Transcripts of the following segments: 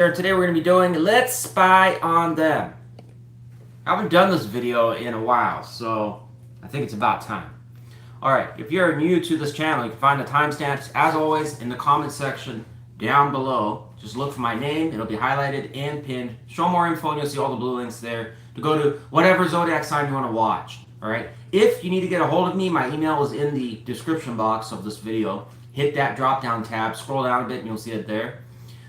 Today we're going to be doing Let's Spy on Them. I haven't done this video in a while, so I think it's about time. Alright, if you're new to this channel, you can find the timestamps, as always, in the comment section down below. Just look for my name, it'll be highlighted and pinned. Show more info and you'll see all the blue links there to go to whatever zodiac sign you want to watch. Alright, if you need to get a hold of me, my email is in the description box of this video. Hit that drop down tab, scroll down a bit and you'll see it there.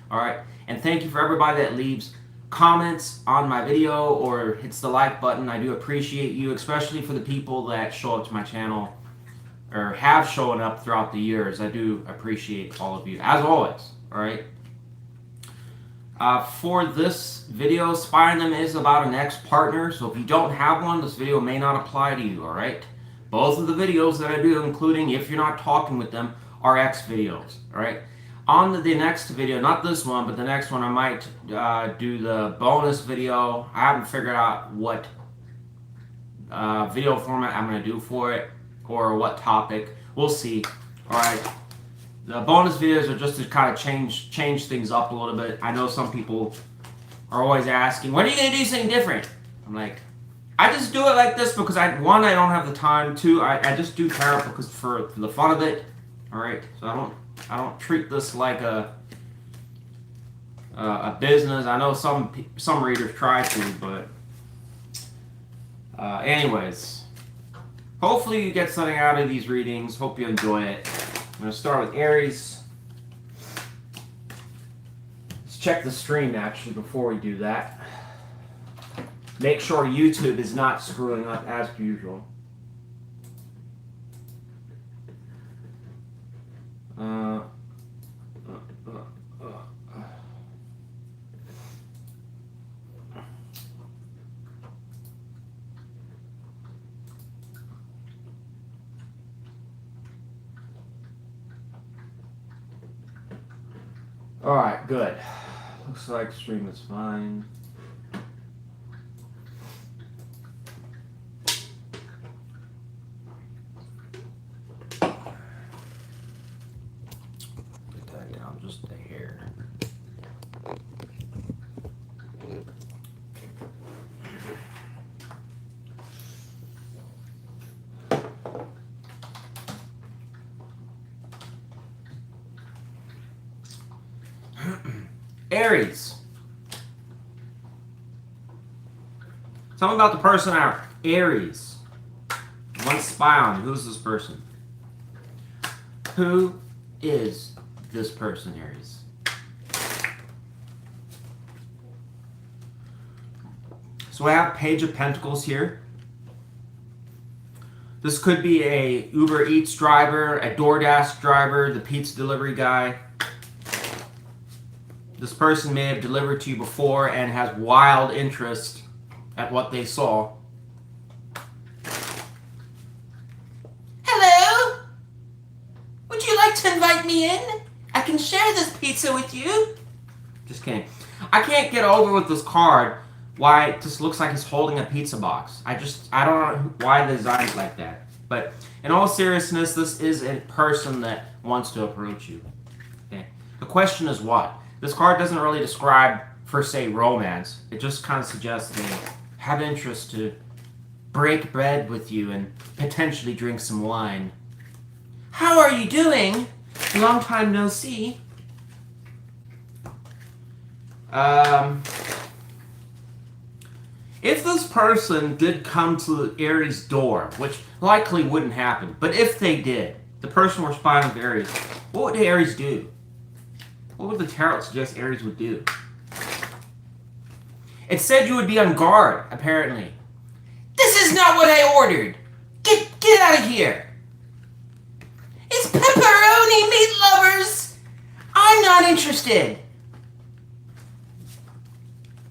Alright. And thank you for everybody that leaves comments on my video or hits the like button. I do appreciate you, especially for the people that show up to my channel or have shown up throughout the years. I do appreciate all of you, as always. Alright? For this video, spying them is about an ex-partner. So if you don't have one, this video may not apply to you. Alright? Both of the videos that I do, including if you're not talking with them, are ex videos. Alright? On the next video, not this one, but the next one, I might do the bonus video. I haven't figured out what video format I'm going to do for it or what topic. We'll see. Alright. The bonus videos are just to kind of change things up a little bit. I know some people are always asking, when are you going to do something different? I'm like, I just do it like this because one, I don't have the time. Two, I just do tarot because for the fun of it. Alright, so I don't treat this like a business. I know some readers try to, but anyways, hopefully you get something out of these readings. Hope you enjoy it. I'm going to start with Aries. Let's check the stream actually before we do that. Make sure YouTube is not screwing up as usual. Alright, good. Looks like stream is fine. Get that down just a hair. Aries. Tell me about the person out. Aries. One spy on you. Who's this person? Who is this person, Aries? So I have Page of Pentacles here. This could be a Uber Eats driver, a DoorDash driver, the pizza delivery guy. This person may have delivered to you before and has wild interest at what they saw. Hello? Would you like to invite me in? I can share this pizza with you. Just kidding. I can't get over with this card why it just looks like he's holding a pizza box. I don't know why the design's like that. But in all seriousness, this is a person that wants to approach you. Okay. The question is what? This card doesn't really describe, per se, romance. It just kind of suggests they have interest to break bread with you and potentially drink some wine. How are you doing? Long time no see. If this person did come to Aries' door, which likely wouldn't happen, but if they did, the person we're spying with Aries, what would Aries do? What would the tarot suggest Aries would do? It said you would be on guard, apparently. This is not what I ordered! Get out of here! It's pepperoni, meat lovers! I'm not interested!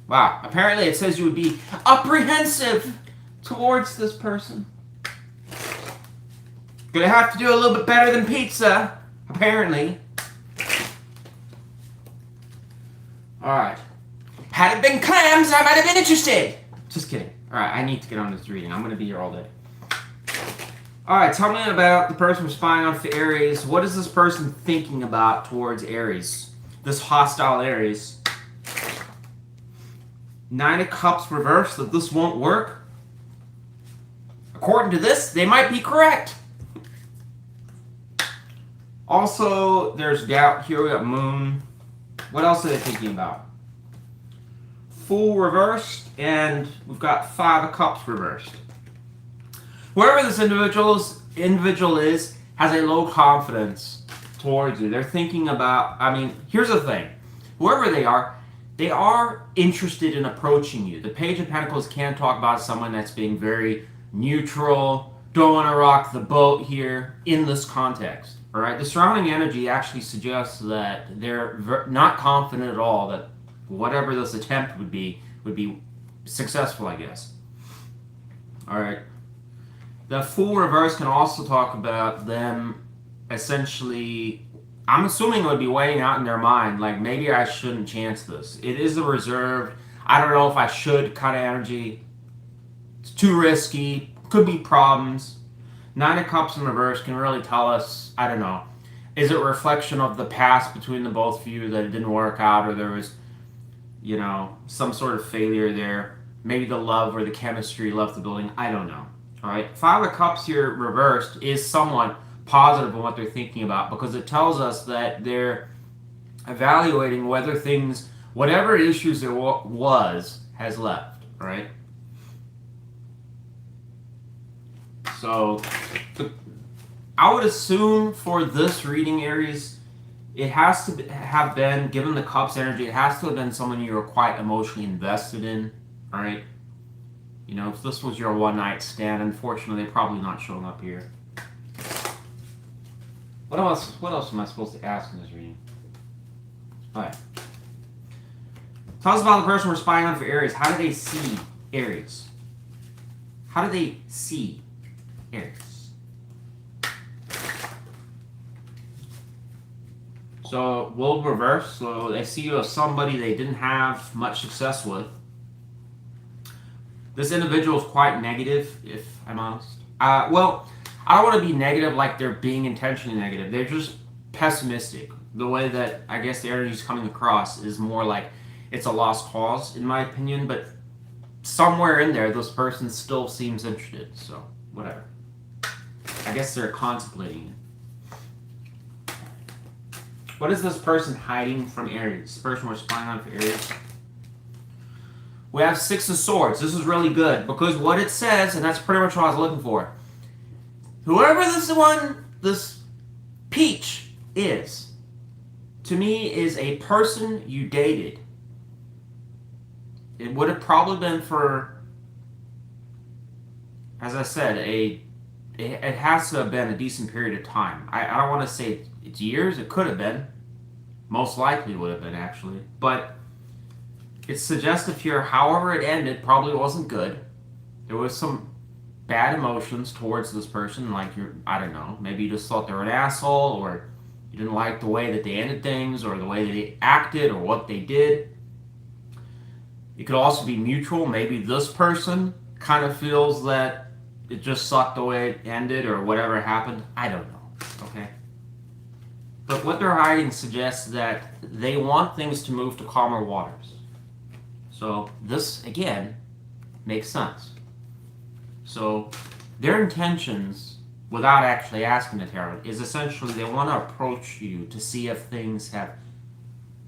Wow, apparently it says you would be apprehensive towards this person. Gonna have to do a little bit better than pizza, apparently. Alright. Had it been clams, I might have been interested. Just kidding. Alright, I need to get on this reading. I'm going to be here all day. Alright, tell me about the person we're spying on for Aries. What is this person thinking about towards Aries? This hostile Aries. Nine of Cups reversed, that this won't work. According to this, they might be correct. Also, there's doubt here. We got Moon. What else are they thinking about? Fool reversed, and we've got Five of Cups reversed. Whoever this individual is has a low confidence towards you. They're thinking about, I mean, here's the thing. Whoever they are interested in approaching you. The Page of Pentacles can talk about someone that's being very neutral, don't want to rock the boat here in this context. All right, the surrounding energy actually suggests that they're not confident at all that whatever this attempt would be successful, I guess. All right. The Fool reverse can also talk about them essentially, I'm assuming it would be weighing out in their mind, like maybe I shouldn't chance this. It is a reserved, I don't know if I should kind of energy. It's too risky, could be problems. Nine of Cups in reverse can really tell us, I don't know, is it a reflection of the past between the both of you that it didn't work out, or there was, you know, some sort of failure there? Maybe the love or the chemistry left the building. I don't know. All right. Five of Cups here reversed is somewhat positive in what they're thinking about, because it tells us that they're evaluating whether things, whatever issues there was, has left. All right. So, I would assume for this reading, Aries, it has to have been, given the Cups energy, it has to have been someone you were quite emotionally invested in, all right? You know, if this was your one-night stand, unfortunately, they're probably not showing up here. What else am I supposed to ask in this reading? All right. Tell us about the person we're spying on for Aries. How do they see Aries? How do they see Aries? So we'll reverse. So they see you as somebody they didn't have much success with. This individual is quite negative, if I'm honest. Well, I don't want to be negative like they're being intentionally negative. They're just pessimistic. The way that I guess the energy is coming across is more like it's a lost cause, in my opinion. But somewhere in there, this person still seems interested. So whatever. I guess they're contemplating it. What is this person hiding from Aries? This person we're spying on for Aries. We have Six of Swords. This is really good because what it says, and that's pretty much what I was looking for. Whoever this peach is, to me, is a person you dated. It would have probably been for, as I said, it has to have been a decent period of time. I don't want to say it's years. It could have been. Most likely would have been, actually. But it's suggestive here, however it ended, probably wasn't good. There was some bad emotions towards this person, like I don't know, maybe you just thought they were an asshole, or you didn't like the way that they ended things, or the way that they acted, or what they did. It could also be mutual. Maybe this person kind of feels that it just sucked the way it ended, or whatever happened. I don't know, okay? But what they're hiding suggests that they want things to move to calmer waters. So this, again, makes sense. So their intentions, without actually asking the tarot, is essentially they want to approach you to see if things have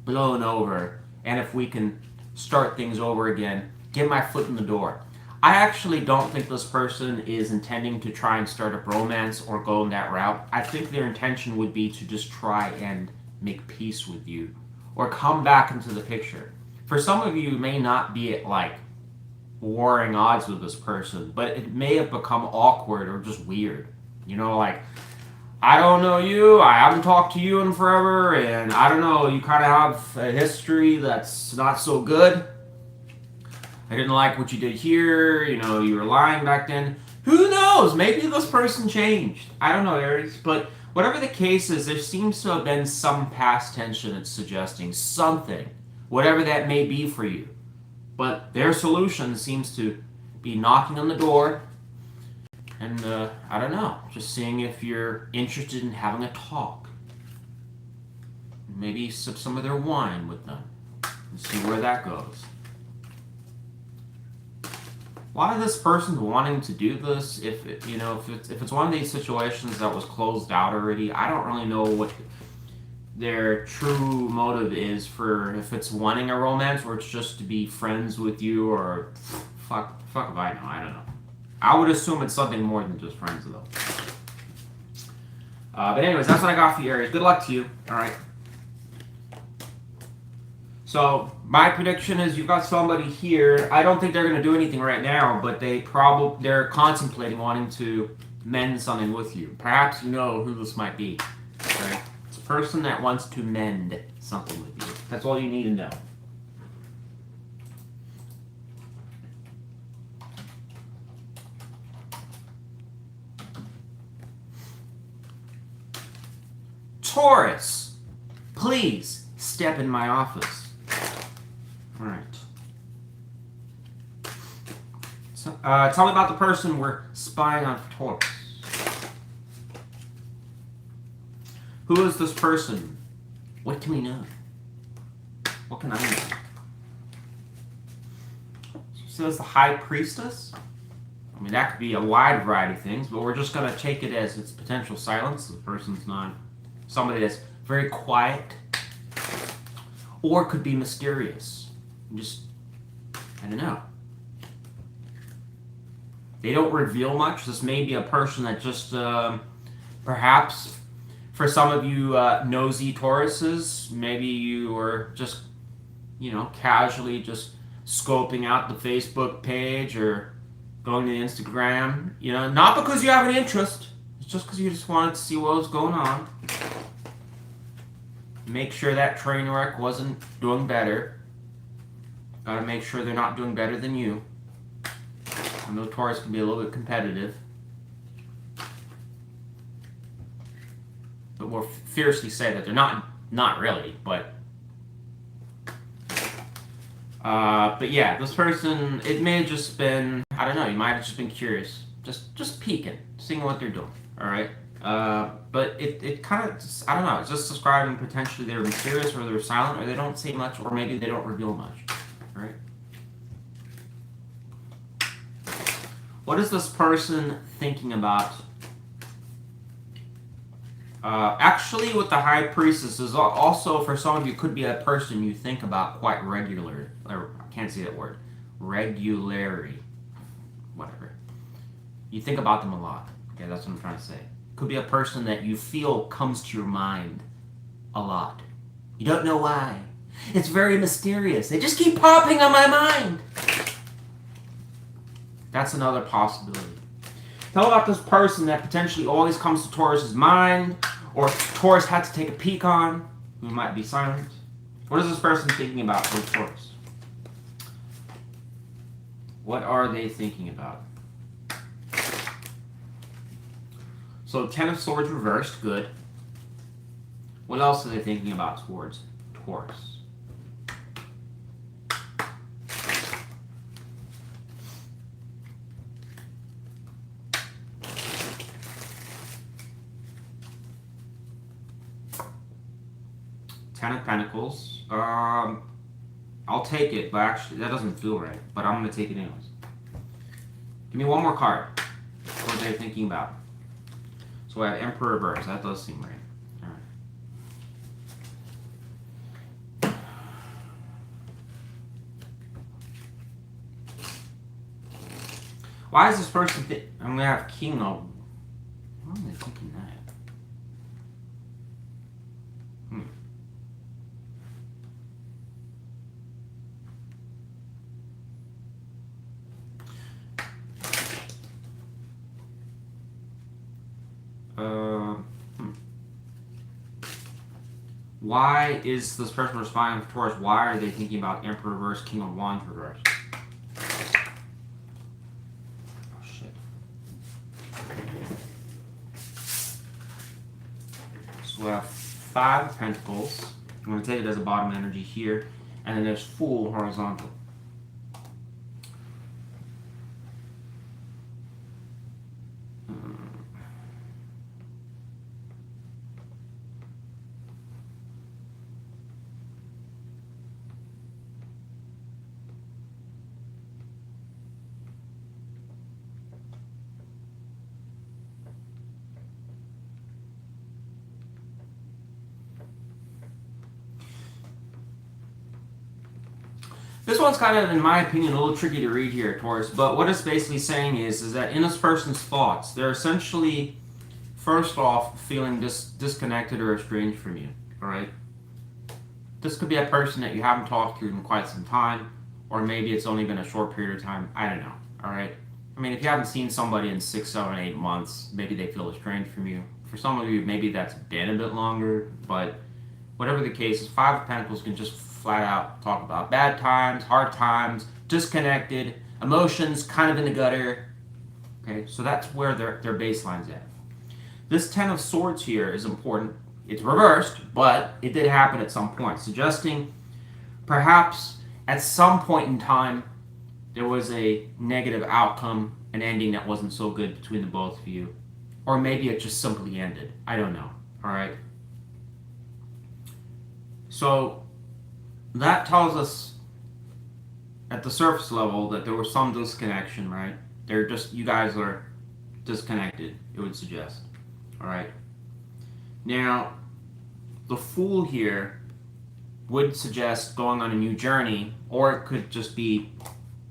blown over and if we can start things over again, get my foot in the door. I actually don't think this person is intending to try and start a bromance or go in that route. I think their intention would be to just try and make peace with you or come back into the picture. For some of you, it may not be at like warring odds with this person, but it may have become awkward or just weird. You know, like, I don't know you, I haven't talked to you in forever, and I don't know, you kind of have a history that's not so good. I didn't like what you did here, you know, you were lying back then. Who knows? Maybe this person changed. I don't know, Aries, but whatever the case is, there seems to have been some past tension it's suggesting, something, whatever that may be for you. But their solution seems to be knocking on the door and, I don't know, just seeing if you're interested in having a talk. Maybe sip some of their wine with them and see where that goes. Why this person's wanting to do this? If if it's one of these situations that was closed out already, I don't really know what their true motive is for, if it's wanting a romance or it's just to be friends with you, or fuck if I know. I don't know. I would assume it's something more than just friends though. But anyways, that's what I got for you, Aries. Good luck to you. All right. So my prediction is you've got somebody here. I don't think they're going to do anything right now, but they're contemplating wanting to mend something with you. Perhaps you know who this might be. Okay? It's a person that wants to mend something with you. That's all you need to know. Taurus, please step in my office. All right. So, tell me about the person we're spying on for Taurus. Who is this person? What can we know? What can I know? So it's the High Priestess. I mean, that could be a wide variety of things, but we're just going to take it as its potential silence. The person's not somebody that's very quiet, or could be mysterious. Just, I don't know. They don't reveal much. This may be a person that just, perhaps, for some of you nosy Tauruses, maybe you were just, casually just scoping out the Facebook page or going to Instagram. Not because you have an interest. It's just because you just wanted to see what was going on. Make sure that train wreck wasn't doing better. Gotta make sure they're not doing better than you. I know Taurus can be a little bit competitive, but we'll fiercely say that they're not really, but yeah, this person, it may have just been, I don't know, you might have just been curious, just peeking, seeing what they're doing, all right? But it kind of, I don't know, it's just describing potentially they're mysterious, or they're silent, or they don't say much, or maybe they don't reveal much, right? What is this person thinking about? Actually, with the High Priestess, is also, for some of you, could be a person you think about quite regularly. Or, I can't say that word. Regularly. Whatever. You think about them a lot. Okay, that's what I'm trying to say. Could be a person that you feel comes to your mind a lot. You don't know why. It's very mysterious. They just keep popping on my mind. That's another possibility. Tell about this person that potentially always comes to Taurus's mind, or Taurus had to take a peek on, who might be silent. What is this person thinking about for Taurus? What are they thinking about? So 10 of Swords reversed, good. What else are they thinking about towards Taurus? Ten of Pentacles. I'll take it, but actually that doesn't feel right. But I'm gonna take it anyways. Give me one more card. What are they thinking about? So I have Emperor reverse. That does seem right. All right. Why is this person? I'm gonna have King of. Why am I thinking that? Why is this person responding to Taurus? Why are they thinking about Emperor reverse, King of Wands reverse? Oh shit. So we have 5 of Pentacles. I'm going to take it as a bottom energy here. And then there's Fool horizontal. This one's kind of, in my opinion, a little tricky to read here, Taurus, but what it's basically saying is that in this person's thoughts, they're essentially, first off, feeling disconnected or estranged from you, all right? This could be a person that you haven't talked to in quite some time, or maybe it's only been a short period of time. I don't know, all right? I mean, if you haven't seen somebody in 6, 7, 8 months, maybe they feel estranged from you. For some of you, maybe that's been a bit longer, but whatever the case is, Five of Pentacles can just flat out talk about bad times, hard times, disconnected, emotions kind of in the gutter. Okay, so that's where their baseline's at. This Ten of Swords here is important. It's reversed, but it did happen at some point, suggesting perhaps at some point in time there was a negative outcome, an ending that wasn't so good between the both of you. Or maybe it just simply ended. I don't know. All right. So that tells us at the surface level that there was some disconnection, right? They're just, you guys are disconnected, it would suggest. All right. Now, the Fool here would suggest going on a new journey, or it could just be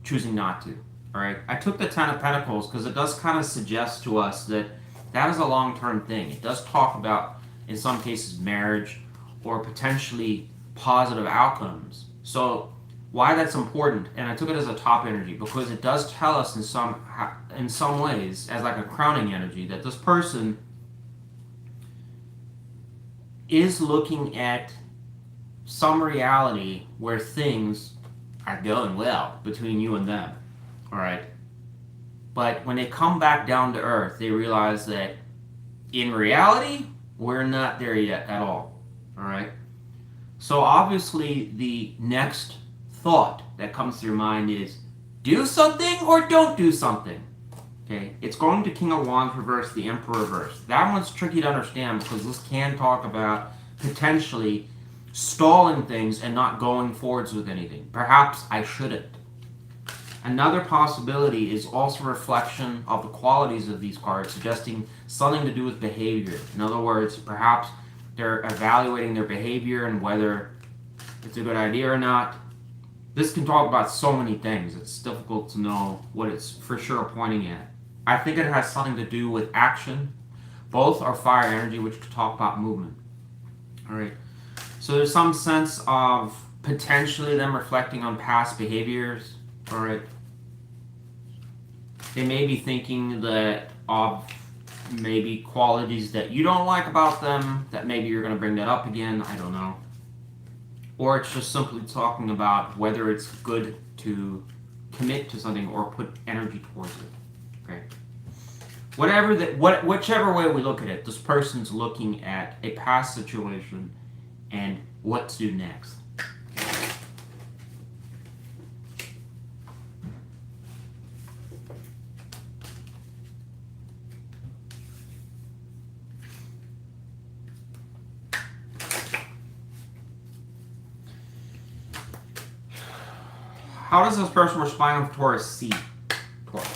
choosing not to. All right. I took the Ten of Pentacles because it does kind of suggest to us that that is a long-term thing. It does talk about, in some cases, marriage or potentially positive outcomes. So why that's important, and I took it as a top energy because it does tell us in some ways, as like a crowning energy, that this person is looking at some reality where things are going well between you and them. All right. But when they come back down to earth, they realize that in reality, we're not there yet at all. All right. So obviously the next thought that comes to your mind is do something or don't do something. Okay. It's going to King of Wands reverse, the Emperor reverse. That one's tricky to understand because this can talk about potentially stalling things and not going forwards with anything. Perhaps I shouldn't. Another possibility is also a reflection of the qualities of these cards, suggesting something to do with behavior. In other words, perhaps they're evaluating their behavior and whether it's a good idea or not. This can talk about so many things. It's difficult to know what it's for sure pointing at. I think it has something to do with action. Both are fire energy, which could talk about movement. All right. So there's some sense of potentially them reflecting on past behaviors. All right. They may be thinking that of maybe qualities that you don't like about them, that maybe you're going to bring that up again. I don't know. Or it's just simply talking about whether it's good to commit to something or put energy towards it. Okay. Whichever way we look at it, this person's looking at a past situation and what to do next. How does this person respond to Taurus C? Taurus.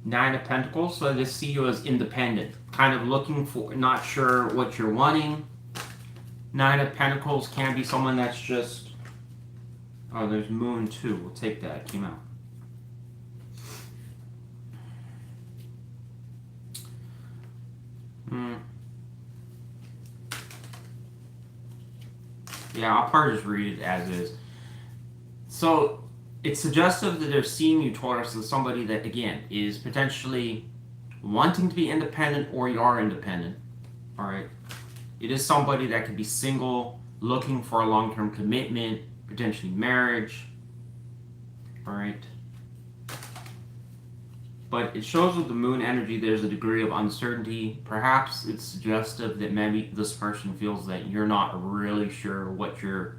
Nine of Pentacles, so they see you as independent. Kind of looking for, not sure what you're wanting. Nine of Pentacles can be someone that's just... Oh, there's Moon too. We'll take that. It came out. Yeah, I'll probably just read it as is. So, it's suggestive that they're seeing you, Taurus, as somebody that, again, is potentially wanting to be independent or you are independent. Alright? It is somebody that could be single, looking for a long-term commitment, potentially marriage. Alright? But it shows with the Moon energy there's a degree of uncertainty. Perhaps it's suggestive that maybe this person feels that you're not really sure what you're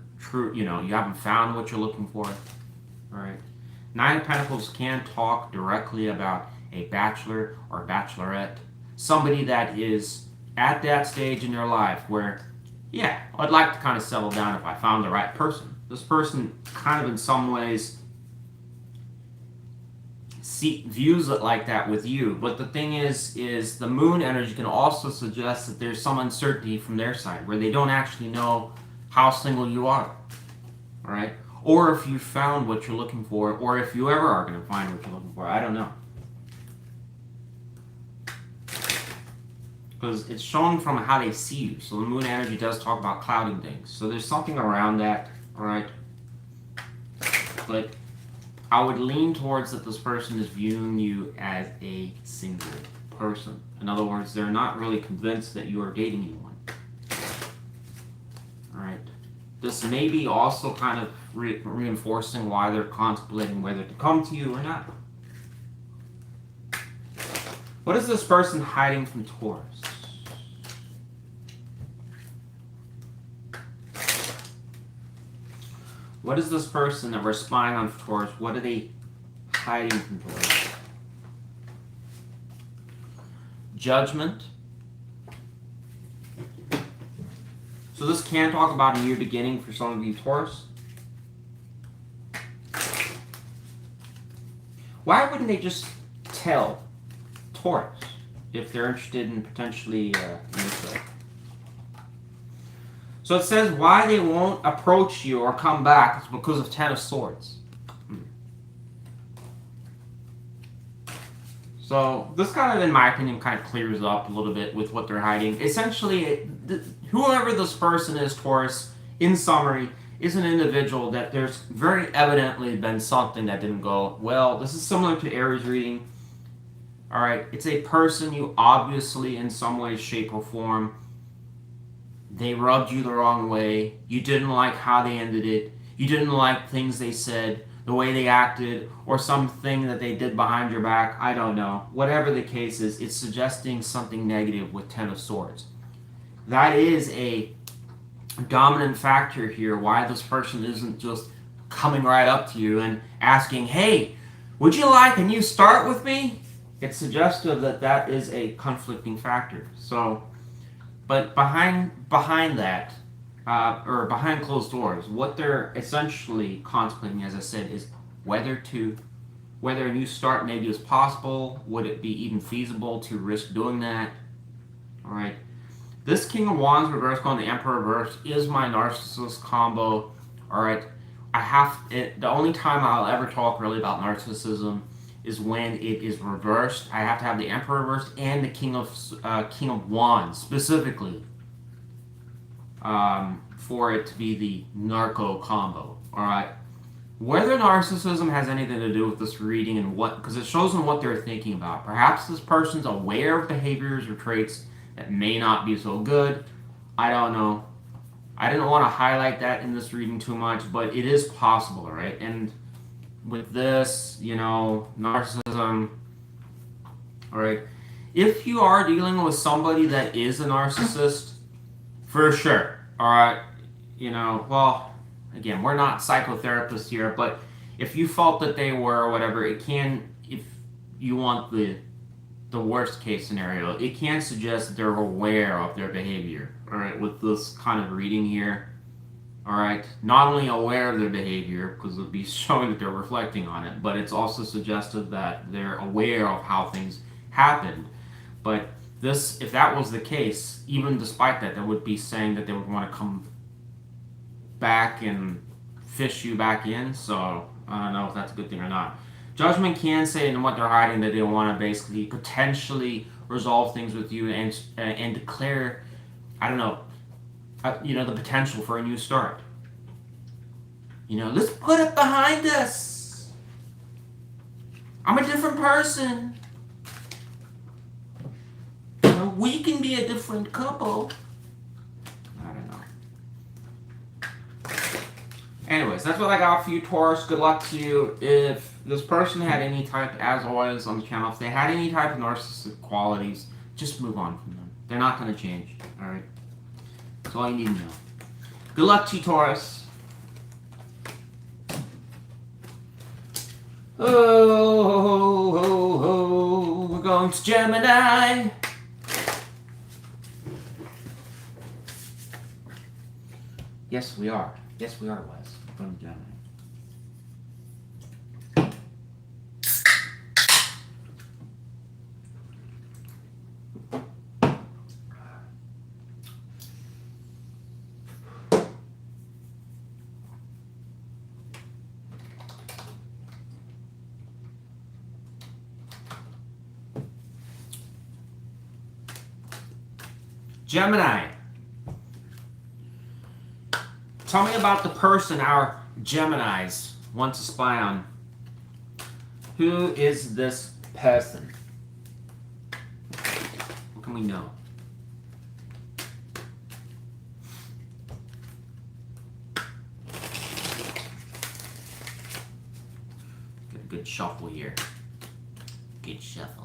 you haven't found what you're looking for. Alright. Nine of Pentacles can talk directly about a bachelor or bachelorette. Somebody that is at that stage in their life where, yeah, I'd like to kind of settle down if I found the right person. This person kind of in some ways views it like that with you. But the thing is the Moon energy can also suggest that there's some uncertainty from their side where they don't actually know how single you are. all right? Or if you found what you're looking for, or if you ever are going to find what you're looking for. I don't know. Because it's shown from how they see you. So the moon energy does talk about clouding things. So there's something around that, all right? But I would lean towards that this person is viewing you as a single person. In other words, they're not really convinced that you are dating anyone. All right. This may be also kind of reinforcing why they're contemplating whether to come to you or not. What is this person hiding from Taurus? What is this person that we're spying on Taurus? What are they hiding from Taurus? Judgment. So this can talk about a new beginning for some of you Taurus. Why wouldn't they just tell Taurus if they're interested in potentially anything? So it says why they won't approach you or come back is because of Ten of Swords. So this kind of, in my opinion, kind of clears up a little bit with what they're hiding. Essentially, whoever this person is, Taurus, in summary, is an individual that there's very evidently been something that didn't go well. This is similar to Aries reading. All right, it's a person you obviously, in some way, shape, or form, they rubbed you the wrong way. You didn't like how they ended it. You didn't like things they said, the way they acted, or something that they did behind your back. I don't know. Whatever the case is, it's suggesting something negative with Ten of Swords. That is a dominant factor here, why this person isn't just coming right up to you and asking, hey, would you like a new start with me? It's suggestive that that is a conflicting factor. So, but behind that, or behind closed doors, what they're essentially contemplating, as I said, is whether a new start maybe is possible. Would it be even feasible to risk doing that? All right. This King of Wands reverse going the Emperor reverse is my narcissist combo. All right. The only time I'll ever talk really about narcissism is when it is reversed. I have to have the Emperor reversed and the King of Wands specifically for it to be the narco combo. All right. Whether narcissism has anything to do with this reading and what, because it shows them what they're thinking about. Perhaps this person's aware of behaviors or traits that may not be so good. I don't know. I didn't want to highlight that in this reading too much, but it is possible, right? And with this, narcissism, all right, if you are dealing with somebody that is a narcissist, for sure, all right, well, again, we're not psychotherapists here, but if you felt that they were or whatever, it can, if you want the worst case scenario, it can suggest that they're aware of their behavior, all right, with this kind of reading here. All right, not only aware of their behavior, because it'll be showing that they're reflecting on it, but it's also suggestive that they're aware of how things happened. But this, if that was the case, even despite that, would be saying that they would want to come back and fish you back in. So I don't know if that's a good thing or not. Judgment can say in what they're hiding that they want to basically potentially resolve things with you and declare, I don't know, the potential for a new start. Let's put it behind us. I'm a different person. We can be a different couple. I don't know. Anyways, that's what I got for you, Taurus. Good luck to you. If this person had any type, as always on the channel, if they had any type of narcissistic qualities, just move on from them. They're not going to change. All right? That's all you need to know. Good luck to you, Taurus. Oh, we're going to Gemini. Yes, we are. Yes, we are, Wes. We're going to Gemini. Gemini. Tell me about the person our Geminis want to spy on. Who is this person? What can we know? Get a good shuffle here. Good shuffle.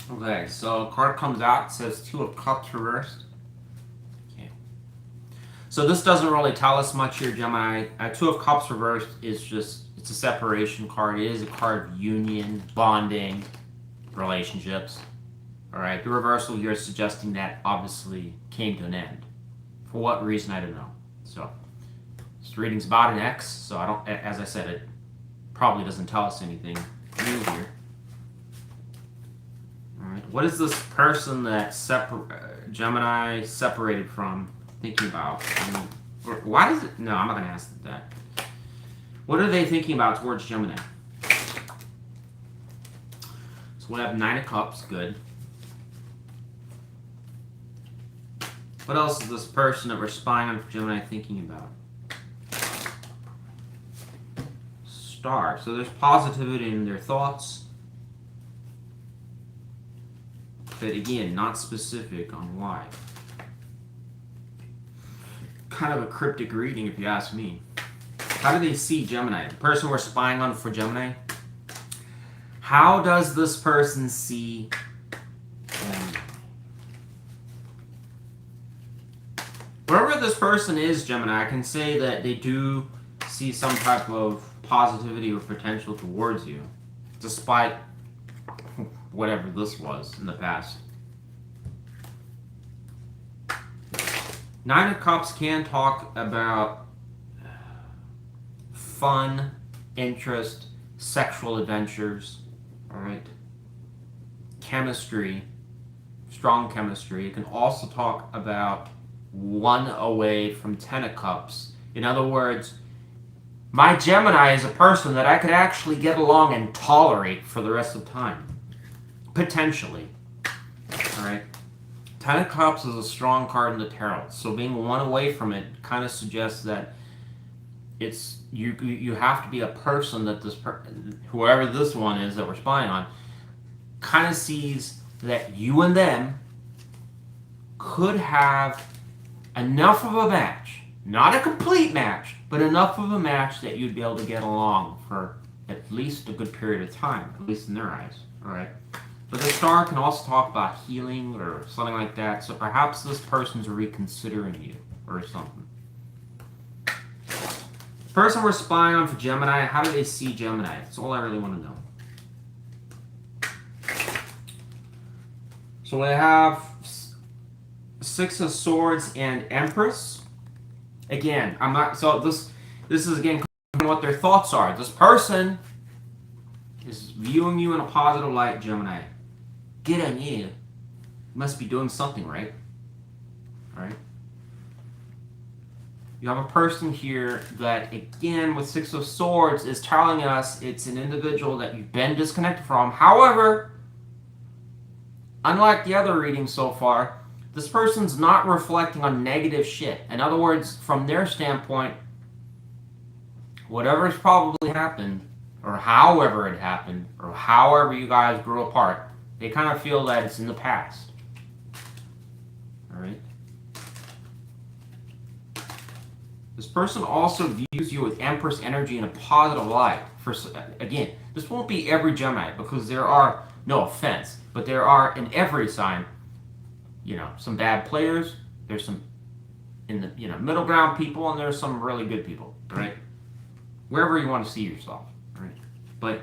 Okay, so a card comes out, says Two of Cups reversed. Okay. So this doesn't really tell us much here, Gemini. Two of Cups reversed is just, it's a separation card. It is a card of union, bonding, relationships. Alright, the reversal here is suggesting that obviously came to an end. For what reason, I don't know. So, this reading's about an ex, so I don't, as I said, it probably doesn't tell us anything new here. What is this person that Gemini separated from thinking about? Why does it... No, I'm not going to ask that. What are they thinking about towards Gemini? So we have Nine of Cups. Good. What else is this person that we're spying on for Gemini thinking about? Star. So there's positivity in their thoughts. But again, not specific on why. Kind of a cryptic reading if you ask me. How do they see Gemini? The person we're spying on for Gemini? How does this person see Gemini? Wherever this person is, Gemini, I can say that they do see some type of positivity or potential towards you, despite whatever this was in the past. Nine of Cups can talk about fun, interest, sexual adventures, alright? Chemistry, strong chemistry. It can also talk about one away from Ten of Cups. In other words, my Gemini is a person that I could actually get along and tolerate for the rest of time. Potentially. Alright. Ten of Cups is a strong card in the tarot. So being one away from it kind of suggests that it's you have to be a person that whoever this one is that we're spying on kind of sees that you and them could have enough of a match. Not a complete match, but enough of a match that you'd be able to get along for at least a good period of time, at least in their eyes. Alright. But the star can also talk about healing or something like that, so perhaps this person's reconsidering you or something. The person we're spying on for Gemini, how do they see Gemini? That's all I really want to know. So we have Six of Swords and Empress. Again, I'm not, so this is again what their thoughts are. This person is viewing you in a positive light, Gemini. Good on you. You must be doing something right. Alright? You have a person here that, again, with Six of Swords, is telling us it's an individual that you've been disconnected from. However, unlike the other readings so far, this person's not reflecting on negative shit. In other words, from their standpoint, whatever's probably happened, or however it happened, or however you guys grew apart, they kind of feel that it's in the past. Alright? This person also views you with Empress energy in a positive light. Again, this won't be every Gemini, because there are, no offense, but there are in every sign, you know, some bad players, there's some in the, you know, middle ground people, and there's some really good people, right? Wherever you want to see yourself, right? But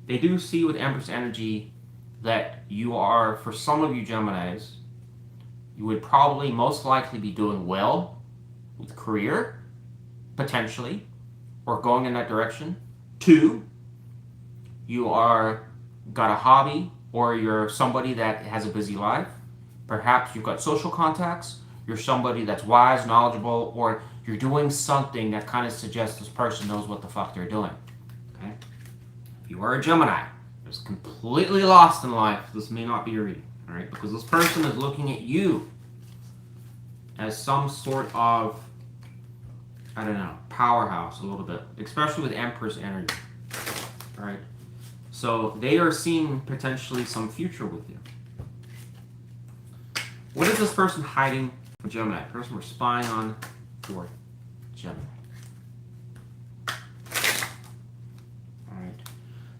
they do see with Empress energy that you are, for some of you Geminis, you would probably most likely be doing well with career, potentially, or going in that direction. 2, you are got a hobby, or you're somebody that has a busy life. Perhaps you've got social contacts, you're somebody that's wise, knowledgeable, or you're doing something that kind of suggests this person knows what the fuck they're doing. Okay? You are a Gemini. is completely lost in life, this may not be your reading. All right, because this person is looking at you as some sort of, I don't know, powerhouse a little bit, especially with Empress energy. All right, so they are seeing potentially some future with you. What is this person hiding from Gemini? The person we're spying on for Gemini. All right,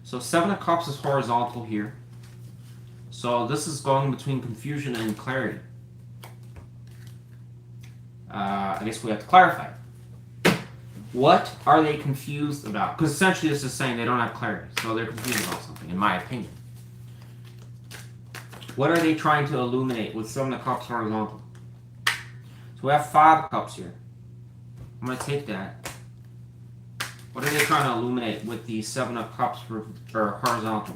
so Seven of Cups is horizontal here. So this is going between confusion and clarity. I guess we have to clarify. What are they confused about? Because essentially this is saying they don't have clarity. So they're confused about something, in my opinion. What are they trying to illuminate with Seven of Cups horizontal? So we have Five of Cups here. I'm going to take that. What are they trying to illuminate with the Seven of Cups for horizontal?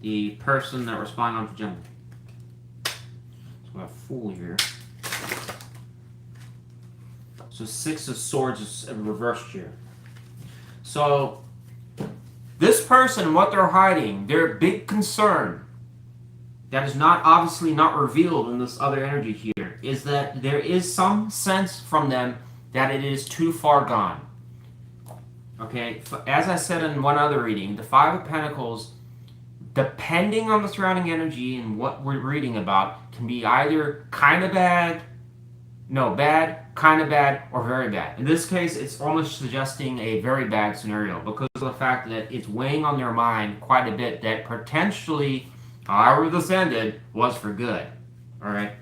The person that we're spying on for Gemini. So we have Fool here. So Six of Swords is reversed here. So this person, what they're hiding, their big concern that is not obviously not revealed in this other energy here is that there is some sense from them that it is too far gone. Okay, as I said in one other reading, the Five of Pentacles, depending on the surrounding energy and what we're reading about, can be either kind of bad, kind of bad, or very bad. In this case, it's almost suggesting a very bad scenario because of the fact that it's weighing on their mind quite a bit that potentially, however this ended, was for good. All right.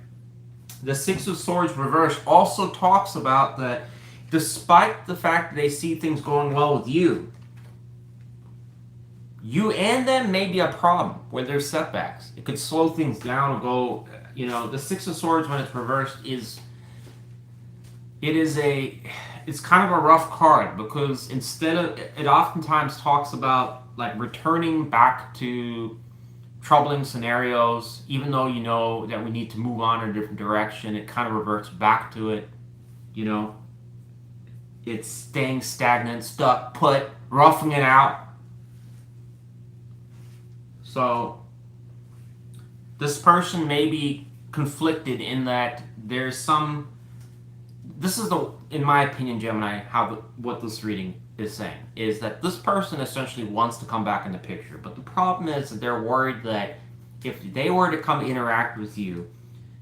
The Six of Swords reversed also talks about that despite the fact that they see things going well with you, you and them may be a problem where there's setbacks. It could slow things down or go, the Six of Swords when it's reversed it's kind of a rough card because instead of, it oftentimes talks about like returning back to troubling scenarios, even though you know that we need to move on in a different direction, it kind of reverts back to it, It's staying stagnant, stuck, put, roughing it out. So this person may be conflicted in that there's some, this is in my opinion, Gemini, what this reading is saying, is that this person essentially wants to come back in the picture. But the problem is that they're worried that if they were to come interact with you,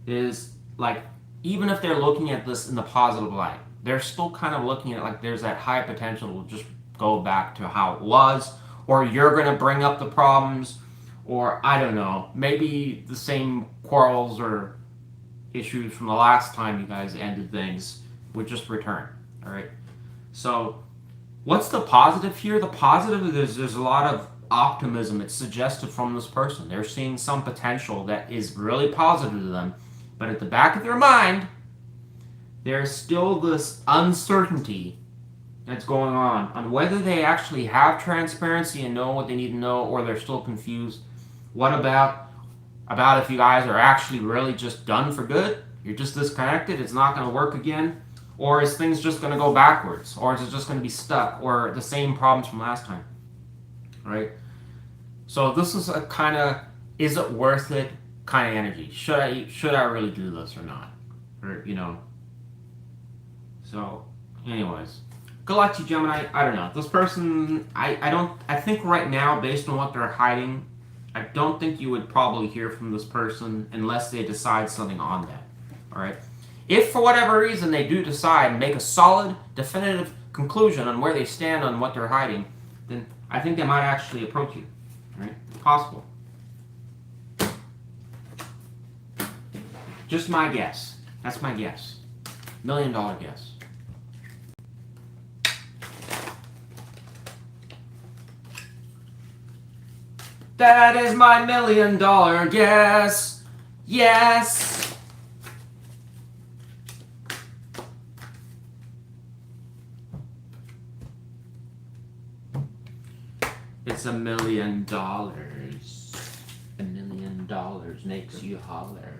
is like, even if they're looking at this in the positive light, they're still kind of looking at like there's that high potential to just go back to how it was, or you're going to bring up the problems, or I don't know, maybe the same quarrels or issues from the last time you guys ended things would just return. All right. So what's the positive here? The positive is there's a lot of optimism. It's suggested from this person. They're seeing some potential that is really positive to them, but at the back of their mind, there's still this uncertainty that's going on whether they actually have transparency and know what they need to know, or they're still confused. What about if you guys are actually really just done for good? You're just disconnected, it's not going to work again? Or is things just going to go backwards? Or is it just going to be stuck? Or the same problems from last time? Right? So this is a kind of, is it worth it kind of energy. Should I really do this or not? Or, So, anyways. Good luck to you, Gemini. I don't know. This person, I think right now, based on what they're hiding, I don't think you would probably hear from this person unless they decide something on that. All right? If for whatever reason they do decide and make a solid, definitive conclusion on where they stand on what they're hiding, then I think they might actually approach you. All right? It's possible. Just my guess. That's my guess. $1 million guess. That is my $1 million guess. Yes. It's $1 million. $1 million makes you holler.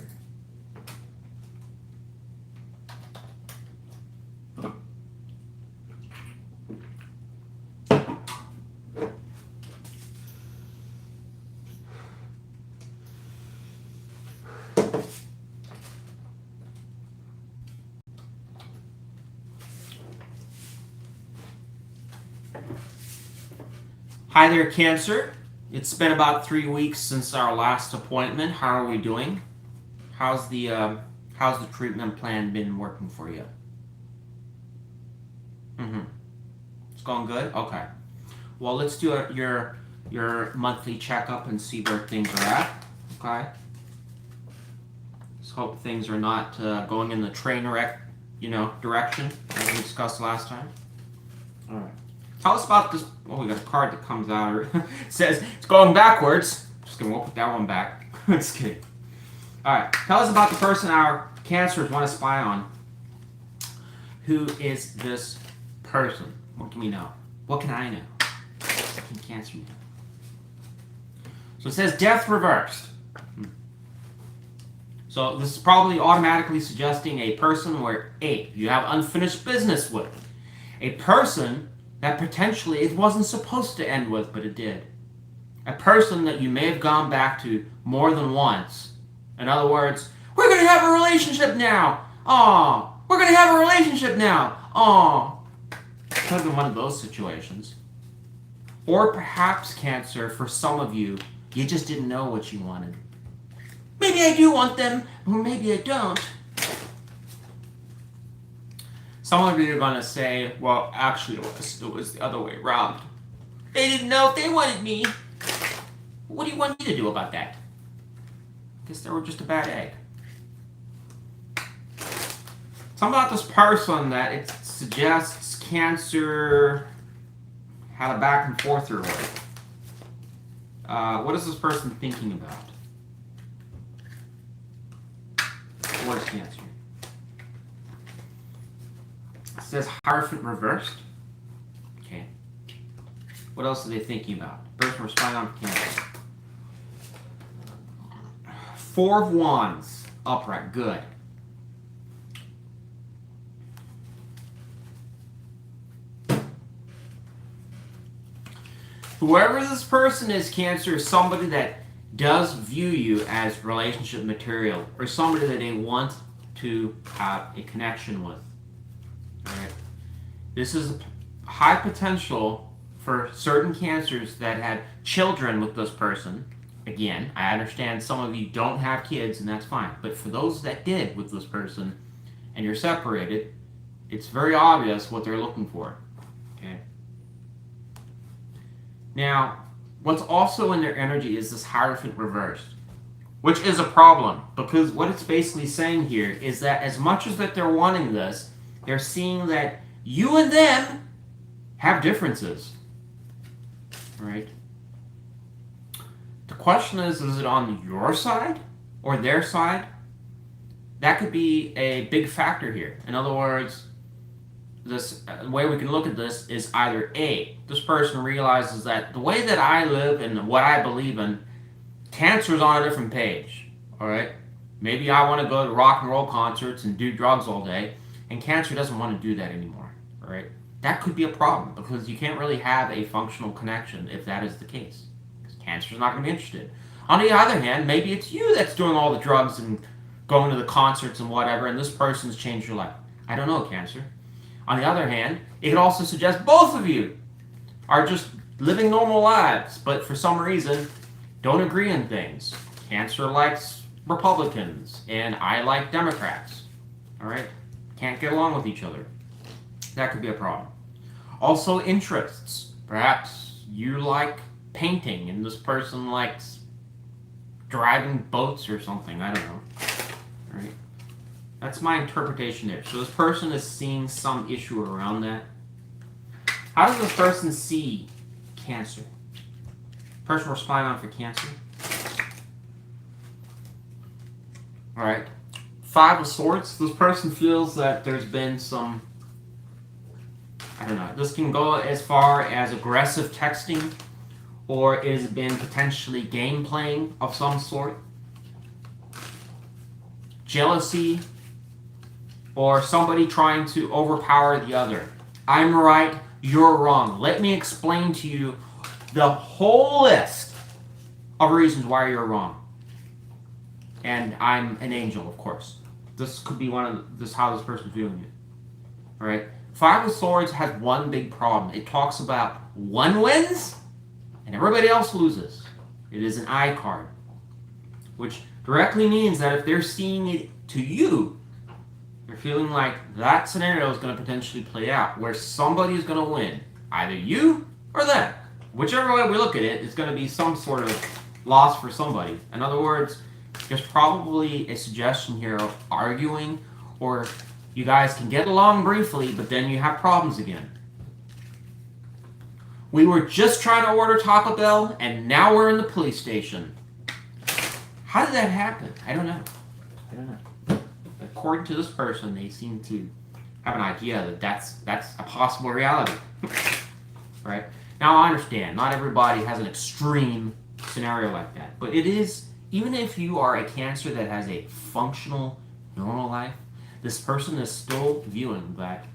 Hi there, Cancer. It's been about 3 weeks since our last appointment. How are we doing? How's the treatment plan been working for you? It's going good? Okay. Well, let's do your monthly checkup and see where things are at. Okay. Let's hope things are not going in the train wreck, direction as we discussed last time. All right. Tell us about this. Oh, we got a card that comes out. It says it's going backwards. Just gonna put that one back. Just kidding. All right. Tell us about the person our Cancers want to spy on. Who is this person? What can we know? What can I know? What can Cancer know? So it says death reversed. So this is probably automatically suggesting a person where A, you have unfinished business with. A person that potentially it wasn't supposed to end with, but it did. A person that you may have gone back to more than once. In other words, we're going to have a relationship now. Aw, we're going to have a relationship now. Aw. Could have been one of those situations. Or perhaps, Cancer, for some of you, you just didn't know what you wanted. Maybe I do want them, or maybe I don't. Some of you are going to say, well, actually, it was the other way around. They didn't know if they wanted me. What do you want me to do about that? I guess they were just a bad egg. Something about this person that it suggests Cancer had a back and forth with. What is this person thinking about? What is Cancer? It says Hierophant reversed. Okay. What else are they thinking about? The person responding on Cancer. 4 of Wands. Upright. Good. Whoever this person is, Cancer, is somebody that does view you as relationship material, or somebody that they want to have a connection with. Alright. This is high potential for certain Cancers that had children with this person. Again, I understand some of you don't have kids, and that's fine. But for those that did with this person, and you're separated, it's very obvious what they're looking for. Okay. Now, what's also in their energy is this Hierophant reversed, which is a problem, because what it's basically saying here is that as much as that they're wanting this, they're seeing that you and them have differences, right? The question is it on your side or their side? That could be a big factor here. In other words, this way we can look at this is either A, this person realizes that the way that I live and what I believe in, Cancer's on a different page, all right? Maybe I want to go to rock and roll concerts and do drugs all day, and Cancer doesn't want to do that anymore, all right? That could be a problem, because you can't really have a functional connection if that is the case, because Cancer's not going to be interested. On the other hand, maybe it's you that's doing all the drugs and going to the concerts and whatever, and this person's changed your life. I don't know, Cancer. On the other hand, it could also suggest both of you are just living normal lives, but for some reason don't agree on things. Cancer likes Republicans, and I like Democrats. All right? Can't get along with each other. That could be a problem. Also, interests. Perhaps you like painting, and this person likes driving boats or something. I don't know. All right? That's my interpretation there. So this person is seeing some issue around that. How does this person see Cancer? Person we're spying on for Cancer. Alright. 5 of Swords. This person feels that there's been some, I don't know, this can go as far as aggressive texting, or it has been potentially game playing of some sort. Jealousy, or somebody trying to overpower the other. I'm right, you're wrong. Let me explain to you the whole list of reasons why you're wrong. And I'm an angel, of course. This could be one of this how this person's viewing it. All right. Five of Swords has one big problem. It talks about one wins and everybody else loses. It is an I card, which directly means that if they're seeing it to you, they're feeling like that scenario is going to potentially play out, where somebody is going to win, either you or them. Whichever way we look at it, it's going to be some sort of loss for somebody. In other words, there's probably a suggestion here of arguing, or you guys can get along briefly, but then you have problems again. We were just trying to order Taco Bell, and now we're in the police station. How did that happen? I don't know. According to this person, they seem to have an idea that that's a possible reality. Right? Now, I understand. Not everybody has an extreme scenario like that. But it is, even if you are a Cancer that has a functional, normal life, this person is still viewing that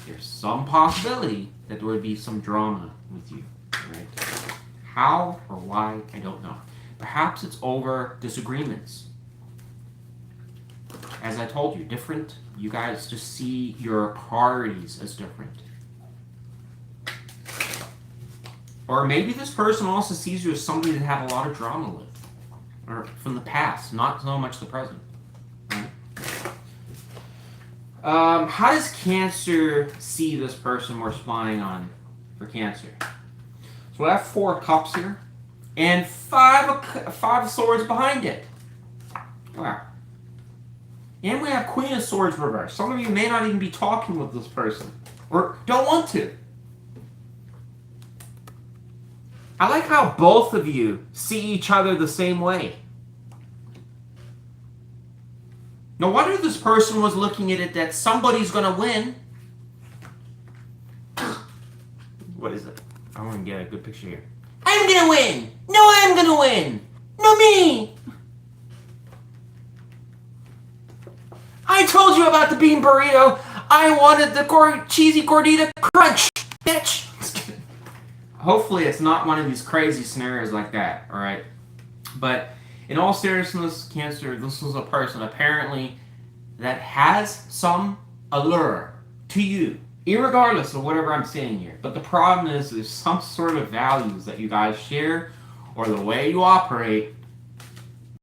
there's some possibility that there would be some drama with you. Right? How or why, I don't know. Perhaps it's over disagreements. As I told you, different. You guys just see your priorities as different. Or maybe this person also sees you as somebody that have a lot of drama with, or from the past, not so much the present. Right? How does Cancer see this person we're spying on for Cancer? So we have 4 cups here, and 5 of Swords behind it. Wow. And we have Queen of Swords reversed. Some of you may not even be talking with this person, or don't want to. I like how both of you see each other the same way. No wonder this person was looking at it that somebody's going to win. What is it? I want to get a good picture here. I'm going to win! No, I'm going to win! No, me! I told you about the bean burrito. I wanted the cheesy gordita crunch, bitch. Hopefully it's not one of these crazy scenarios like that, all right? But in all seriousness, Cancer, this is a person apparently that has some allure to you, irregardless of whatever I'm saying here. But the problem is there's some sort of values that you guys share, or the way you operate,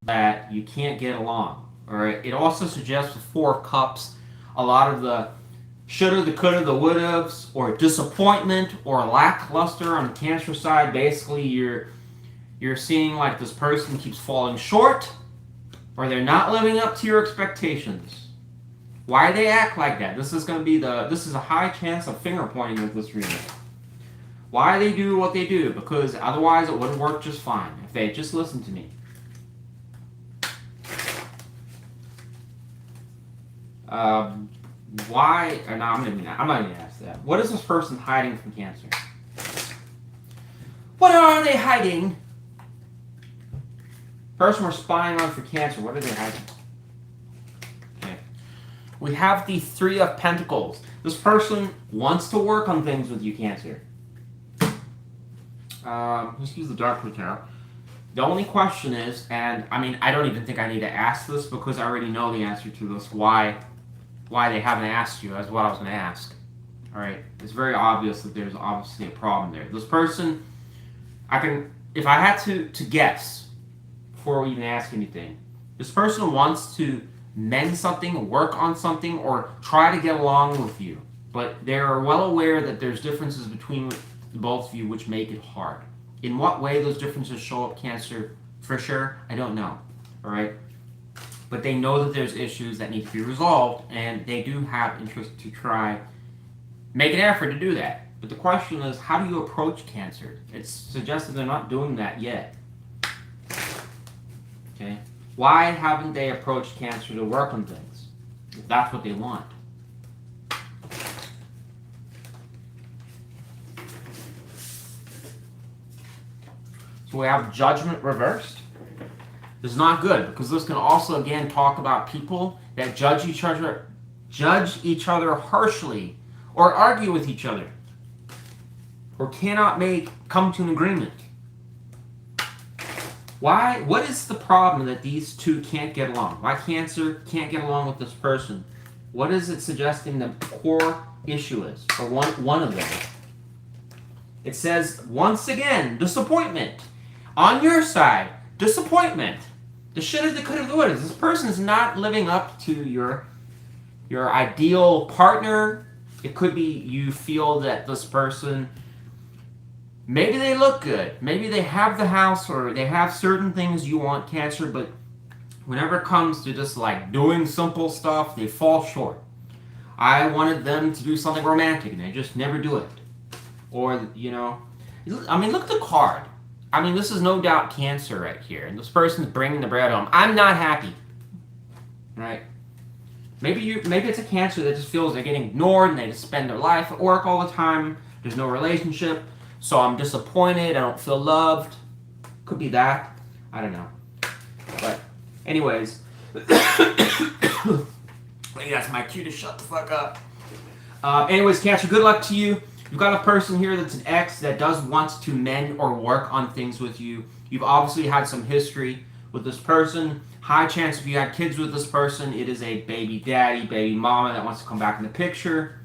that you can't get along. All right. It also suggests with 4 of Cups a lot of the shoulda, the coulda, the wouldas, or disappointment or lackluster on the Cancer side. Basically, you're seeing like this person keeps falling short, or they're not living up to your expectations. Why they act like that? This is going to be this is a high chance of finger pointing with this reading. Why they do what they do? Because otherwise it would work just fine if they just listened to me. Why? No, I'm not even ask that. What is this person hiding from Cancer? What are they hiding? Person we're spying on for Cancer. What are they hiding? Okay. We have the 3 of Pentacles. This person wants to work on things with you, Cancer. Let's use the Dark Tarot. The only question is, and I mean, I don't even think I need to ask this because I already know the answer to this. Why they haven't asked you, as what I was going to ask. All right, it's very obvious that there's obviously a problem there. This person, if I had to guess before we even ask anything, this person wants to mend something, work on something, or try to get along with you, but they're well aware that there's differences between both of you which make it hard. In what way those differences show up, Cancer, for sure, I don't know. All right. But they know that there's issues that need to be resolved, and they do have interest to try make an effort to do that. But the question is, how do you approach Cancer? It's suggested they're not doing that yet. Okay? Why haven't they approached Cancer to work on things, if that's what they want? So we have Judgment reversed. This is not good, because this can also again talk about people that judge each other harshly, or argue with each other, or cannot come to an agreement. Why? What is the problem that these two can't get along? Why Cancer can't get along with this person? What is it suggesting the core issue is for one of them? It says, once again, disappointment. On your side, disappointment. The shoulda, the coulda, the woulda. This person is not living up to your ideal partner. It could be you feel that this person, maybe they look good. Maybe they have the house or they have certain things you want, Cancer, but whenever it comes to just like doing simple stuff, they fall short. I wanted them to do something romantic and they just never do it. Or, you know, I mean, look at the card. I mean, this is no doubt Cancer right here. And this person's bringing the bread home. I'm not happy. Right? Maybe it's a Cancer that just feels they're getting ignored and they just spend their life at work all the time. There's no relationship. So I'm disappointed. I don't feel loved. Could be that. I don't know. But anyways. Maybe that's my cue to shut the fuck up. Anyways, Cancer, good luck to you. You've got a person here that's an ex that does want to mend or work on things with you. You've obviously had some history with this person. High chance if you had kids with this person, it is a baby daddy, baby mama that wants to come back in the picture.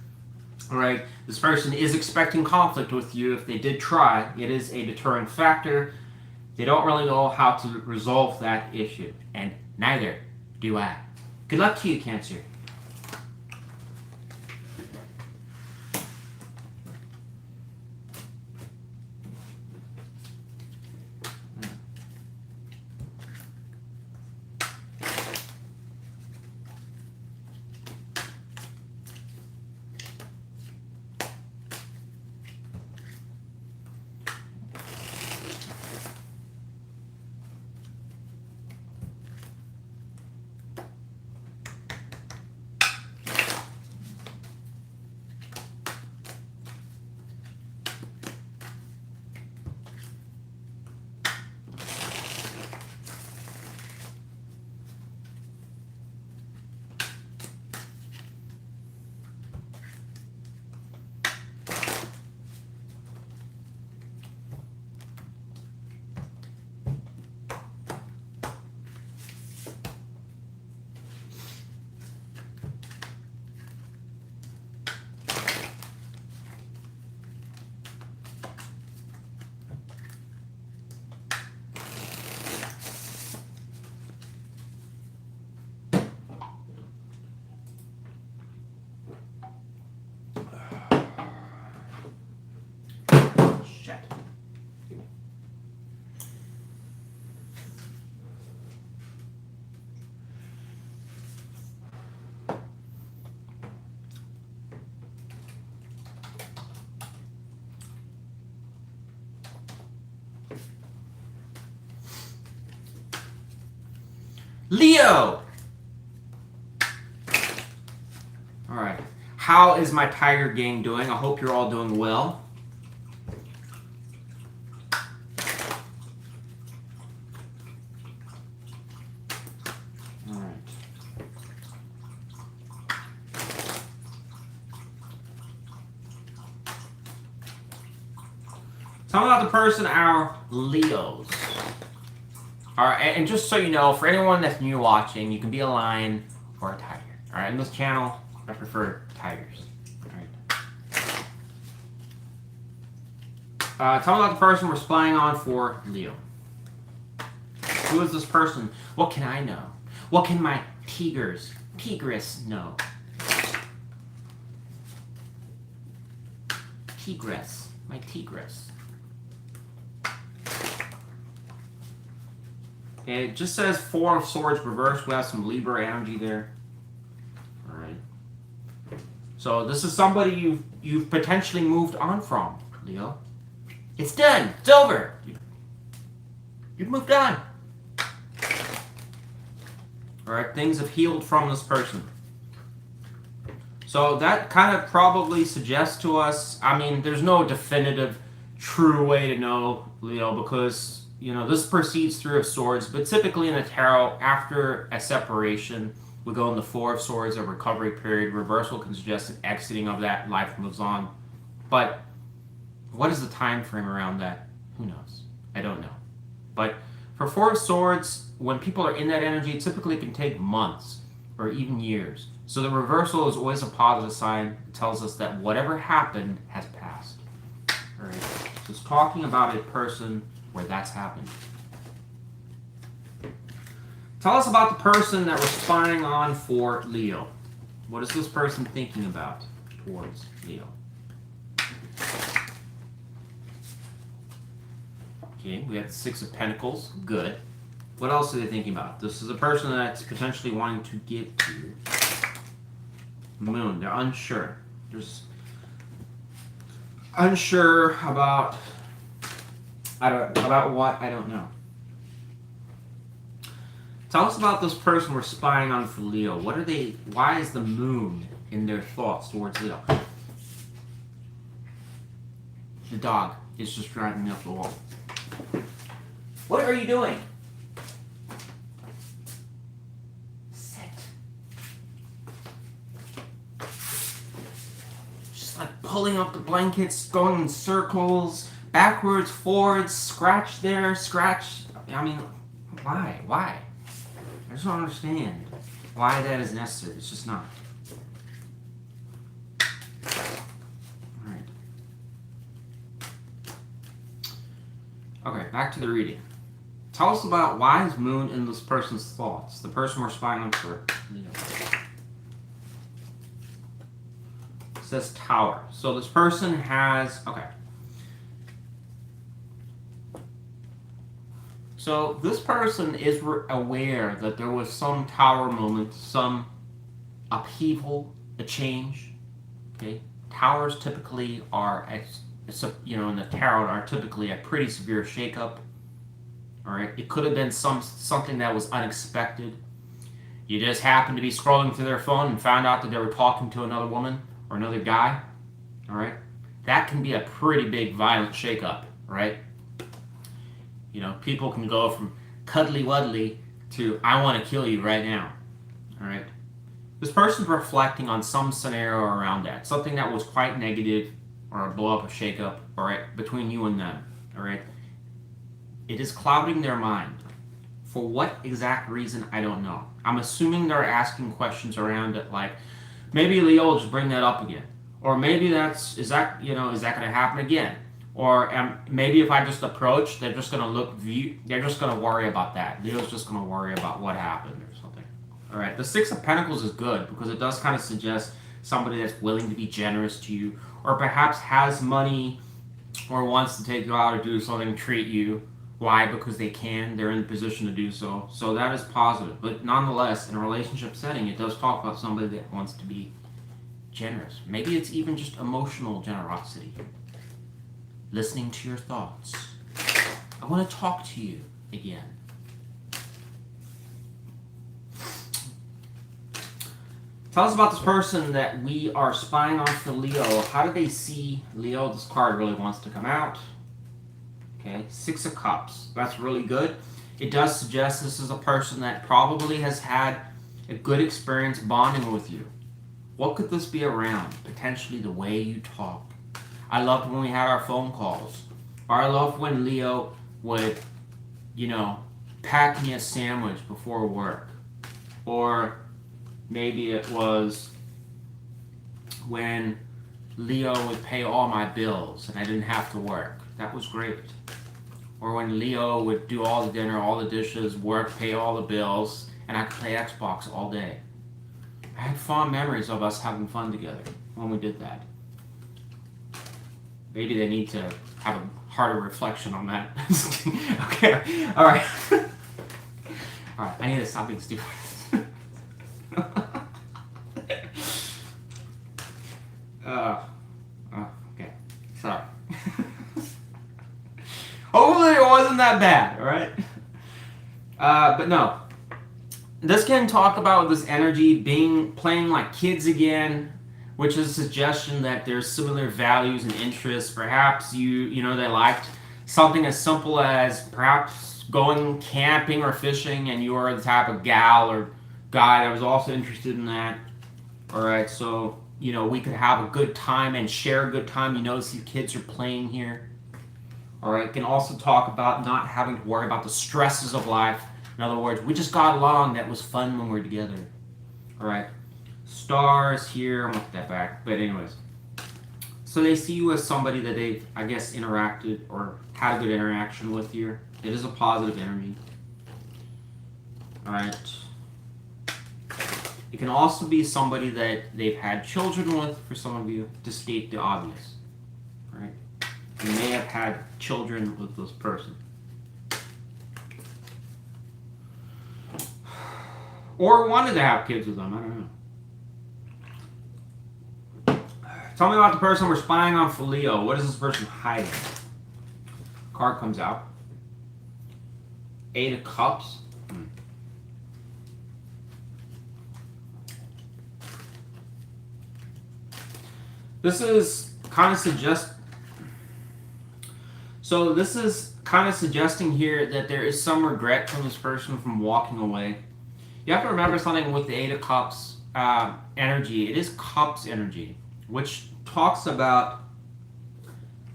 All right, this person is expecting conflict with you. If they did try, it is a deterrent factor. They don't really know how to resolve that issue, and neither do I. Good luck to you, Cancer. Leo! Alright. How is my Tiger gang doing? I hope you're all doing well. Alright. Tell me about the person, our Leos. Alright, and just so you know, for anyone that's new watching, you can be a lion or a tiger. Alright, in this channel, I prefer tigers. Alright. Tell me about the person we're spying on for Leo. Who is this person? What can I know? What can my tigress know? My tigress. It just says Four of Swords reversed. We have some Libra energy there. Alright. So this is somebody you've potentially moved on from, Leo. It's done. It's over. You've moved on. Alright, things have healed from this person. So that kind of probably suggests to us, I mean, there's no definitive, true way to know, Leo, because you know, this proceeds Three of Swords, but typically in the tarot, after a separation, we go in the Four of Swords, a recovery period. Reversal can suggest an exiting of that, life moves on. But what is the time frame around that? Who knows? I don't know. But for Four of Swords, when people are in that energy, it typically can take months or even years. So the reversal is always a positive sign. It tells us that whatever happened has passed. All right. So it's talking about a person where that's happened. Tell us about the person that we're spying on for Leo. What is this person thinking about towards Leo? Okay, we have the Six of Pentacles. Good. What else are they thinking about? This is a person that's potentially wanting to get to Moon. They're unsure. There's unsure about what, I don't know. Tell us about this person we're spying on for Leo. What are they? Why is the Moon in their thoughts towards Leo? The dog is just driving me up the wall. What are you doing? Sit. Just like pulling up the blankets, going in circles, backwards, forwards, scratch there, scratch. I mean, why? Why? I just don't understand why that is necessary. It's just not. Alright. Okay, back to the reading. Tell us about why is Moon in this person's thoughts? The person we're spying on for. It says Tower. So this person has. Okay. So this person is aware that there was some Tower moment, some upheaval, a change. Okay, Towers typically are, in the tarot, are typically a pretty severe shakeup. All right, it could have been something that was unexpected. You just happened to be scrolling through their phone and found out that they were talking to another woman or another guy. All right, that can be a pretty big, violent shakeup. Right. You know, people can go from cuddly wuddly to I want to kill you right now. All right. This person's reflecting on some scenario around that, something that was quite negative, or a blow up, a shake up, all right, between you and them. All right. It is clouding their mind. For what exact reason, I don't know. I'm assuming they're asking questions around it, like maybe Leo will just bring that up again, or maybe is that going to happen again? Or maybe if I just approach, they're just going to they're just going to worry about that. Leo's just going to worry about what happened or something. All right, the Six of Pentacles is good because it does kind of suggest somebody that's willing to be generous to you, or perhaps has money or wants to take you out or do something, treat you. Why? Because they can. They're in the position to do so. So that is positive. But nonetheless, in a relationship setting, it does talk about somebody that wants to be generous. Maybe it's even just emotional generosity. Listening to your thoughts. I want to talk to you again. Tell us about this person that we are spying on for Leo. How do they see Leo? This card really wants to come out. Okay, Six of Cups. That's really good. It does suggest this is a person that probably has had a good experience bonding with you. What could this be around? Potentially the way you talk. I loved when we had our phone calls. Or I loved when Leo would, pack me a sandwich before work. Or maybe it was when Leo would pay all my bills and I didn't have to work. That was great. Or when Leo would do all the dinner, all the dishes, work, pay all the bills, and I could play Xbox all day. I had fond memories of us having fun together when we did that. Maybe they need to have a harder reflection on that. Okay, all right. All right, I need to stop being stupid. Okay, sorry. Hopefully it wasn't that bad, all right? But no. This can talk about this energy playing like kids again, which is a suggestion that there's similar values and interests. Perhaps they liked something as simple as perhaps going camping or fishing, and you are the type of gal or guy that was also interested in that. All right, so we could have a good time and share a good time. You notice your kids are playing here. All right, can also talk about not having to worry about the stresses of life. In other words, we just got along. That was fun when we were together. All right. stars here. I'm gonna put that back. But anyways, so they see you as somebody that they've, I guess, interacted or had a good interaction with here. It is a positive energy. All right. It can also be somebody that they've had children with, for some of you, to state the obvious. All right. You may have had children with this person. Or wanted to have kids with them, I don't know. Tell me about the person we're spying on for Leo. What is this person hiding? Card comes out. 8 of Cups. This is kind of suggesting here that there is some regret from this person from walking away. You have to remember something with the 8 of Cups energy. It is Cups energy, which talks about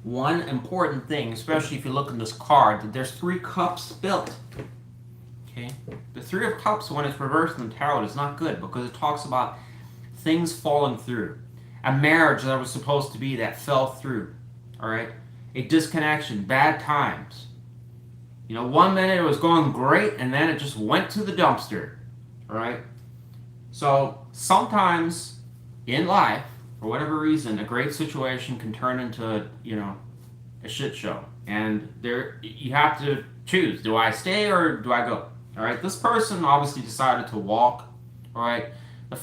one important thing, especially if you look at this card, that there's 3 cups built. Okay? The 3 of Cups, when it's reversed in the tarot, is not good because it talks about things falling through. A marriage that was supposed to be that fell through. All right? A disconnection, bad times. You know, one minute it was going great and then it just went to the dumpster. All right? So sometimes in life, for whatever reason, a great situation can turn into, you know, a shit show. And there, you have to choose. Do I stay or do I go? All right? This person obviously decided to walk. All right? The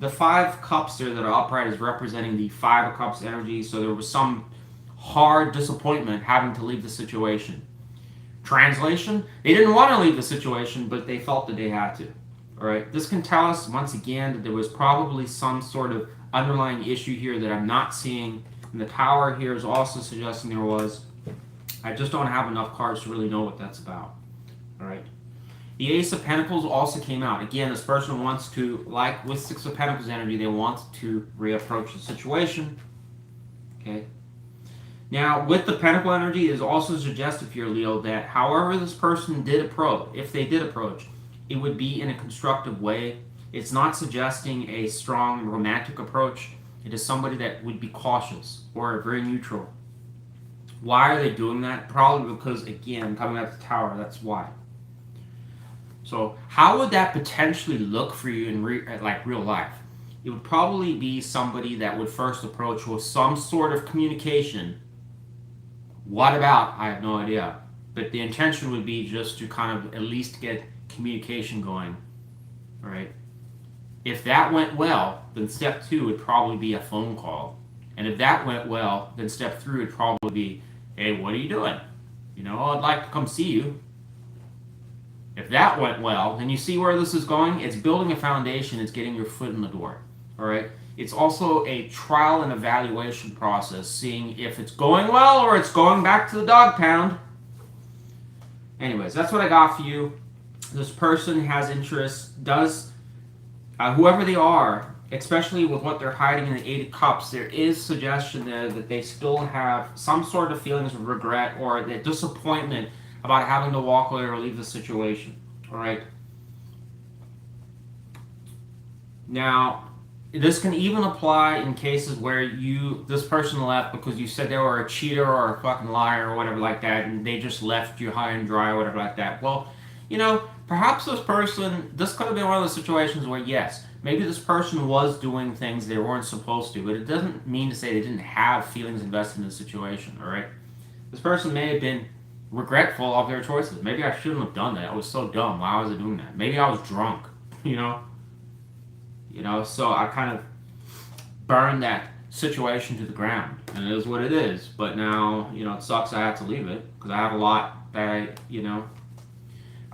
5 cups there that are upright is representing the 5 of Cups energy. So there was some hard disappointment having to leave the situation. Translation, they didn't want to leave the situation, but they felt that they had to. All right, this can tell us once again that there was probably some sort of underlying issue here that I'm not seeing. And the Tower here is also suggesting there was. I just don't have enough cards to really know what that's about. All right. The Ace of Pentacles also came out. Again, this person wants to, like with 6 of Pentacles energy, they want to reapproach the situation. Okay. Now, with the Pentacle energy, it is also suggestive here, Leo, that however this person did approach, if they did approach, it would be in a constructive way. It's not suggesting a strong romantic approach. It is somebody that would be cautious or very neutral. Why are they doing that? Probably because, again, coming out the Tower, that's why. So how would that potentially look for you in real life? It would probably be somebody that would first approach with some sort of communication. What about? I have no idea. But the intention would be just to kind of at least get communication going. All right. If that went well, then step 2 would probably be a phone call. And if that went well, then step 3 would probably be, hey, what are you doing? You know, I'd like to come see you. If that went well, then you see where this is going. It's building a foundation. It's getting your foot in the door. All right. It's also a trial and evaluation process, seeing if it's going well or it's going back to the dog pound. Anyways, that's what I got for you. This person has interest, does, whoever they are, especially with what they're hiding in the 8 of Cups, there is suggestion there that they still have some sort of feelings of regret or the disappointment about having to walk away or leave the situation. All right. Now, this can even apply in cases where this person left because you said they were a cheater or a fucking liar or whatever like that, and they just left you high and dry or whatever like that. Well, you know, perhaps this could have been one of those situations where, yes, maybe this person was doing things they weren't supposed to, but it doesn't mean to say they didn't have feelings invested in the situation, all right? This person may have been regretful of their choices. Maybe I shouldn't have done that. I was so dumb. Why was I doing that? Maybe I was drunk, you know? So I kind of burned that situation to the ground, and it is what it is. But now, it sucks I have to leave it because I have a lot that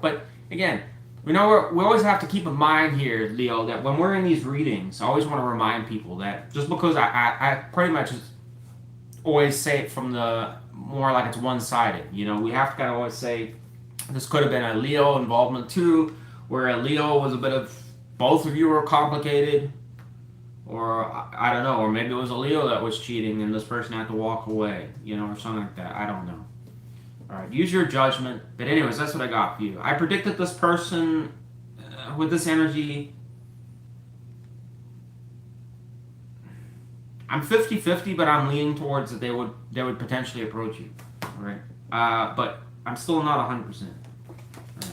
But again, we always have to keep in mind here, Leo, that when we're in these readings, I always want to remind people that just because I pretty much always say it from the more like it's one-sided. We have to kind of always say this could have been a Leo involvement too, where a Leo was a bit of both of you were complicated, or I don't know, or maybe it was a Leo that was cheating and this person had to walk away, or something like that. I don't know. All right, use your judgment. But anyways, that's what I got for you. I predicted this person with this energy I'm 50-50, but I'm leaning towards that they would potentially approach you. All right. But I'm still not 100%. Right.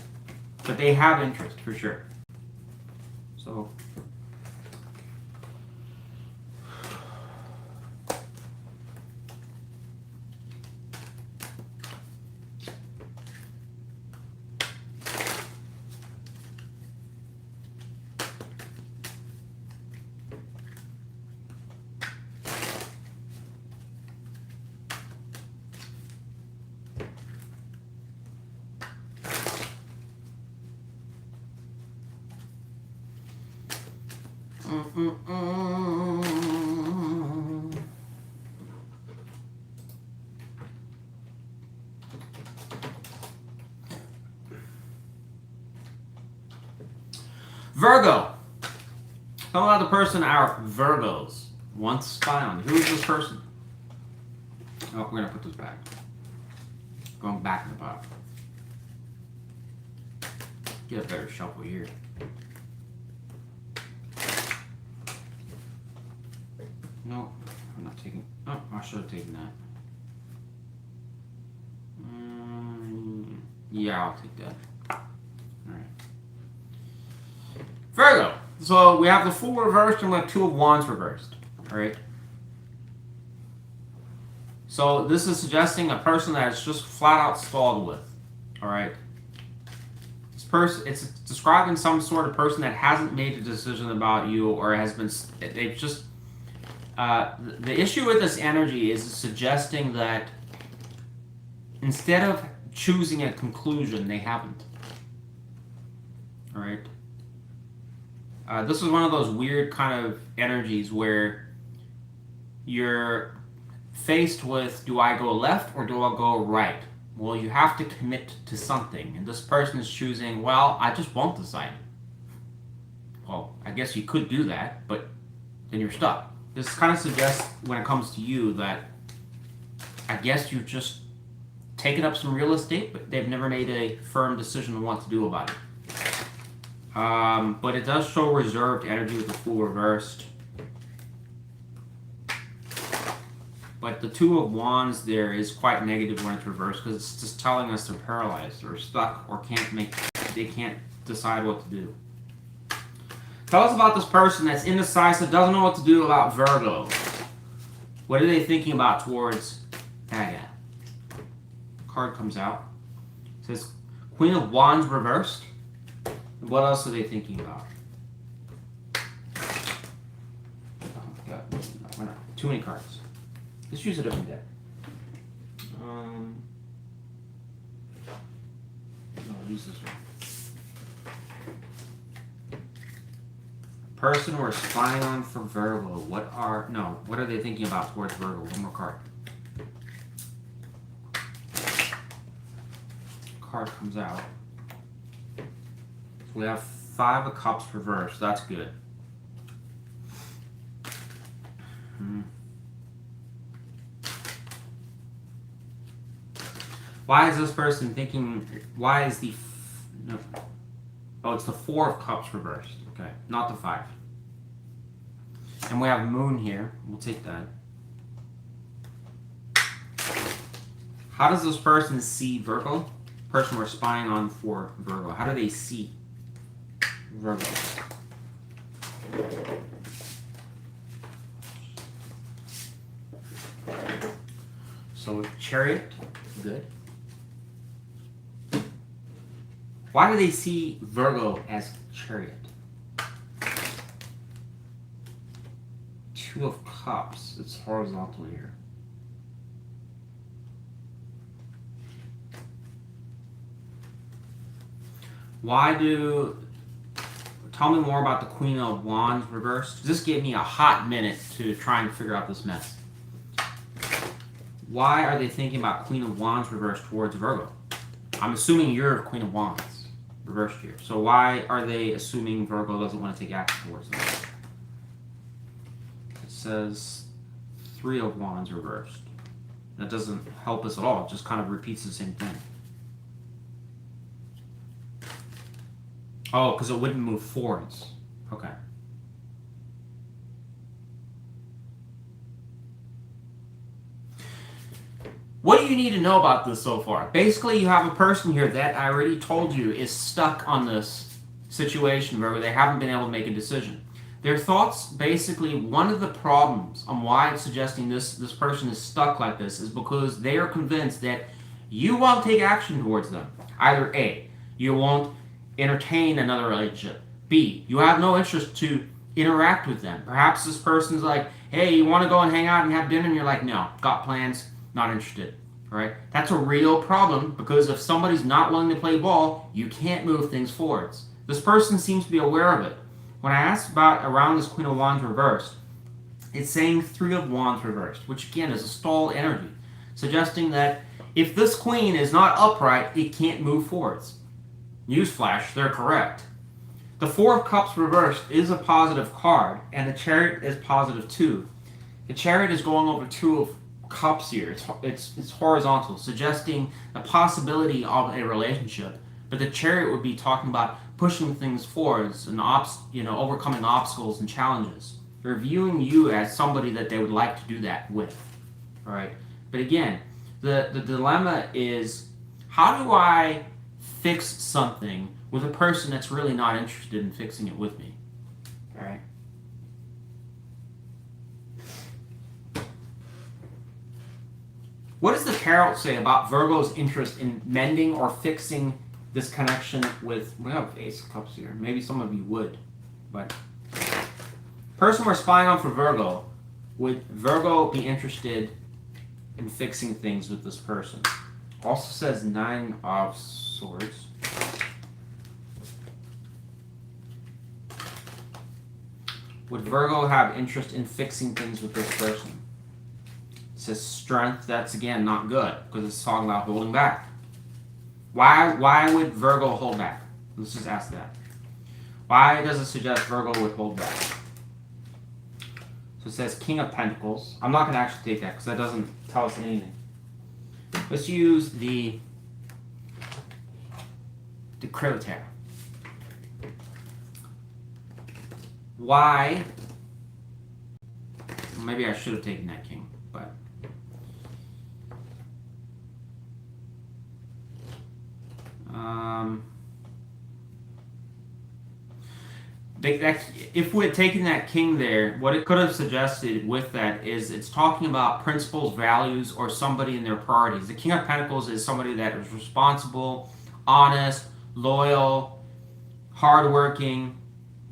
But they have interest for sure. So. Virgo. Some other person are Virgos. Once spy on. Who is this person? Oh, we're gonna put this back. Going back in the bottom. Get a better shuffle here. No, I'm not taking. Oh, I should have taken that. Yeah, I'll take that. Alright. Virgo. So we have the Fool reversed and we have Two of Wands reversed. Alright. So this is suggesting a person that is just flat out stalled with. Alright. This person, it's describing some sort of person that hasn't made a decision about you or has been, they've just, the issue with this energy is suggesting that instead of choosing a conclusion, they haven't. Alright. This is one of those weird kind of energies where you're faced with, do I go left or do I go right? Well, you have to commit to something. And this person is choosing, well, I just won't decide. Well, I guess you could do that, but then you're stuck. This kind of suggests, when it comes to you, that I guess you've just taken up some real estate, but they've never made a firm decision on what to do about it. But it does show reserved energy with the Fool reversed. But the Two of Wands there is quite negative when it's reversed because it's just telling us they're paralyzed or stuck or they can't decide what to do. Tell us about this person that's indecisive, doesn't know what to do about Virgo. What are they thinking about towards that guy? Card comes out. It says Queen of Wands reversed. What else are they thinking about? Oh, God. Too many cards. Let's use a different deck. No, I'll use this one. Person we're spying on for Virgo. What are they thinking about towards Virgo? One more card. Card comes out. We have Five of Cups reversed. That's good. Why is this person thinking? Why is the? No. Oh, it's the Four of Cups reversed. Okay, not the Five. And we have Moon here. We'll take that. How does this person see Virgo? Person we're spying on for Virgo. How do they see Virgo? So Chariot, good. Why do they see Virgo as Chariot? Two of Cups. It's horizontal here. Tell me more about the Queen of Wands reversed. This gave me a hot minute to try and figure out this mess. Why are they thinking about Queen of Wands reversed towards Virgo? I'm assuming you're Queen of Wands reversed here. So why are they assuming Virgo doesn't want to take action towards them? It says Three of Wands reversed. That doesn't help us at all. It just kind of repeats the same thing. Oh, because it wouldn't move 4s. Okay. you need to know about this so far? Basically, you have a person here that I already told you is stuck on this situation where they haven't been able to make a decision. Their thoughts, basically, one of the problems on why it's suggesting this person is stuck like this is because they are convinced that you won't take action towards them. Either A, you won't entertain another relationship. B, you have no interest to interact with them. Perhaps this person's like, hey, you want to go and hang out and have dinner? And you're like, no, got plans, not interested. Right? That's a real problem because if somebody's not willing to play ball, you can't move things forwards. This person seems to be aware of it. When I asked about around this Queen of Wands reversed, it's saying Three of Wands reversed, which again is a stall energy, suggesting that if this queen is not upright, it can't move forwards. Newsflash, they're correct. The Four of Cups reversed is a positive card, and the Chariot is positive too. The Chariot is going over Two of Cups here. It's horizontal, suggesting the possibility of a relationship. But the Chariot would be talking about pushing things forwards and overcoming obstacles and challenges. They're viewing you as somebody that they would like to do that with. All right. But again, the dilemma is, how do I fix something with a person that's really not interested in fixing it with me? All right. What does the tarot say about Virgo's interest in mending or fixing this connection with, we have Ace of Cups here. Maybe some of you would, but person we're spying on for Virgo, would Virgo be interested in fixing things with this person? Also says Nine of Swords. Would Virgo have interest in fixing things with this person? It says Strength. That's again not good because it's talking about holding back. Why would Virgo hold back? Let's just ask that. Why does it suggest Virgo would hold back? So it says King of Pentacles. I'm not going to actually take that because that doesn't tell us anything. Let's use the Crypto Tarot. Why? Maybe I should have taken that King, but if we had taken that King there, what it could have suggested with that is it's talking about principles, values, or somebody in their priorities. The King of Pentacles is somebody that is responsible, honest, loyal, hardworking.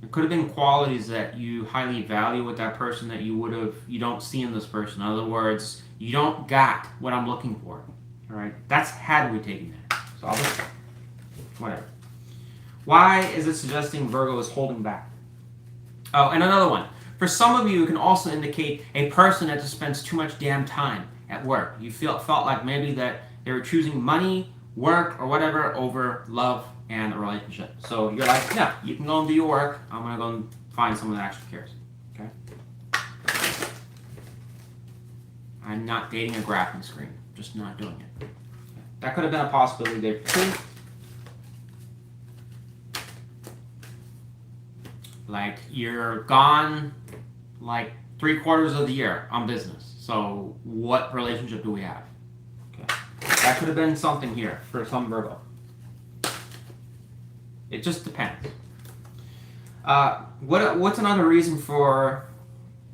It could have been qualities that you highly value with that person that you don't see in this person. In other words, you don't got what I'm looking for. All right, that's had we taken that. So I'll just, whatever. Why is it suggesting Virgo is holding back? Oh, and another one. For some of you, it can also indicate a person that just spends too much damn time at work. You felt like maybe that they were choosing money, work, or whatever over love and a relationship. So you're like, yeah, you can go and do your work. I'm going to go and find someone that actually cares. Okay? I'm not dating a graphing screen. Just not doing it. Okay. That could have been a possibility there too. Like, you're gone like 3/4 of the year on business. So what relationship do we have? Okay. That could have been something here for some Virgo. It just depends. What's another reason for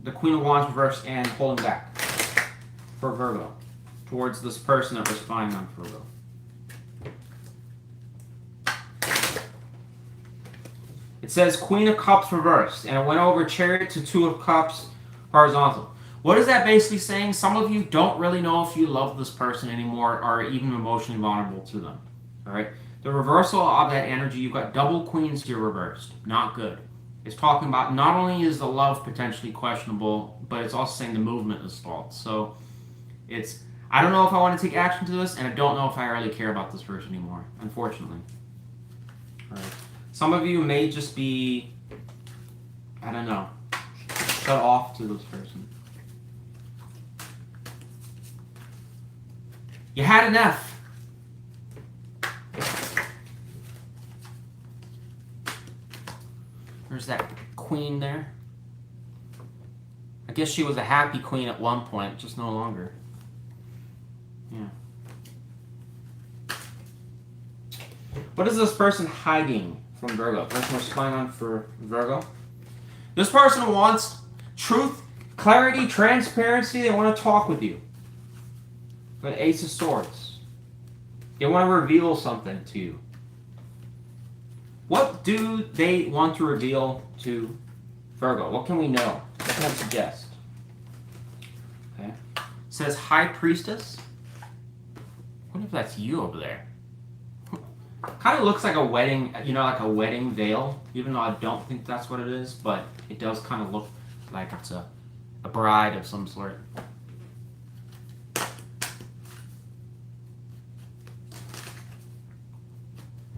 the Queen of Wands reverse and holding back for Virgo towards this person that we're spying on for Virgo? It says Queen of Cups reversed, and it went over Chariot to Two of Cups horizontal. What is that basically saying? Some of you don't really know if you love this person anymore or are even emotionally vulnerable to them. All right? The reversal of that energy, you've got double queens here reversed. Not good. It's talking about not only is the love potentially questionable, but it's also saying the movement is stalled. So it's, I don't know if I want to take action to this, and I don't know if I really care about this person anymore, unfortunately. All right. Some of you may just be, I don't know, shut off to this person. You had enough. There's that queen there. I guess she was a happy queen at one point, just no longer. Yeah. What is this person hiding from Virgo? Person we're spying on for Virgo. This person wants truth, clarity, transparency. They want to talk with you. But Ace of Swords. They want to reveal something to you. What do they want to reveal to Virgo? What can we know? What can I suggest? Okay. It says High Priestess. What if that's you over there? Kind of looks like a wedding, you know, like a wedding veil, even though I don't think that's what it is, but it does kind of look like it's a bride of some sort.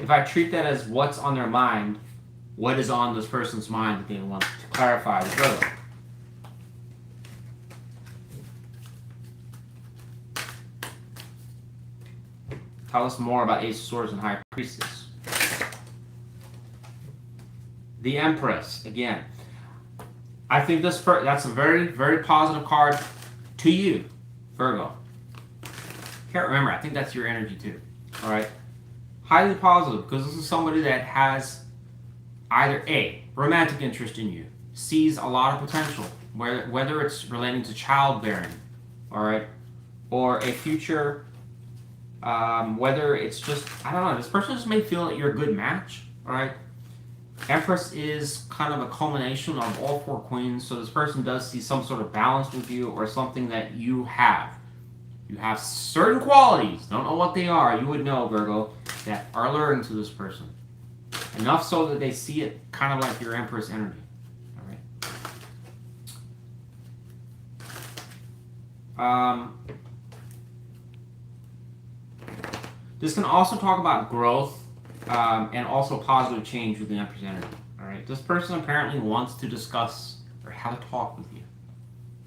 If I treat that as what's on their mind, what is on this person's mind that they want to clarify with Virgo? Tell us more about Ace of Swords and High Priestess. The Empress, again. I think that's a very, very positive card to you, Virgo. Can't remember, I think that's your energy too. Alright? Highly positive, because this is somebody that has either A, romantic interest in you, sees a lot of potential, whether it's relating to childbearing, alright, or a future, whether it's just, I don't know, this person just may feel that you're a good match, alright? Empress is kind of a culmination of all four queens, so this person does see some sort of balance with you or something that you have. You have certain qualities, don't know what they are, you would know, Virgo, that are alluring to this person. Enough so that they see it kind of like your Empress energy. Alright? This can also talk about growth and also positive change with the Empress energy. Alright? This person apparently wants to discuss or have a talk with you.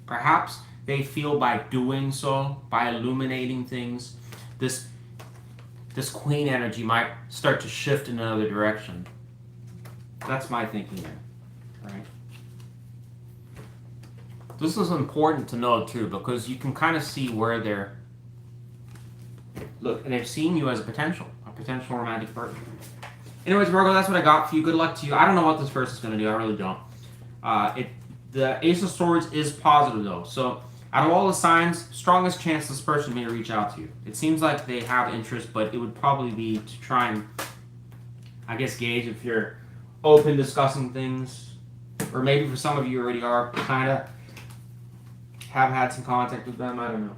Perhaps they feel by doing so, by illuminating things, this queen energy might start to shift in another direction. That's my thinking there. Right? This is important to know too, because you can kind of see where they're seeing you as a potential romantic partner. Anyways, Virgo, that's what I got for you. Good luck to you. I don't know what this person's going to do. I really don't. The Ace of Swords is positive though, so out of all the signs, strongest chance this person may reach out to you. It seems like they have interest, but it would probably be to try and, I guess, gauge if you're open discussing things. Or maybe for some of you already are, kind of have had some contact with them. I don't know.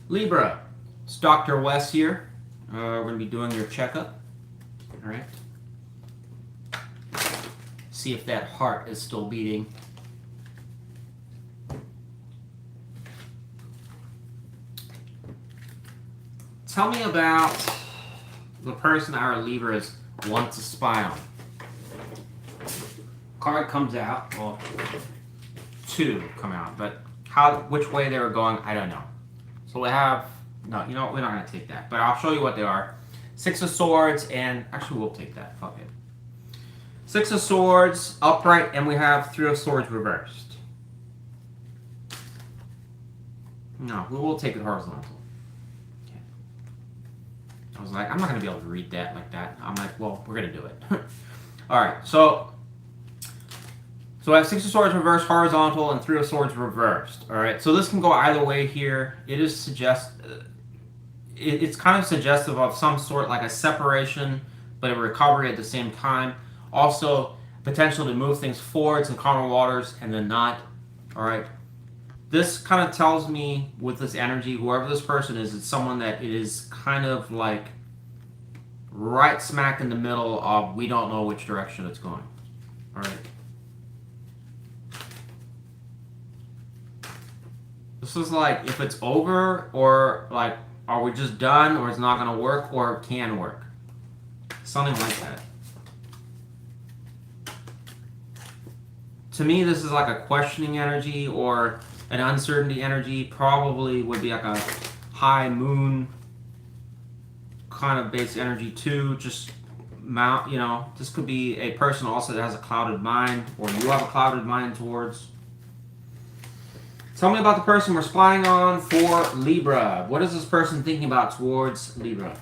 Libra, it's Dr. West here. We're going to be doing your checkup. All right. See if that heart is still beating. Tell me about the person our Libras want to spy on. Card comes out. Well, two come out, but which way they were going, I don't know. So we have, no, you know what, we're not going to take that, but I'll show you what they are. Six of Swords, and actually we'll take that, fuck it. Six of Swords, upright, and we have Three of Swords reversed. No, we will take it horizontal. Okay. I was like, I'm not going to be able to read that like that. I'm like, well, we're going to do it. Alright, so I have Six of Swords reversed horizontal and Three of Swords reversed. Alright, so this can go either way here. It is it's kind of suggestive of some sort, like a separation, but a recovery at the same time. Also, potential to move things forwards in calmer waters and then not. Alright, this kind of tells me with this energy, whoever this person is, it's someone that it is kind of like right smack in the middle of we don't know which direction it's going. Alright. This is like if it's over, or like are we just done, or it's not going to work, or it can work. Something like that. To me, this is like a questioning energy or an uncertainty energy. Probably would be like a high moon kind of base energy too. Just mount, you know, this could be a person also that has a clouded mind, or you have a clouded mind towards. Tell me about the person we're spying on for Libra. What is this person thinking about towards Libra?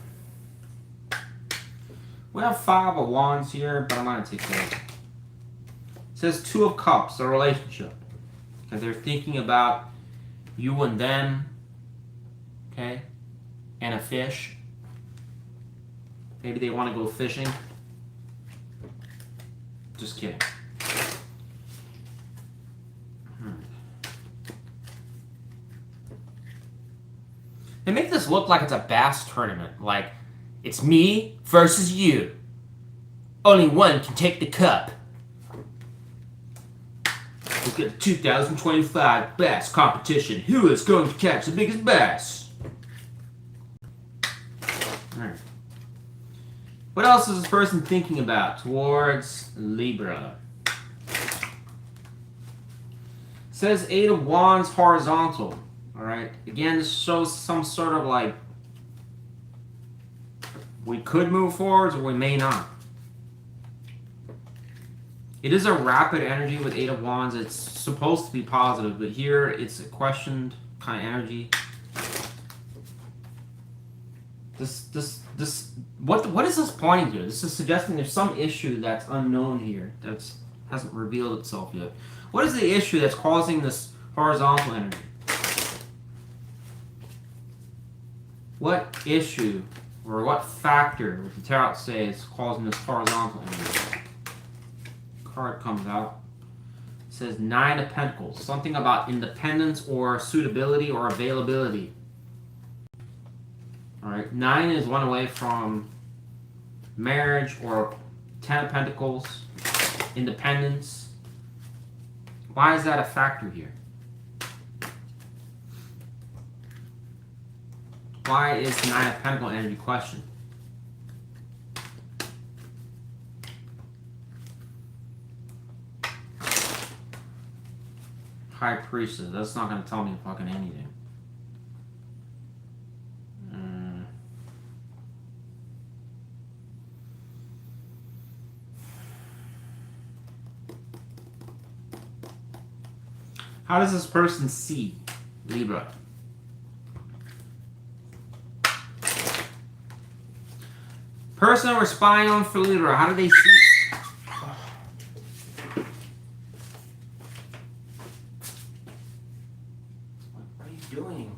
We have Five of Wands here, but I'm going to take that. It says Two of Cups, a relationship. Okay, they're thinking about you and them, okay, and a fish. Maybe they want to go fishing. Just kidding. They make this look like it's a bass tournament. Like, it's me versus you. Only one can take the cup. Look at the 2025 bass competition. Who is going to catch the biggest bass? Alright. What else is this person thinking about towards Libra? It says Eight of Wands horizontal. Alright, again, this shows some sort of like, we could move forwards or we may not. It is a rapid energy with Eight of Wands. It's supposed to be positive, but here it's a questioned kind of energy. What is this pointing to? This is suggesting there's some issue that's unknown here, that hasn't revealed itself yet. What is the issue that's causing this horizontal energy? What issue or what factor would the tarot say is causing this horizontal energy? Card comes out. It says Nine of Pentacles. Something about independence or suitability or availability. Alright, 9 is one away from marriage or 10 of Pentacles, independence. Why is that a factor here? Why is the Nine of Pentacles energy questioned? High Priestess. That's not going to tell me fucking anything. How does this person see Libra? Person we're spying on for Libra, how do they see? What are you doing?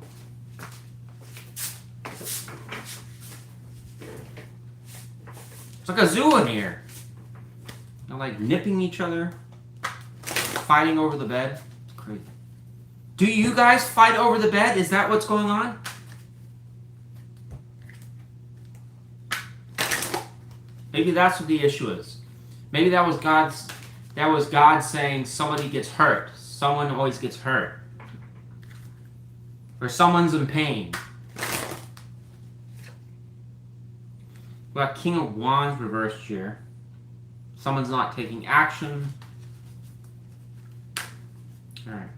It's like a zoo in here. They're like nipping each other, fighting over the bed. It's crazy. Do you guys fight over the bed? Is that what's going on? Maybe that's what the issue is. Maybe that was God saying somebody gets hurt. Someone always gets hurt. Or someone's in pain. We got King of Wands reversed here. Someone's not taking action. Alright.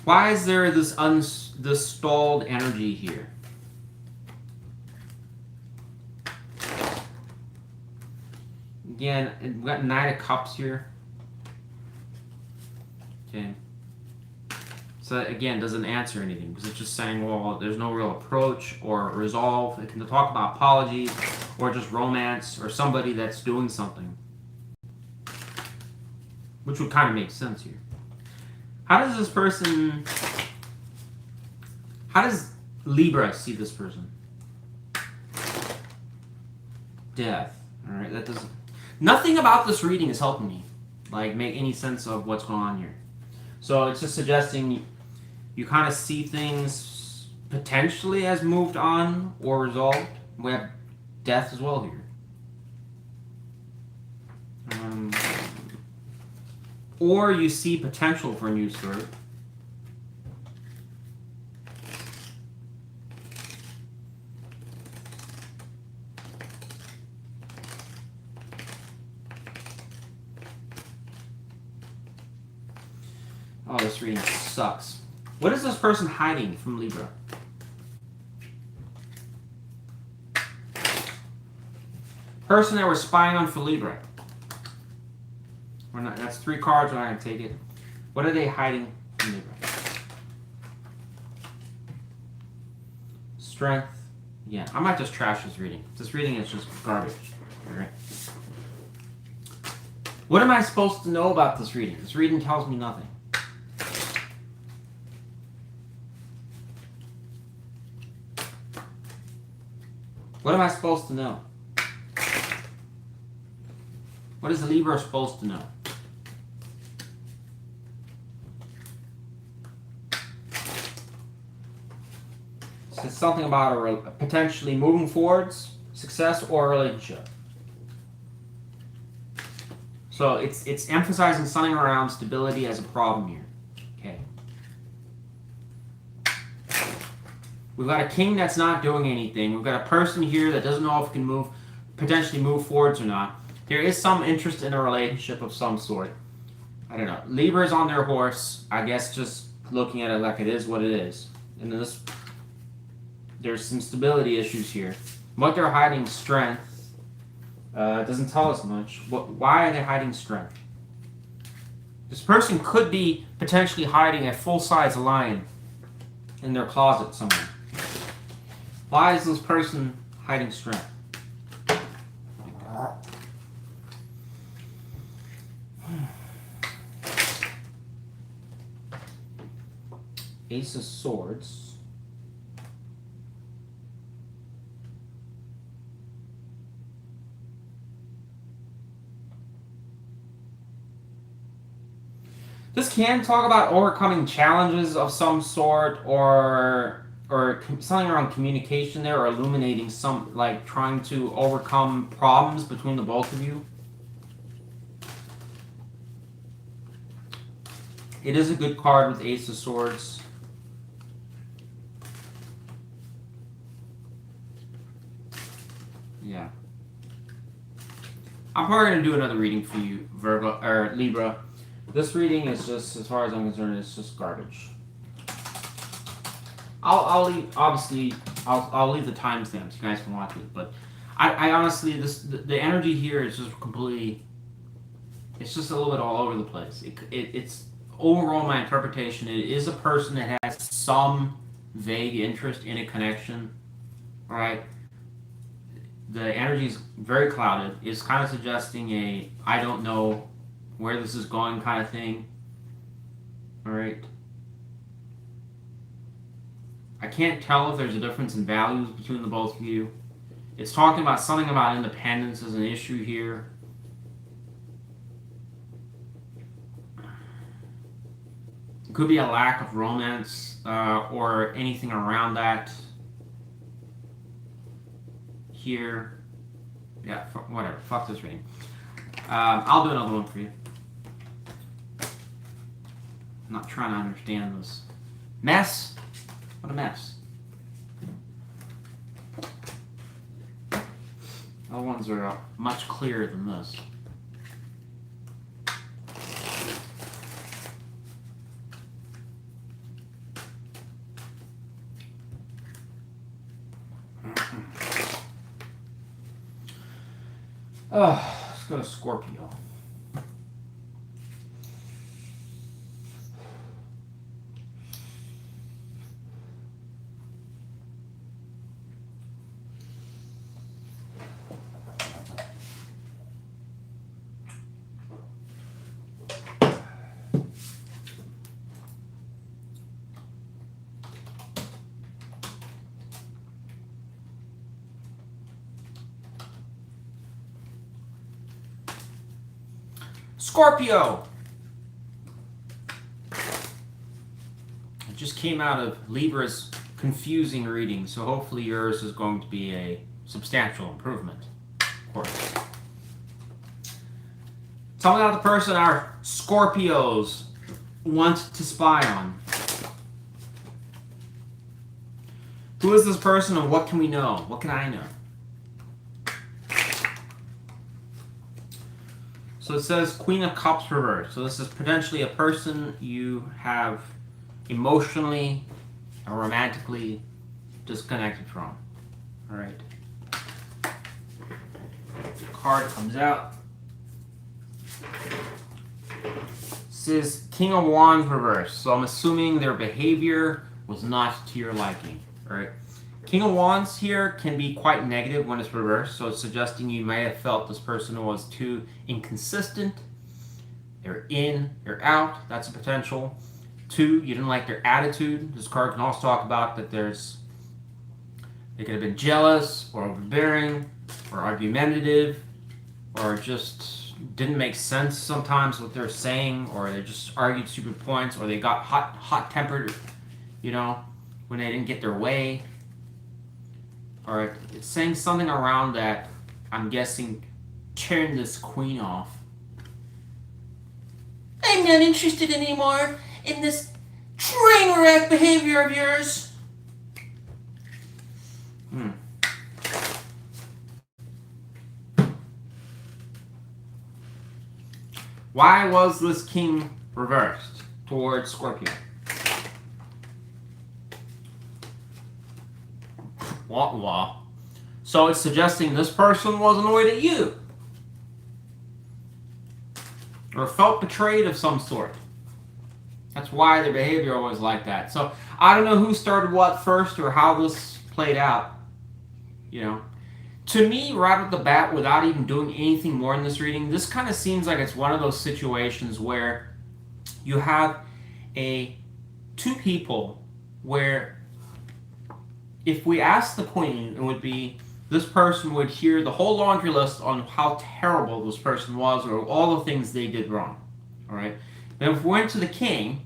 Why is there this stalled energy here? Again, we've got Knight of Cups here. Okay. So again, doesn't answer anything because it's just saying, well, there's no real approach or resolve. It can talk about apologies or just romance or somebody that's doing something. Which would kind of make sense here. How does this person... How does Libra see this person? Death. Alright, that doesn't... Nothing about this reading is helping me, like, make any sense of what's going on here. So it's just suggesting you kind of see things potentially as moved on or resolved. We have death as well here. Or you see potential for a new start. Oh, this reading sucks. What is this person hiding from Libra? Person that we're spying on for Libra. We're not, that's 3 cards, we're not going to take it. What are they hiding from Libra? Strength. Yeah, I might just trash this reading. This reading is just garbage. Alright. What am I supposed to know about this reading? This reading tells me nothing. What am I supposed to know? What is the Libra supposed to know? It's something about a potentially moving forwards, success, or a relationship. So it's emphasizing something around stability as a problem here. Okay. We've got a king that's not doing anything. We've got a person here that doesn't know if it can potentially move forwards or not. There is some interest in a relationship of some sort. I don't know. Libra's on their horse. I guess just looking at it like it is what it is. And there's some stability issues here. What they're hiding, strength. Doesn't tell us much. Why are they hiding strength? This person could be potentially hiding a full-size lion in their closet somewhere. Why is this person hiding strength? Ace of Swords. This can talk about overcoming challenges of some sort, or something around communication there, or illuminating some, like trying to overcome problems between the both of you. It is a good card with Ace of Swords. Yeah. I'm probably going to do another reading for you, Virgo, or Libra. This reading is just, as far as I'm concerned, it's just garbage. I'll leave, obviously, I'll leave the timestamps. You guys can watch it. But I honestly, the energy here is just completely, it's just a little bit all over the place. It's overall my interpretation. It is a person that has some vague interest in a connection, right? The energy is very clouded. It's kind of suggesting a I don't know where this is going kind of thing. All right. I can't tell if there's a difference in values between the both of you. It's talking about something about independence as an issue here. It could be a lack of romance or anything around that. Here. Yeah, whatever. Fuck this reading. I'll do another one for you. I'm not trying to understand this mess. What a mess. Other ones are much clearer than this. Let's go to Scorpio. Scorpio! It just came out of Libra's confusing reading, so hopefully yours is going to be a substantial improvement, of course. Tell me how the person our Scorpios want to spy on. Who is this person and what can we know? What can I know? So it says Queen of Cups reversed. So this is potentially a person you have emotionally or romantically disconnected from. All right. Card comes out. This is King of Wands reversed. So I'm assuming their behavior was not to your liking. All right. King of Wands here can be quite negative when it's reversed, so it's suggesting you may have felt this person was too inconsistent. They're in, they're out, that's a potential. 2, you didn't like their attitude. This card can also talk about that they could have been jealous, or overbearing, or argumentative, or just didn't make sense sometimes what they're saying, or they just argued stupid points, or they got hot-tempered, you know, when they didn't get their way. Alright, it's saying something around that, I'm guessing, turn this queen off. I'm not interested anymore in this train wreck behavior of yours. Why was this king reversed towards Scorpio? Wah. So it's suggesting this person was annoyed at you. Or felt betrayed of some sort. That's why their behavior was like that. So I don't know who started what first or how this played out. You know. To me, right off the bat, without even doing anything more in this reading, this kind of seems like it's one of those situations where you have two people where if we asked the queen, it would be this person would hear the whole laundry list on how terrible this person was or all the things they did wrong. All right. Then if we went to the king,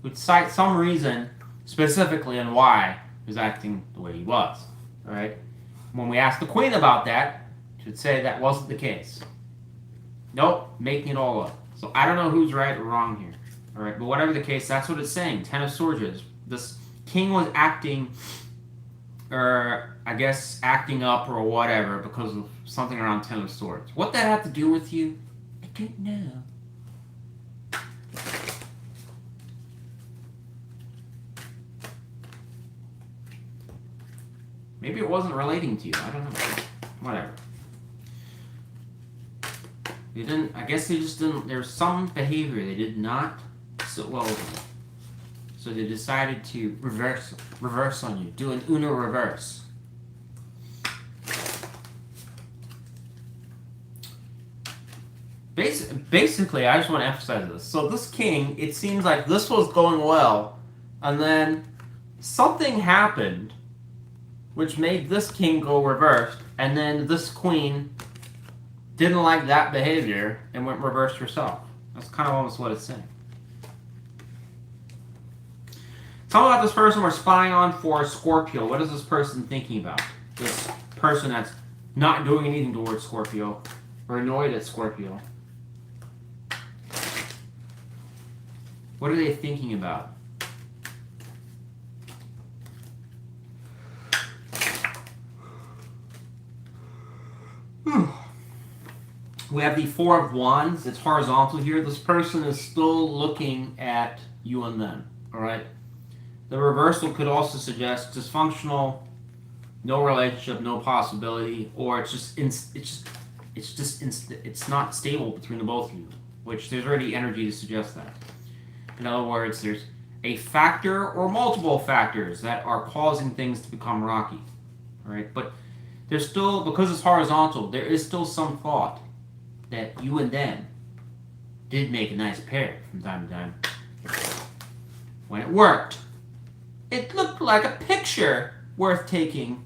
we'd cite some reason specifically on why he was acting the way he was. All right. When we asked the queen about that, she would say that wasn't the case. Nope, making it all up. So I don't know who's right or wrong here. All right. But whatever the case, that's what it's saying. 10 of Swords is. This king was acting, or I guess acting up or whatever because of something around 10 of Swords. What that have to do with you, I don't know. Maybe it wasn't relating to you. I don't know. Whatever. They didn't. I guess they just didn't. There's some behavior they did not sit well with. So they decided to reverse on you, do an Uno reverse. Basically, I just want to emphasize this. So this king, it seems like this was going well, and then something happened which made this king go reversed, and then this queen didn't like that behavior and went reversed herself. That's kind of almost what it's saying. Tell me about this person we're spying on for Scorpio. What is this person thinking about? This person that's not doing anything towards Scorpio or annoyed at Scorpio. What are they thinking about? We have the Four of Wands. It's horizontal here. This person is still looking at you and them. All right. The reversal could also suggest dysfunctional, no relationship, no possibility, or it's not stable between the both of you. Which there's already energy to suggest that. In other words, there's a factor or multiple factors that are causing things to become rocky. All right. But there's still, because it's horizontal, there is still some thought that you and them did make a nice pair from time to time. When it worked, it looked like a picture worth taking.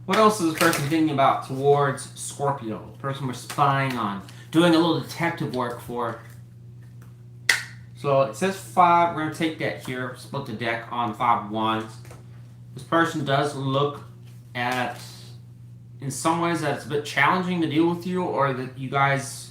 What else is this person thinking about towards Scorpio? The person we're spying on, doing a little detective work for. So it says 5. We're going to take that here, split the deck on 5 of Wands. This person does look at, in some ways, that it's a bit challenging to deal with you, or that you guys...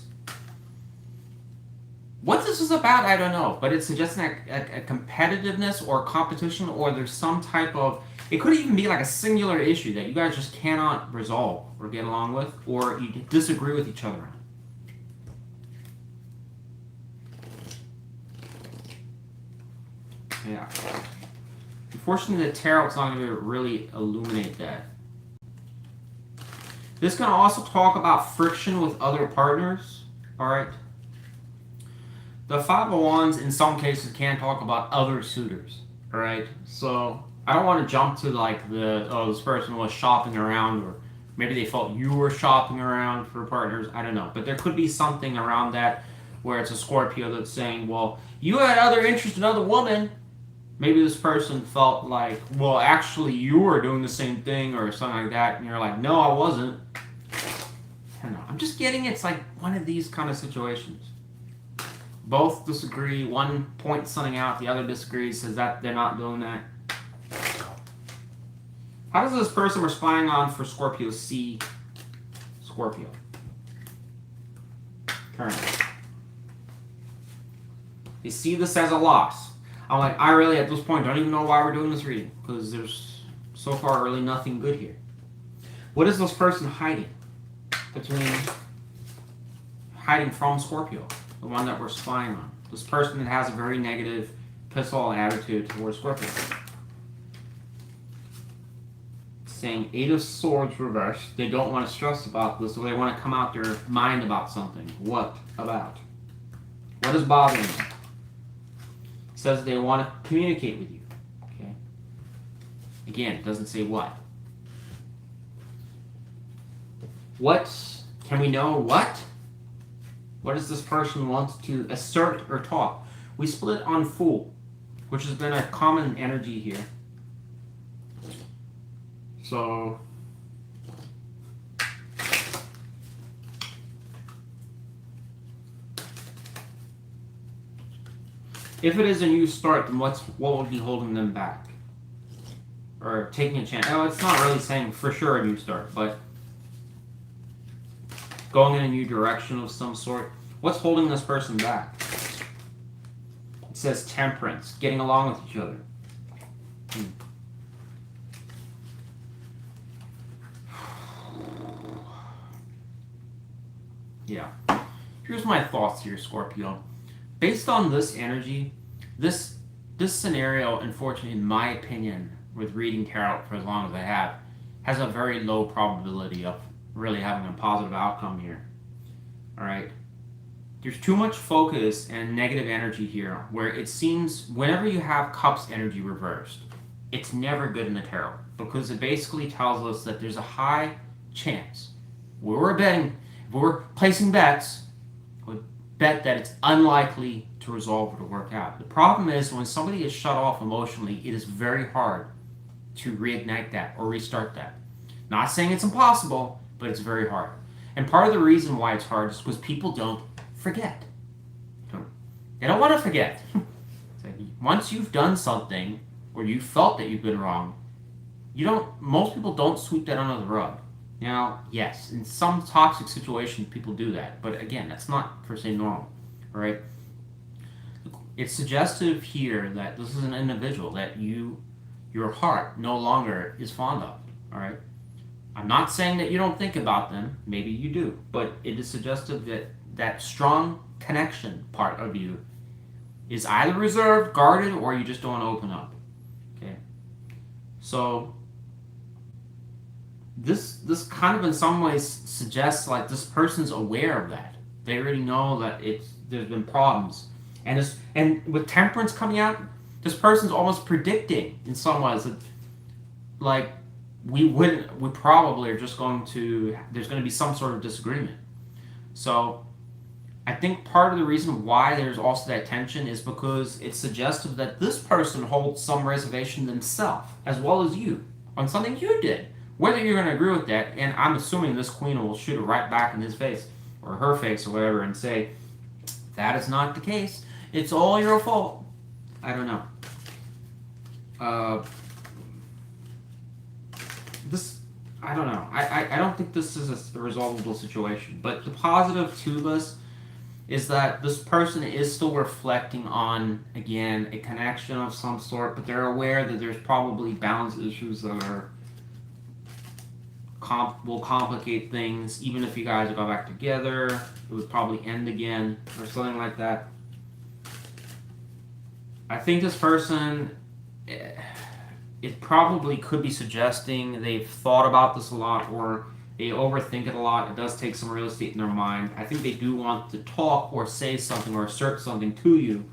What this is about, I don't know, but it's suggesting a competitiveness or competition, or there's some type of... It could even be like a singular issue that you guys just cannot resolve or get along with, or you disagree with each other on. Yeah. Unfortunately, the tarot's not going to really illuminate that. This can also talk about friction with other partners. Alright? The Five of Wands, in some cases, can talk about other suitors. Alright? So, I don't want to jump to like this person was shopping around, or maybe they felt you were shopping around for partners. I don't know. But there could be something around that where it's a Scorpio that's saying, well, you had other interest in other women. Maybe this person felt like, well, actually you were doing the same thing or something like that. And you're like, no, I wasn't. I don't know. I'm just getting it's like one of these kind of situations. Both disagree. One points something out. The other disagrees, says that they're not doing that. How does this person we're spying on for Scorpio see Scorpio currently? They see this as a loss. I'm like, I really, at this point, don't even know why we're doing this reading, because there's, so far, really nothing good here. What is this person hiding? Hiding from Scorpio, the one that we're spying on. This person that has a very negative, piss-all attitude towards Scorpio. Saying 8 of Swords reversed. They don't want to stress about this, so they want to come out their mind about something. What about? What is bothering them? Says they want to communicate with you. Okay. Again, it doesn't say what. What can we know? What? What does this person want to assert or talk? We split on Fool, which has been a common energy here. So if it is a new start, then what would be holding them back? Or taking a chance? No, it's not really saying for sure a new start, but going in a new direction of some sort. What's holding this person back? It says temperance, getting along with each other. Yeah. Here's my thoughts here, Scorpio. Based on this energy, this scenario, unfortunately, in my opinion, with reading tarot for as long as I have, has a very low probability of really having a positive outcome here. Alright? There's too much focus and negative energy here, where it seems whenever you have Cups energy reversed, it's never good in the tarot, because it basically tells us that there's a high chance. If we're placing bets, would bet that it's unlikely to resolve or to work out. The problem is when somebody is shut off emotionally, it is very hard to reignite that or restart that. Not saying it's impossible, but it's very hard. And part of the reason why it's hard is because people don't forget. They don't want to forget. Once you've done something or you felt that you've been wrong, most people don't sweep that under the rug. Now, yes, in some toxic situations, people do that. But again, that's not per se normal, right? It's suggestive here that this is an individual that your heart no longer is fond of, All right. I'm not saying that you don't think about them. Maybe you do. But it is suggestive that that strong connection part of you is either reserved, guarded, or you just don't want to open up. Okay. So this kind of in some ways suggests like this person's aware of that. They already know that there's been problems. And with temperance coming out, this person's almost predicting in some ways that like we probably are just there's going to be some sort of disagreement. So I think part of the reason why there's also that tension is because it's suggestive that this person holds some reservation themselves, as well as you, on something you did. Whether you're going to agree with that, and I'm assuming this queen will shoot it right back in his face, or her face, or whatever, and say, that is not the case. It's all your fault. I don't know. I don't know. I don't think this is a resolvable situation. But the positive to this is that this person is still reflecting on, again, a connection of some sort, but they're aware that there's probably balance issues that will complicate things. Even if you guys go back together, it would probably end again or something like that. I think this person, it probably could be suggesting they've thought about this a lot, or they overthink it a lot. It does take some real estate in their mind. I think they do want to talk or say something or assert something to you.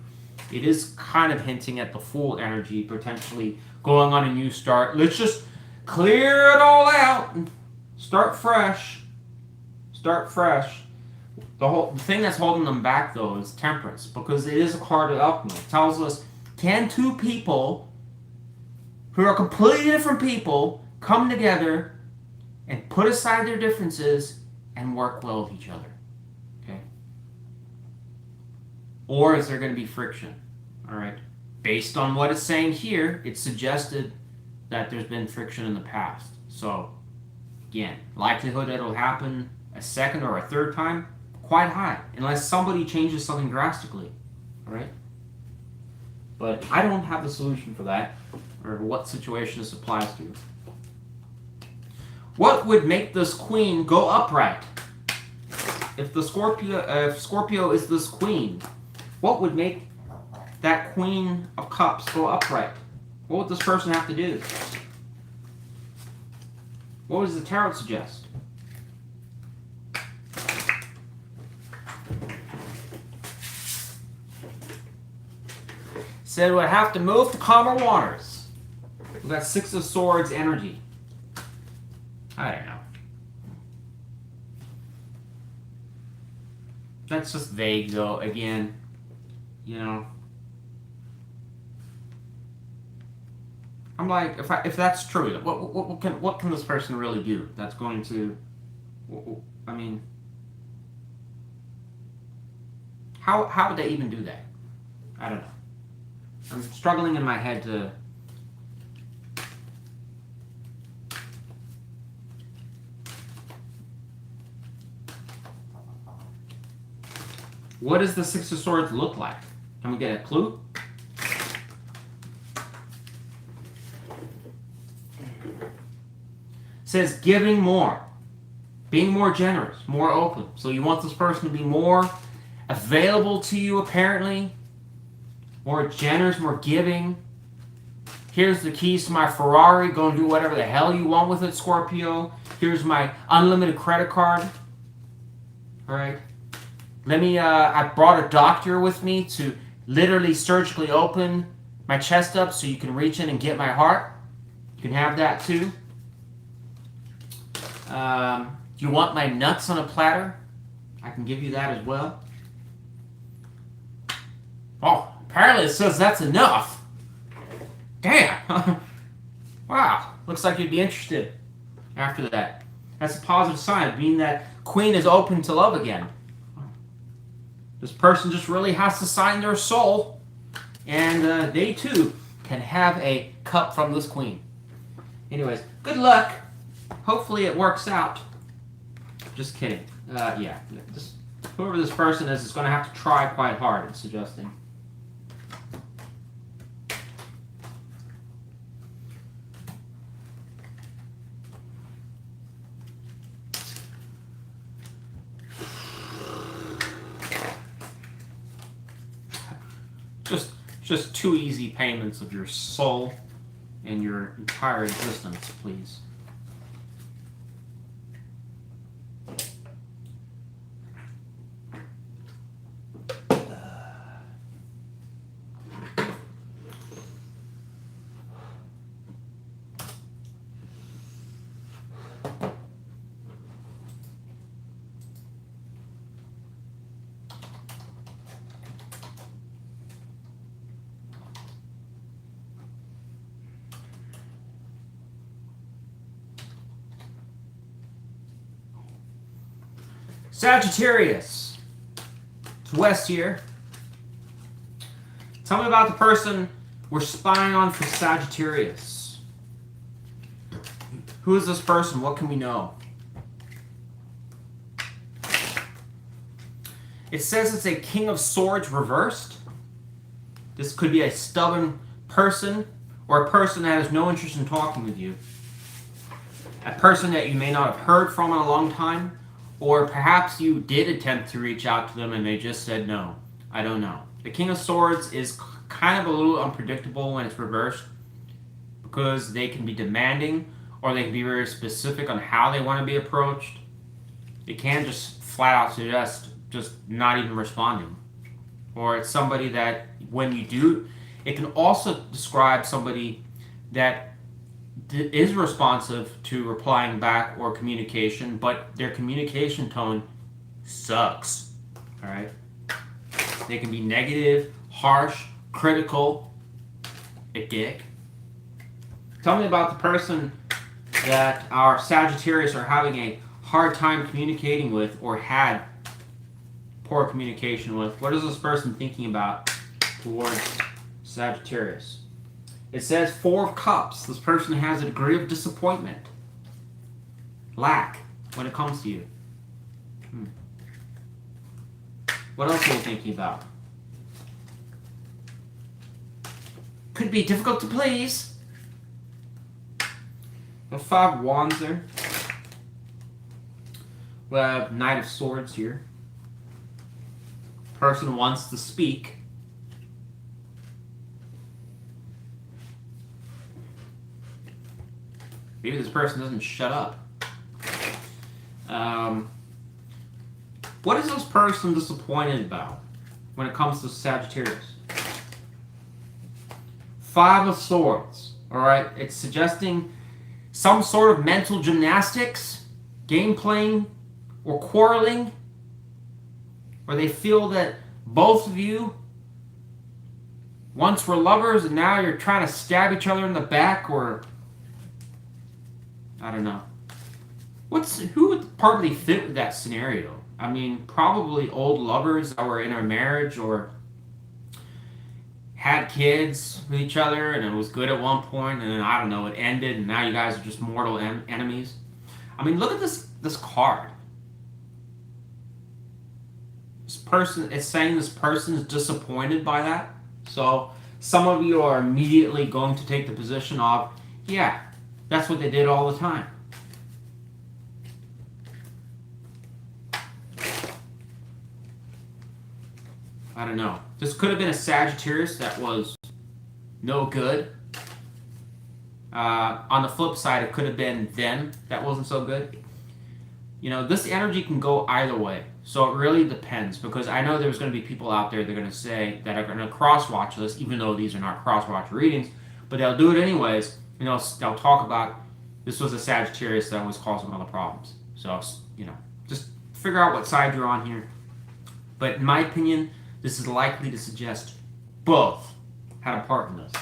It is kind of hinting at the Fool energy, potentially going on a new start. Let's just clear it all out and start fresh. Start fresh. The thing that's holding them back, though, is temperance, because it is a card of alchemy. It tells us, can two people who are completely different people come together and put aside their differences and work well with each other? Okay? Or is there going to be friction? All right? Based on what it's saying here, it suggested that there's been friction in the past. So, again, likelihood that it'll happen a second or a third time, quite high, unless somebody changes something drastically. All right? But I don't have the solution for that, or what situation this applies to. What would make this queen go upright? If Scorpio is this queen, what would make that Queen of Cups go upright? What would this person have to do? What does the tarot suggest? Said it would have to move to calmer waters. With that Six of Swords energy. I don't know. That's just vague, though. Again, you know. I'm like, if that's true, what can this person really do? That's going to, I mean, how would they even do that? I don't know. I'm struggling in my head to. What does the Six of Swords look like? Can we get a clue? It says giving more, being more generous, more open. So you want this person to be more available to you, apparently, more generous, more giving. Here's the keys to my Ferrari. Go and do whatever the hell you want with it, Scorpio. Here's my unlimited credit card. All right. I brought a doctor with me to literally surgically open my chest up so you can reach in and get my heart. You can have that too. Do you want my nuts on a platter? I can give you that as well. Oh, apparently it says that's enough. Damn. Wow. Looks like you'd be interested after that. That's a positive sign, meaning that Queen is open to love again. This person just really has to sign their soul, and they too can have a cup from this Queen. Anyways, good luck. Hopefully it works out. Just kidding. Yeah. Whoever this person is going to have to try quite hard, it's suggesting. just two easy payments of your soul and your entire existence, please. Sagittarius. It's West here. Tell me about the person we're spying on for Sagittarius. Who is this person? What can we know? It says it's a King of Swords reversed. This could be a stubborn person or a person that has no interest in talking with you. A person that you may not have heard from in a long time. Or perhaps you did attempt to reach out to them and they just said no. I don't know. The King of Swords is kind of a little unpredictable when it's reversed because they can be demanding or they can be very specific on how they want to be approached. They can just flat out suggest just not even responding. Or it's somebody that when you do, it can also describe somebody that is responsive to replying back or communication, but their communication tone sucks. All right? They can be negative, harsh, critical, a dick. Tell me about the person that our Sagittarius are having a hard time communicating with or had poor communication with. What is this person thinking about towards Sagittarius? It says 4 of Cups. This person has a degree of disappointment, lack when it comes to you. What else are you thinking about? Could be difficult to please. The 5 of Wands there. We have Knight of Swords here. Person wants to speak. Maybe this person doesn't shut up. What is this person disappointed about when it comes to Sagittarius? 5 of Swords. Alright, it's suggesting some sort of mental gymnastics, game playing, or quarreling, where they feel that both of you once were lovers and now you're trying to stab each other in the back, or I don't know. Who would probably fit with that scenario? I mean, probably old lovers that were in a marriage or had kids with each other and it was good at one point and then, I don't know, it ended and now you guys are just mortal enemies. I mean, look at this card. This person, it's saying this person is disappointed by that. So some of you are immediately going to take the position of, yeah, that's what they did all the time. I don't know. This could have been a Sagittarius that was no good. On the flip side, it could have been them that wasn't so good. You know, this energy can go either way. So it really depends, because I know there's going to be people out there that are going to say that are going to cross-watch this, even though these are not cross-watch readings, but they'll do it anyways. You know, they'll talk about this was a Sagittarius that was causing all the problems. So, you know, just figure out what side you're on here. But in my opinion, this is likely to suggest both had a part in this.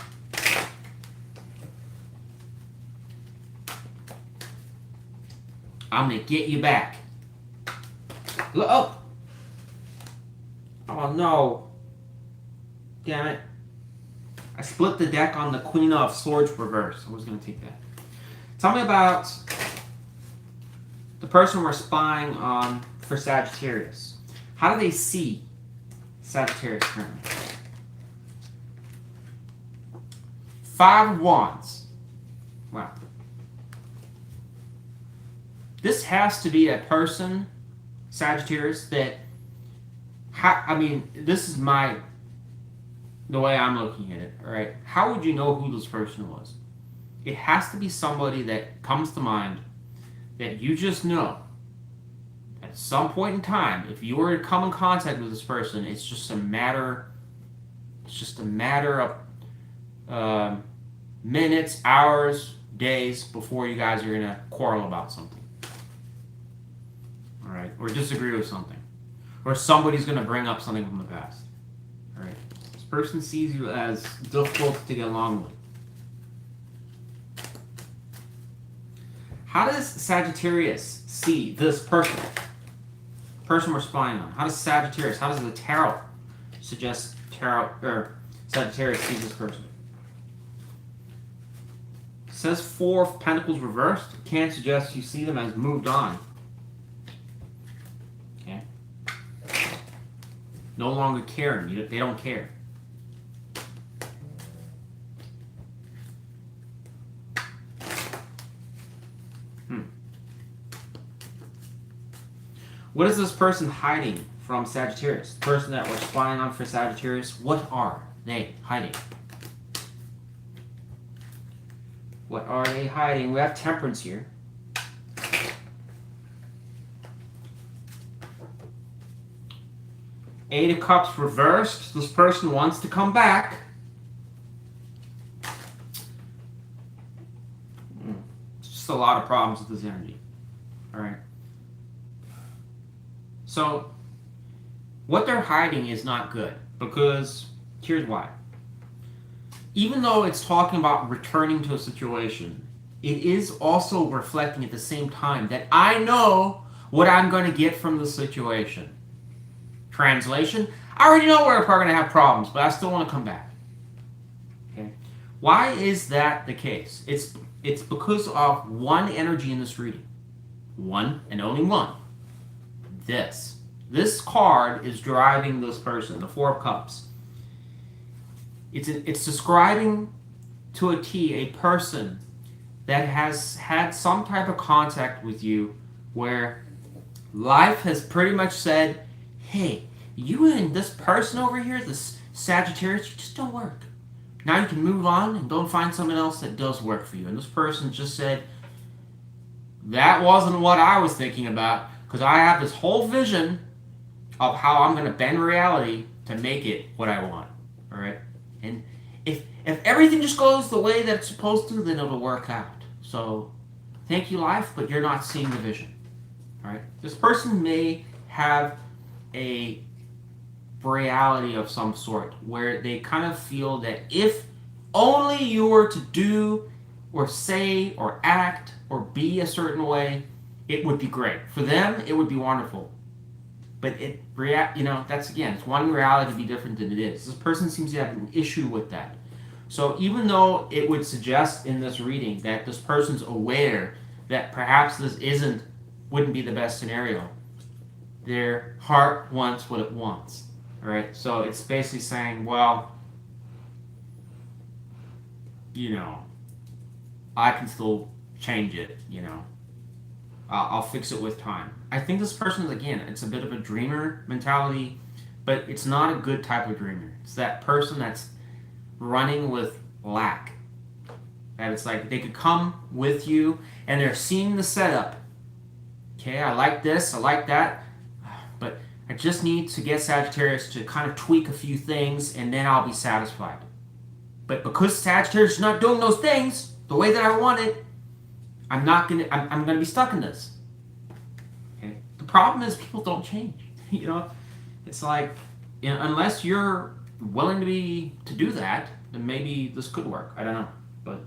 I'm going to get you back. Look, oh no. Damn it. I split the deck on the Queen of Swords reverse. I was going to take that. Tell me about the person we're spying on for Sagittarius. How do they see Sagittarius currently? 5 of Wands. Wow. This has to be a person, Sagittarius, that, I mean, this is my the way I'm looking at it, all right, how would you know who this person was? It has to be somebody that comes to mind that you just know. At some point in time, if you were to come in contact with this person, it's just a matter of minutes, hours, days before you guys are gonna quarrel about something. All right, or disagree with something, or somebody's gonna bring up something from the past. All right, this person sees you as difficult to get along with. How does Sagittarius see this person? Person we're spying on. How does Sagittarius, how does the tarot suggest Sagittarius sees this person? It says Four of Pentacles reversed. Can suggest you see them as moved on. Okay. No longer caring. They don't care. What is this person hiding from Sagittarius? The person that we're spying on for Sagittarius, what are they hiding? What are they hiding? We have Temperance here. Eight of Cups reversed. This person wants to come back. Just a lot of problems with this energy. All right. So, what they're hiding is not good, because here's why. Even though it's talking about returning to a situation, it is also reflecting at the same time that I know what I'm going to get from the situation. Translation, I already know we're going to have problems, but I still want to come back. Okay? Why is that the case? It's because of one energy in this reading. One and only one. This card is driving this person, the Four of Cups. It's describing to a T a person that has had some type of contact with you where life has pretty much said, hey, you and this person over here, this Sagittarius, you just don't work. Now you can move on and go and find someone else that does work for you. And this person just said, that wasn't what I was thinking about. Because I have this whole vision of how I'm going to bend reality to make it what I want. All right? And if everything just goes the way that it's supposed to, then it'll work out. So, thank you, life, but you're not seeing the vision. All right? This person may have a reality of some sort where they kind of feel that if only you were to do or say or act or be a certain way, it would be great. For them, it would be wonderful. But that's again, it's wanting reality to be different than it is. This person seems to have an issue with that. So even though it would suggest in this reading that this person's aware that perhaps this wouldn't be the best scenario, their heart wants what it wants. All right? So it's basically saying, well, I can still change it, I'll fix it with time. I think this person, again, it's a bit of a dreamer mentality, but it's not a good type of dreamer. It's that person that's running with lack. And it's like they could come with you and they're seeing the setup. Okay, I like this, I like that, but I just need to get Sagittarius to kind of tweak a few things and then I'll be satisfied. But because Sagittarius is not doing those things the way that I want it, I'm gonna be stuck in this. Okay. The problem is people don't change. It's like, unless you're willing to do that, then maybe this could work. I don't know, but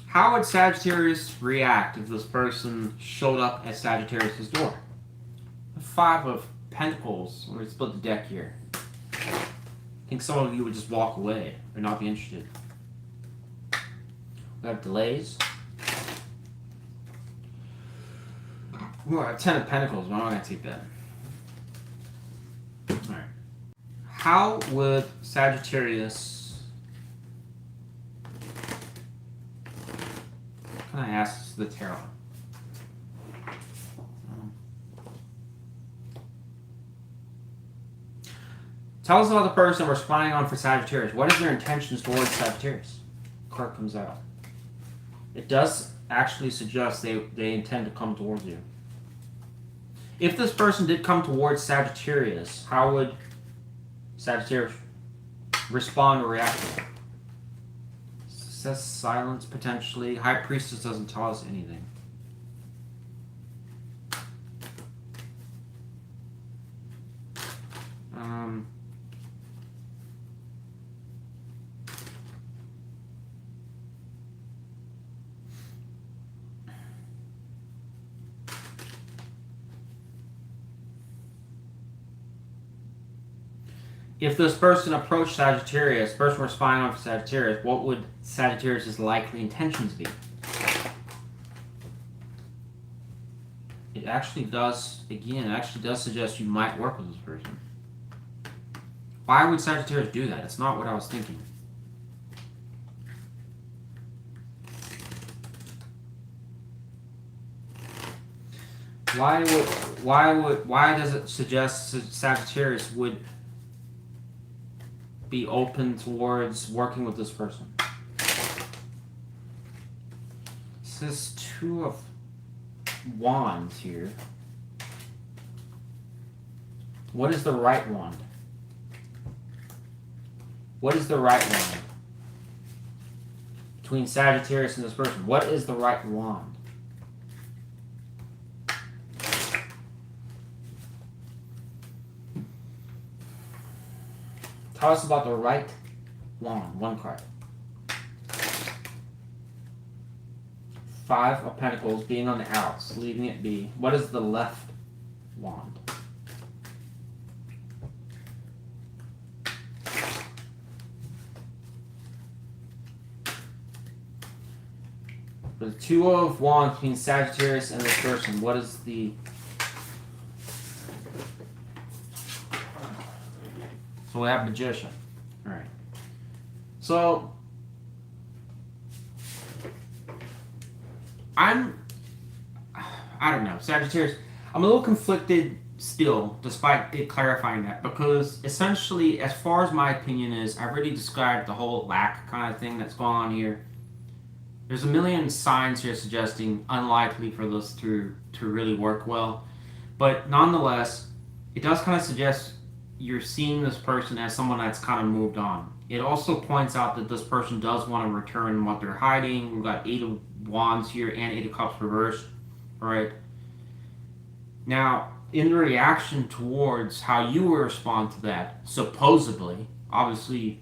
how would Sagittarius react if this person showed up at Sagittarius' door? The Five of Pentacles. We're going to split the deck here. I think some of you would just walk away or not be interested. We have delays. We have Ten of Pentacles, but I'm not going to take that. Alright. How would Sagittarius... Can I ask the tarot? Tell us about the person we're spying on for Sagittarius. What is their intentions towards Sagittarius? Card comes out. It does actually suggest they intend to come towards you. If this person did come towards Sagittarius, how would Sagittarius respond or react to it? Says silence, potentially. High Priestess doesn't tell us anything. If this person approached Sagittarius, person we're spying on for Sagittarius, what would Sagittarius' likely intentions be? It actually does, again, it actually does suggest you might work with this person. Why would Sagittarius do that? It's not what I was thinking. Why does it suggest Sagittarius would be open towards working with this person? This is 2 of Wands here. What is the right wand? What is the right wand? Between Sagittarius and this person, what is the right wand? Tell us about the right wand. 1 card. 5 of Pentacles being on the outs, leaving it be. What is the left wand? The 2 of Wands between Sagittarius and this person. What is the... So we have Magician. Alright. So, I don't know, Sagittarius, I'm a little conflicted still, despite it clarifying that, because essentially, as far as my opinion is, I've already described the whole lack kind of thing that's going on here. There's a million signs here suggesting unlikely for this to really work well, but nonetheless, it does kind of suggest you're seeing this person as someone that's kind of moved on. It also points out that this person does want to return what they're hiding. We've got 8 of Wands here and 8 of Cups reversed. Alright. Now, in reaction towards how you will respond to that, supposedly, obviously,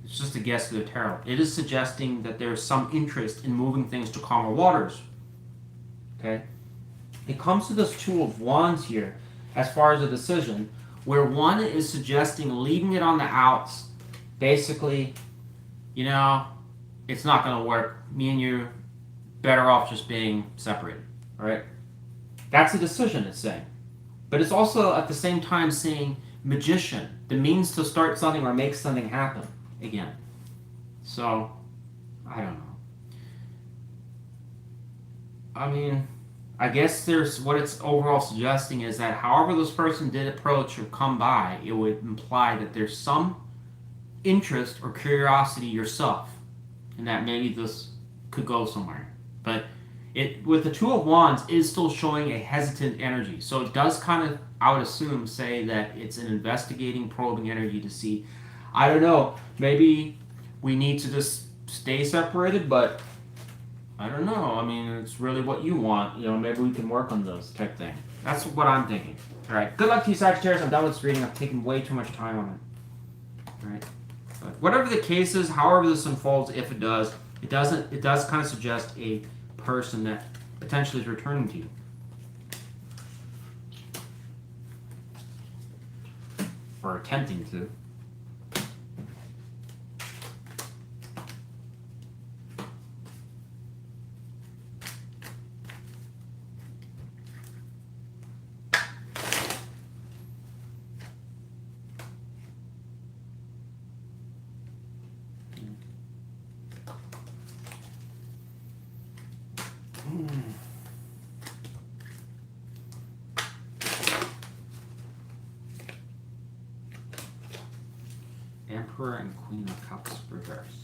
it's just a guess of the tarot, it is suggesting that there's some interest in moving things to calmer waters. Okay? It comes to this 2 of Wands here, as far as a decision, where 1 is suggesting leaving it on the outs. Basically, you know, it's not going to work. Me and you, better off just being separated. Alright? That's a decision, it's saying. But it's also, at the same time, saying Magician, the means to start something or make something happen again. So, I don't know. I mean, I guess there's what it's overall suggesting is that however this person did approach or come by, it would imply that there's some interest or curiosity yourself, and that maybe this could go somewhere. But it, with the 2 of Wands, is still showing a hesitant energy. So it does kind of, I would assume, say that it's an investigating, probing energy to see, I don't know, maybe we need to just stay separated, but I don't know. I mean, it's really what you want. You know, maybe we can work on those type thing. That's what I'm thinking. All right. Good luck to you, Sagittarius. I'm done with this reading. I've taken way too much time on it. All right. But whatever the case is, however this unfolds, if it does, it does kind of suggest a person that potentially is returning to you. Or attempting to. Emperor and Queen of Cups reversed.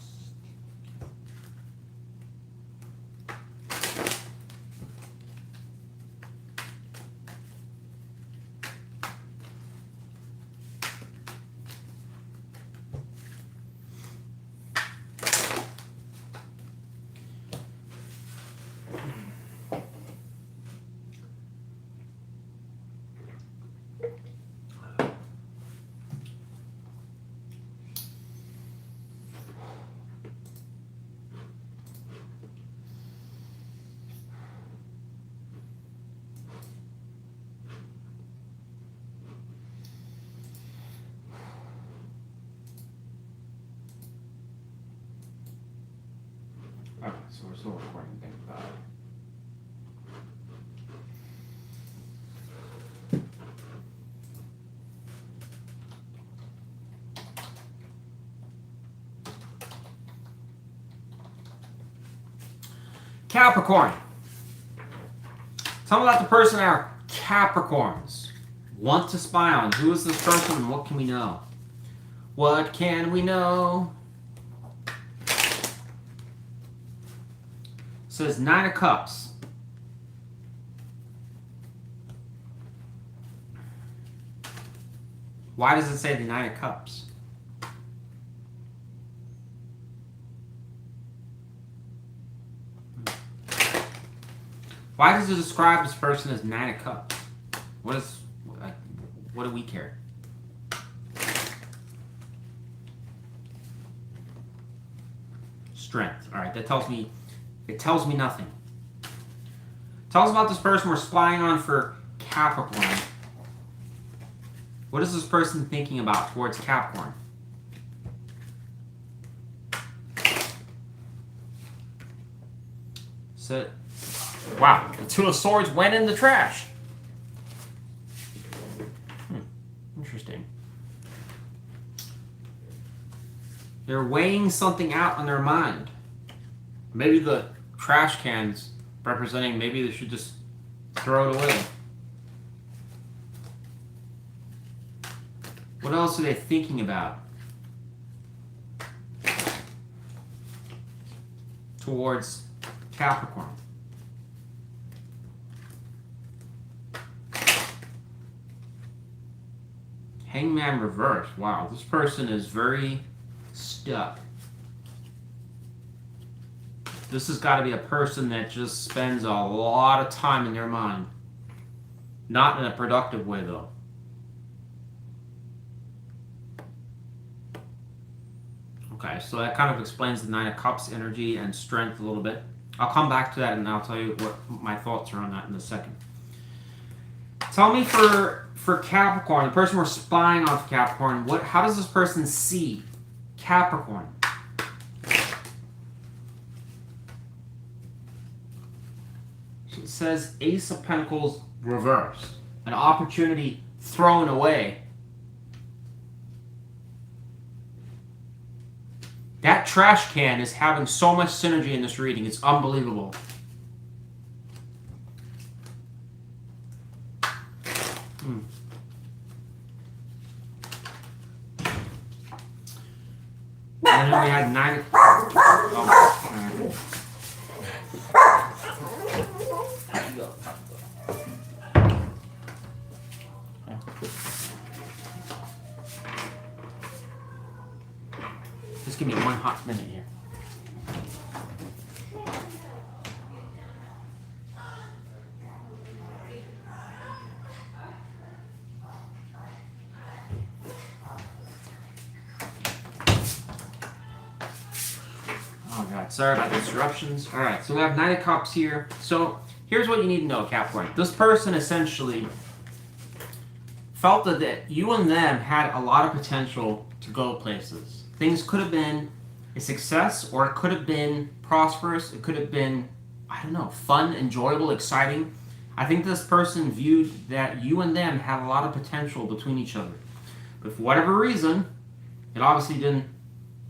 Okay, so we're still recording things about it. Capricorn. Tell me about the person our Capricorns want to spy on. Who is this person and what can we know? What can we know? Says 9 of Cups. Why does it say the 9 of Cups? Why does it describe this person as 9 of Cups? What do we care? Strength. All right, that tells me. It tells me nothing. Tell us about this person we're spying on for Capricorn. What is this person thinking about towards Capricorn? So, wow, the 2 of Swords went in the trash. Interesting. They're weighing something out on their mind. Maybe the trash cans representing maybe they should just throw it away. What else are they thinking about towards Capricorn? Hangman reverse. Wow, this person is very stuck. This has got to be a person that just spends a lot of time in their mind. Not in a productive way, though. Okay, so that kind of explains the 9 of Cups energy and strength a little bit. I'll come back to that and I'll tell you what my thoughts are on that in a second. Tell me for Capricorn, the person we're spying on for Capricorn, how does this person see Capricorn? It says Ace of Pentacles reversed. An opportunity thrown away. That trash can is having so much synergy in this reading. It's unbelievable. And then we had 9. Just give me one hot minute here. Oh God, sorry about the disruptions. All right, so we have 9 of Cups here. So here's what you need to know, Capricorn. This person essentially felt that you and them had a lot of potential to go places. Things could have been a success, or it could have been prosperous. It could have been, I don't know, fun, enjoyable, exciting. I think this person viewed that you and them had a lot of potential between each other. But for whatever reason, it obviously didn't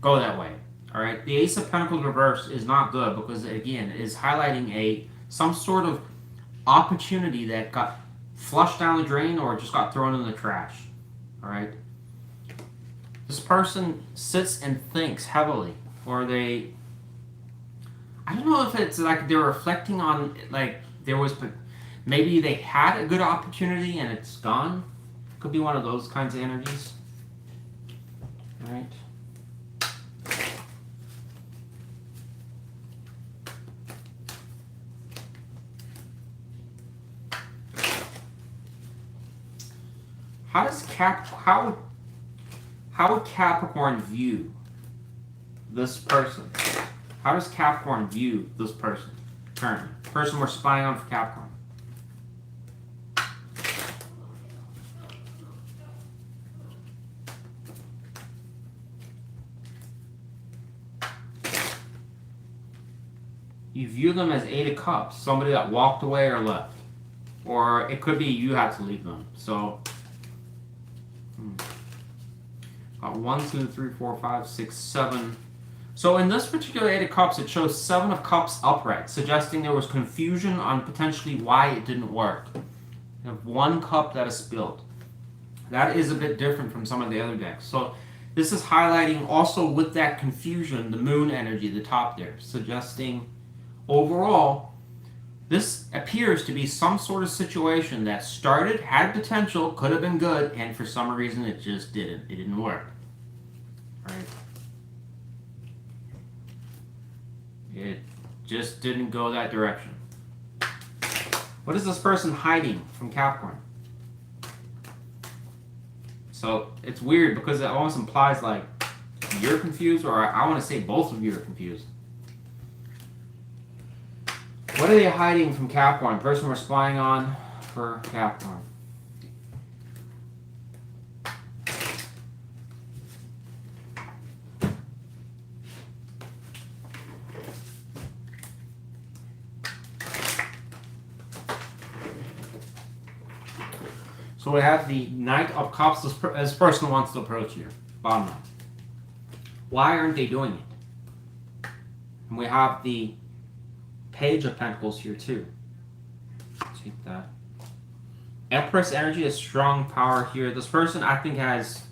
go that way. All right, the Ace of Pentacles reverse is not good because, again, it is highlighting some sort of opportunity that got flushed down the drain or just got thrown in the trash. All right. This person sits and thinks heavily, or they, I don't know if it's like they're reflecting on, like there was, maybe they had a good opportunity and it's gone. Could be one of those kinds of energies. All right. How would Capricorn view this person? How does Capricorn view this person currently? Person we're spying on for Capricorn. You view them as 8 of Cups, somebody that walked away or left. Or it could be you had to leave them. So, got 1, 2, 3, 4, 5, 6, 7. So in this particular 8 of Cups, it shows 7 of Cups upright, suggesting there was confusion on potentially why it didn't work. You have 1 cup that is spilled. That is a bit different from some of the other decks. So this is highlighting also with that confusion, the moon energy, the top there, suggesting overall, this appears to be some sort of situation that started, had potential, could have been good, and for some reason it just didn't. It didn't work. Right? It just didn't go that direction. What is this person hiding from Capricorn? So it's weird because it almost implies like you're confused, or I want to say both of you are confused. What are they hiding from Capricorn? The person we're spying on for Capricorn. So we have the Knight of Cups. This person wants to approach you. Bottom line. Why aren't they doing it? And we have the Page of Pentacles here too. Take that. Empress energy is strong power here. This person, I think, has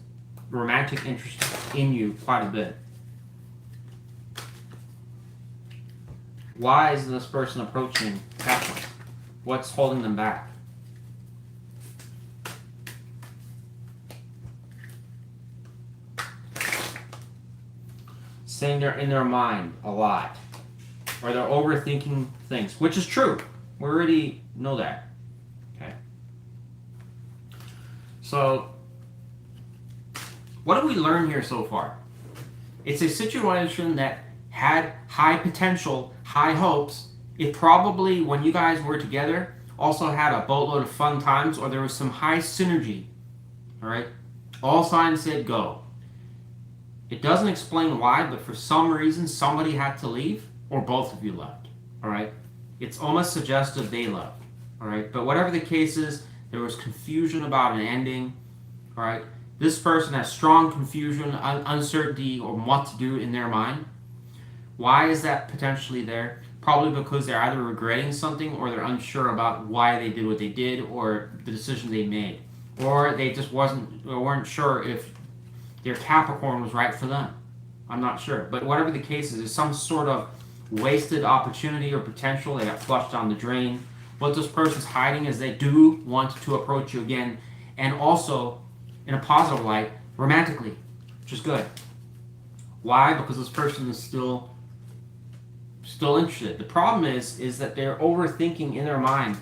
romantic interest in you quite a bit. Why is this person approaching Capricorn? What's holding them back? Saying they're in their mind a lot. Or they're overthinking things, which is true. We already know that. Okay. So, what have we learned here so far? It's a situation that had high potential, high hopes. It probably, when you guys were together, also had a boatload of fun times, or there was some high synergy. All right? All signs said go. It doesn't explain why, but for some reason, somebody had to leave. Or both of you left, all right? It's almost suggestive they left, all right? But whatever the case is, there was confusion about an ending, all right? This person has strong confusion, uncertainty on what to do in their mind. Why is that potentially there? Probably because they're either regretting something or they're unsure about why they did what they did or the decision they made. Or they just weren't sure if their Capricorn was right for them. I'm not sure. But whatever the case is, there's some sort of wasted opportunity or potential. They got flushed down the drain. What this person's hiding is they do want to approach you again, and also in a positive light, romantically, which is good. Why? Because this person is still interested. The problem is that they're overthinking in their mind.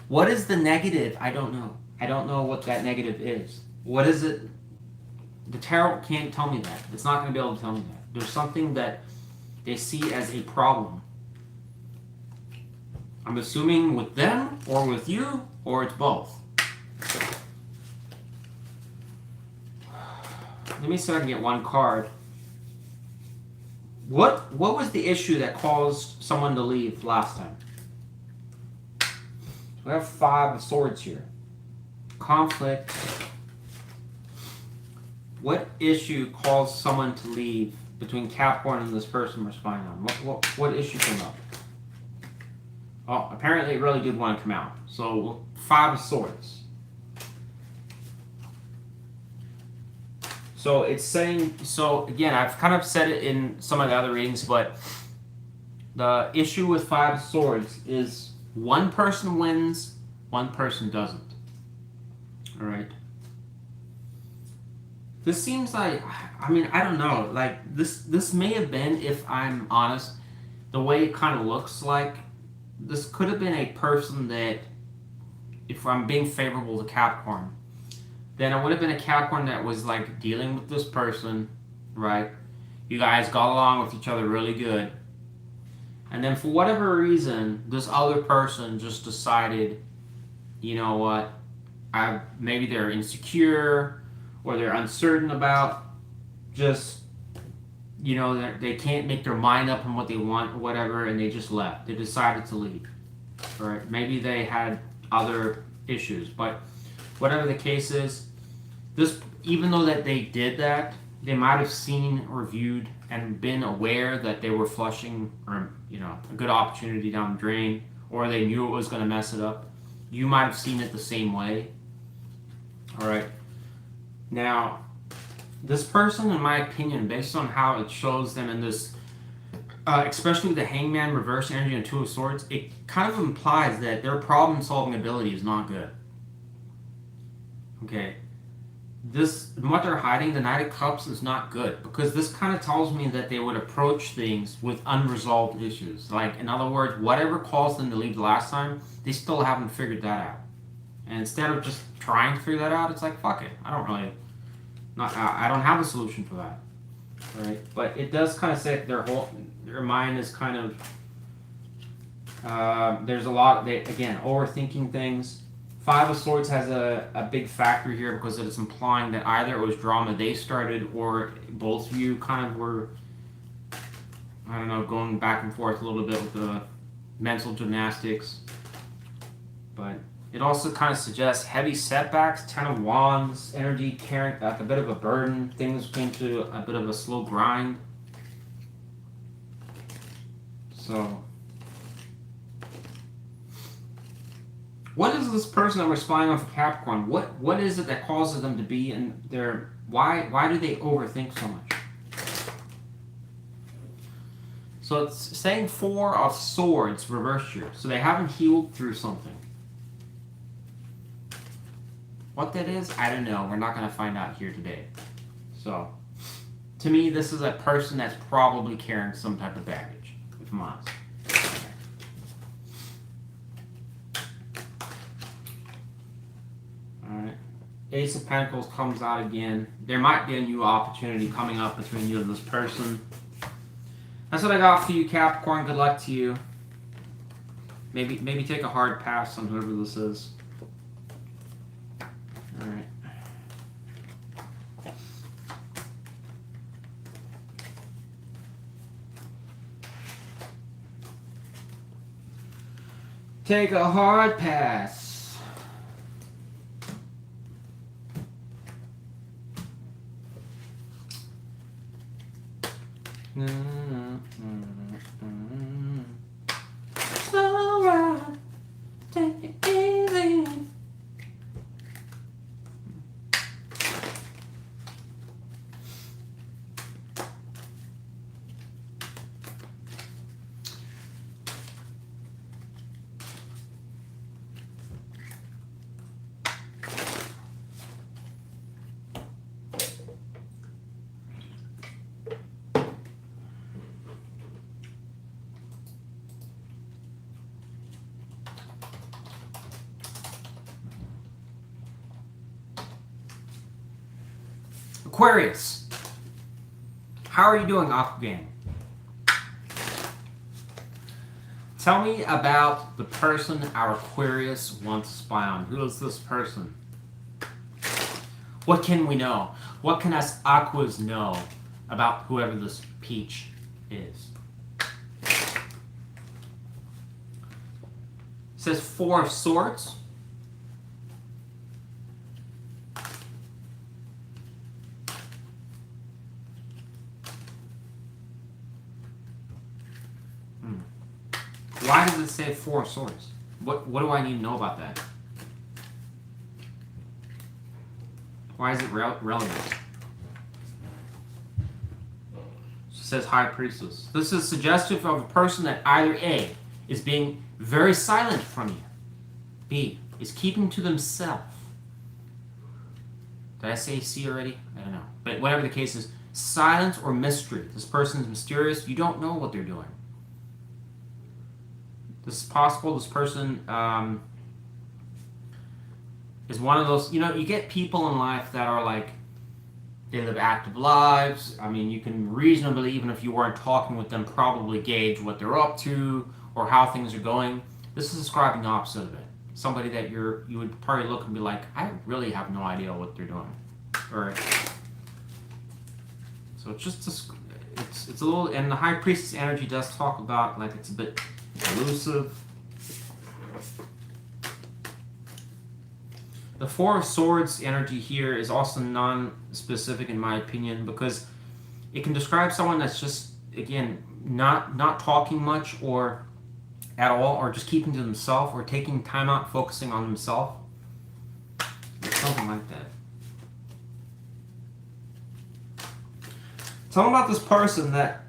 What is the negative? I don't know. I don't know what that negative is. What is it? The tarot can't tell me that. It's not going to be able to tell me that. There's something that they see as a problem. I'm assuming with them, or with you, or it's both. Let me see if I can get one card. What was the issue that caused someone to leave last time? We have 5 of Swords here. Conflict. What issue caused someone to leave between Capricorn and this person we're spying on? What issue came up? Oh, apparently it really did want to come out. So 5 of Swords. So it's saying, so again, I've kind of said it in some of the other readings, but the issue with Five of Swords is one person wins, one person doesn't. All right. This seems like, I mean, I don't know. Like, this may have been, if I'm honest, the way it kind of looks like, this could have been a person that, if I'm being favorable to Capricorn, then it would have been a Capricorn that was, like, dealing with this person, right? You guys got along with each other really good. And then for whatever reason, this other person just decided, you know what, maybe they're insecure, or they're uncertain about just, you know, they can't make their mind up on what they want or whatever, and they just left. They decided to leave. Right? Maybe they had other issues, but whatever the case is, this, even though that they did that, they might have seen or viewed and been aware that they were flushing, or, you know, a good opportunity down the drain, or they knew it was going to mess it up. You might have seen it the same way. All right. Now, this person, in my opinion, based on how it shows them in this, especially the Hangman, reverse energy, and Two of Swords, it kind of implies that their problem-solving ability is not good. Okay. What they're hiding, the Knight of Cups, is not good, because this kind of tells me that they would approach things with unresolved issues. Like, in other words, whatever caused them to leave the last time, they still haven't figured that out. And instead of just trying to figure that out, it's like, fuck it. I don't have a solution for that. Right? But it does kind of say that their mind is kind of, there's a lot, again, overthinking things. Five of Swords has a big factor here, because it's implying that either it was drama they started, or both of you kind of were, I don't know, going back and forth a little bit with the mental gymnastics. But it also kind of suggests heavy setbacks, Ten of Wands, energy carrying like a bit of a burden. Things came to a bit of a slow grind. So, what is this person that we're spying on for Capricorn? What is it that causes them to be in their... Why do they overthink so much? So it's saying Four of Swords reversed here. So they haven't healed through something. What that is, I don't know. We're not going to find out here today. So, to me, this is a person that's probably carrying some type of baggage, if I'm honest. Alright. Ace of Pentacles comes out again. There might be a new opportunity coming up between you and this person. That's what I got for you, Capricorn. Good luck to you. Maybe take a hard pass on whoever this is. Alright. Take a hard pass. Alright. Take it easy. Aquarius, how are you doing, Aquagan? Tell me about the person our Aquarius wants to spy on. Who is this person? What can we know? What can us Aquas know about whoever this peach is? It says Four of Swords. Why does it say Four of Swords? What do I need to know about that? Why is it relevant? says High Priestess. This is suggestive of a person that either A, is being very silent from you, B, is keeping to themselves. Did I say C already? I don't know. But whatever the case is, silence or mystery. This person is mysterious. You don't know what they're doing. This is possible. This person is one of those, you get people in life that are like, they live active lives. I mean, you can reasonably, even if you weren't talking with them, probably gauge what they're up to or how things are going. This is describing the opposite of it. Somebody that you would probably look and be like, I really have no idea what they're doing. Or so it's just it's a little, and the High Priestess energy does talk about like it's a bit elusive. The Four of Swords energy here is also non-specific in my opinion, because it can describe someone that's just, again, not talking much or at all, or just keeping to themselves, or taking time out focusing on themselves. Something like that. Tell me about this person that...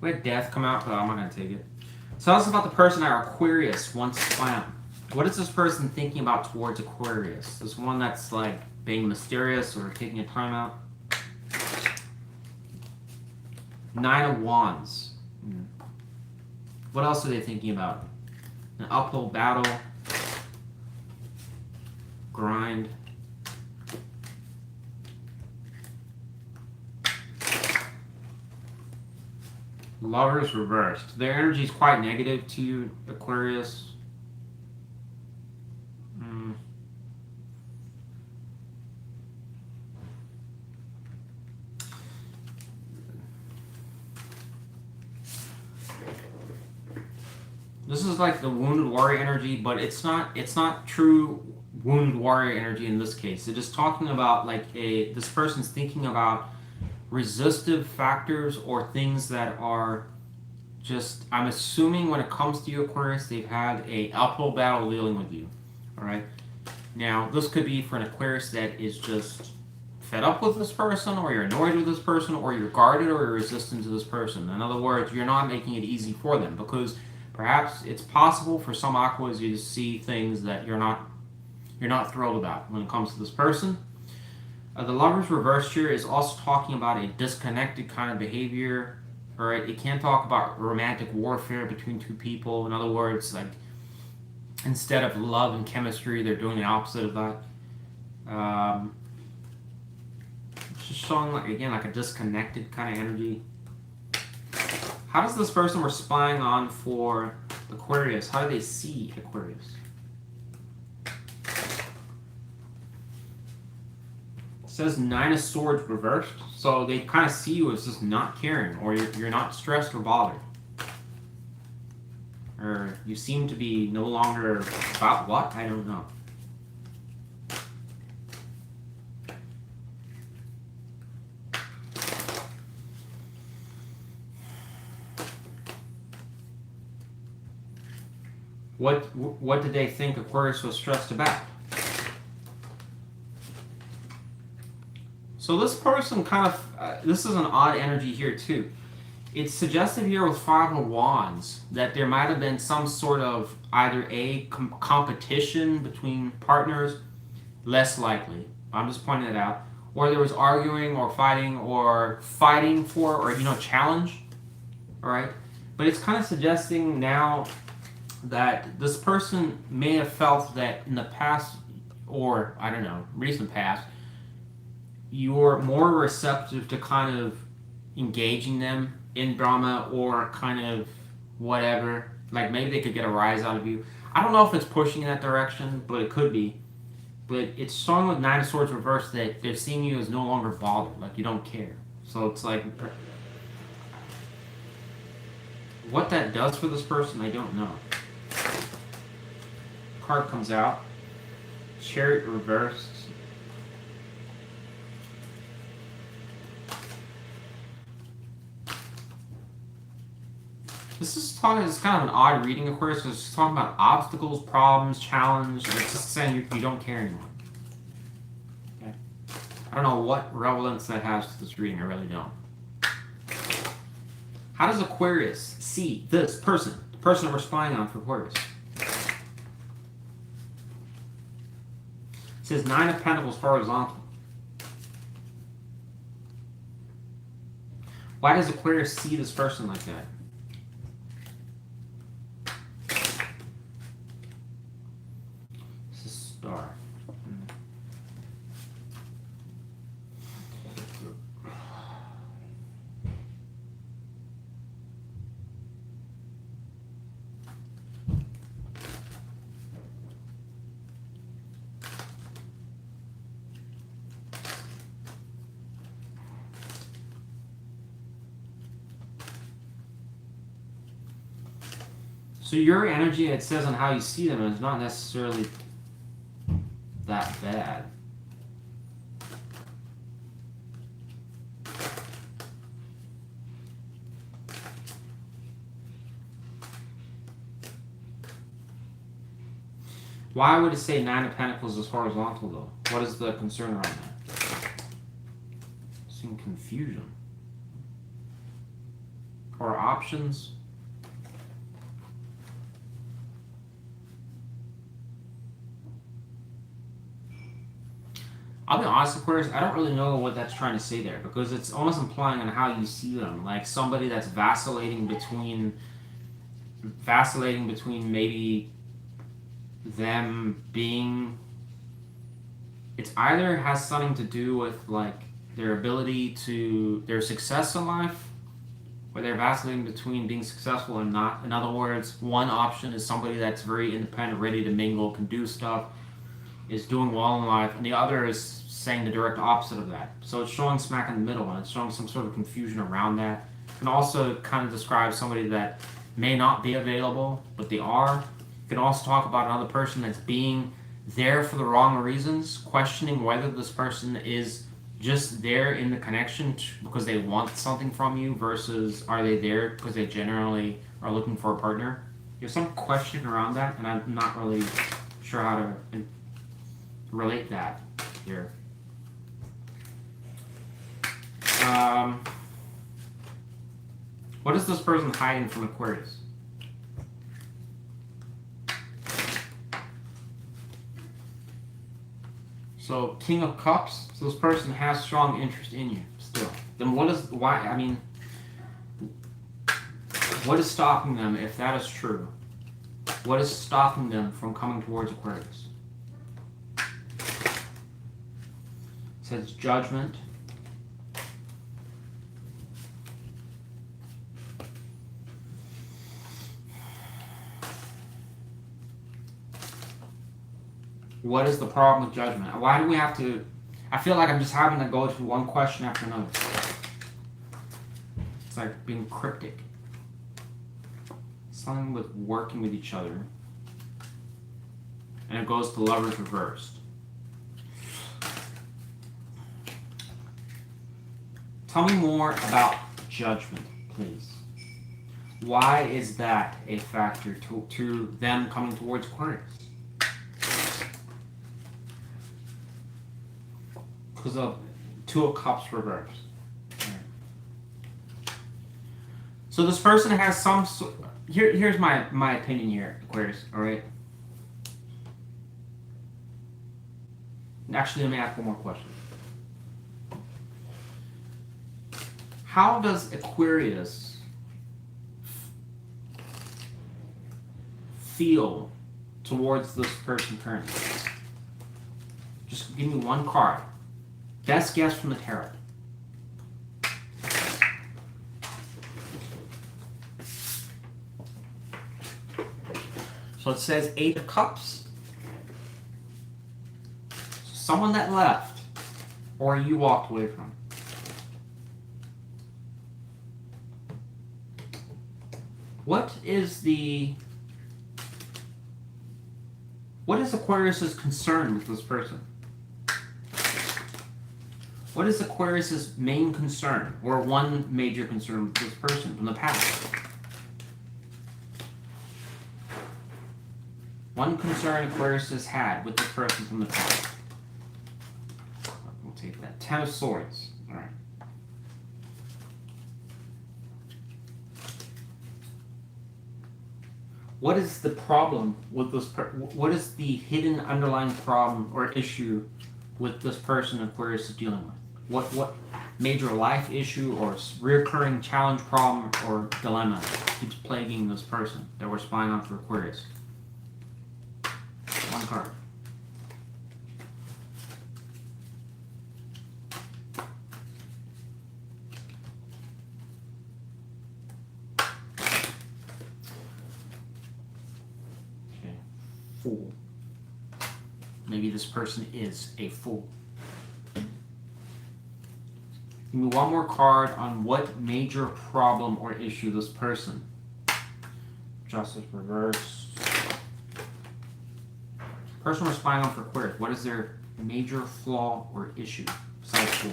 We had Death come out, but I'm not going to take it. Tell us about the person that Aquarius once found. What is this person thinking about towards Aquarius? This one that's like being mysterious or taking a time out? Nine of Wands. What else are they thinking about? An uphill battle. Grind. Lovers reversed. Their energy is quite negative to you, Aquarius. This is like the wounded warrior energy, but it's not true wounded warrior energy in this case. It's just talking about like this person's thinking about resistive factors or things that are just, I'm assuming when it comes to you, Aquarius, they've had a uphill battle dealing with you. All right. Now, this could be for an Aquarius that is just fed up with this person, or you're annoyed with this person, or you're guarded, or you're resistant to this person. In other words, you're not making it easy for them, because perhaps it's possible for some Aquas you to see things that you're not thrilled about when it comes to this person. The Lovers reversed here is also talking about a disconnected kind of behavior. All right, it can talk about romantic warfare between two people. In other words, like instead of love and chemistry, they're doing the opposite of that. It's just showing like, again, like a disconnected kind of energy. How does this person we're spying on for Aquarius, how do they see Aquarius? It says Nine of Swords reversed, so they kind of see you as just not caring, or you're not stressed or bothered. Or you seem to be no longer about what? I don't know. What did they think Aquarius was stressed about? So this person kind of, this is an odd energy here too. It's suggestive here with Five of Wands that there might have been some sort of either a competition between partners, less likely, I'm just pointing it out, or there was arguing or fighting for, or challenge, all right? But it's kind of suggesting now that this person may have felt that in the past, or I don't know, recent past, you're more receptive to kind of engaging them in drama or kind of whatever. Like maybe they could get a rise out of you. I don't know if it's pushing in that direction, but it could be. But it's showing with Nine of Swords reversed that they're seeing you as no longer bothered, like you don't care. So it's like, what that does for this person, I don't know. Card comes out. Chariot reversed. This is kind of an odd reading, of course. It's talking about obstacles, problems, challenge. It's just saying you don't care anymore. Okay. I don't know what relevance that has to this reading. I really don't. How does Aquarius see this person, the person we're spying on for Aquarius? It says Nine of Pentacles horizontal. Why does Aquarius see this person like that? This is Star. So your energy, it says on how you see them, is not necessarily that bad. Why would it say Nine of Pentacles is horizontal, though? What is the concern around that? Some confusion. Or options? I'll be honest, Aquarius, I don't really know what that's trying to say there, because it's almost implying on how you see them, like somebody that's vacillating between maybe them being, it's either has something to do with like their ability to, their success in life, or they're vacillating between being successful and not. In other words, one option is somebody that's very independent, ready to mingle, can do stuff, is doing well in life, and the other is saying the direct opposite of that. So it's showing smack in the middle, and it's showing some sort of confusion around that. It can also kind of describe somebody that may not be available, but they are. It can also talk about another person that's being there for the wrong reasons, questioning whether this person is just there in the connection because they want something from you, versus are they there because they generally are looking for a partner. There's some question around that, and I'm not really sure how to relate that here. What is this person hiding from Aquarius? So, King of Cups. So this person has strong interest in you still. Then what is, why, I mean, what is stopping them if that is true? What is stopping them from coming towards Aquarius? It says Judgment. What is the problem with Judgment? Why do we have to... I feel like I'm just having to go through one question after another. It's like being cryptic. Something with working with each other. And it goes to Lovers reversed. Tell me more about Judgment, please. Why is that a factor to them coming towards Aquarius? Because of Two of Cups reversed. So this person has some... Here's my opinion here, Aquarius, alright? Actually, let me ask one more question. How does Aquarius feel towards this person currently? Just give me one card. Best guess from the tarot. So it says Eight of Cups. Someone that left, or you walked away from. What is Aquarius's concern with this person? What is Aquarius's main concern, or one major concern with this person from the past? One concern Aquarius has had with this person from the past. We'll take that. Ten of Swords. All right. what is the problem with this? What is the hidden underlying problem or issue with this person Aquarius is dealing with? What major life issue or recurring challenge, problem, or dilemma keeps plaguing this person that we're spying on for Aquarius? One card. Okay. Fool. Maybe this person is a fool. Give me one more card on what major problem or issue this person. Justice reverse. Person we're spying on for Aquarius. What is their major flaw or issue besides fool?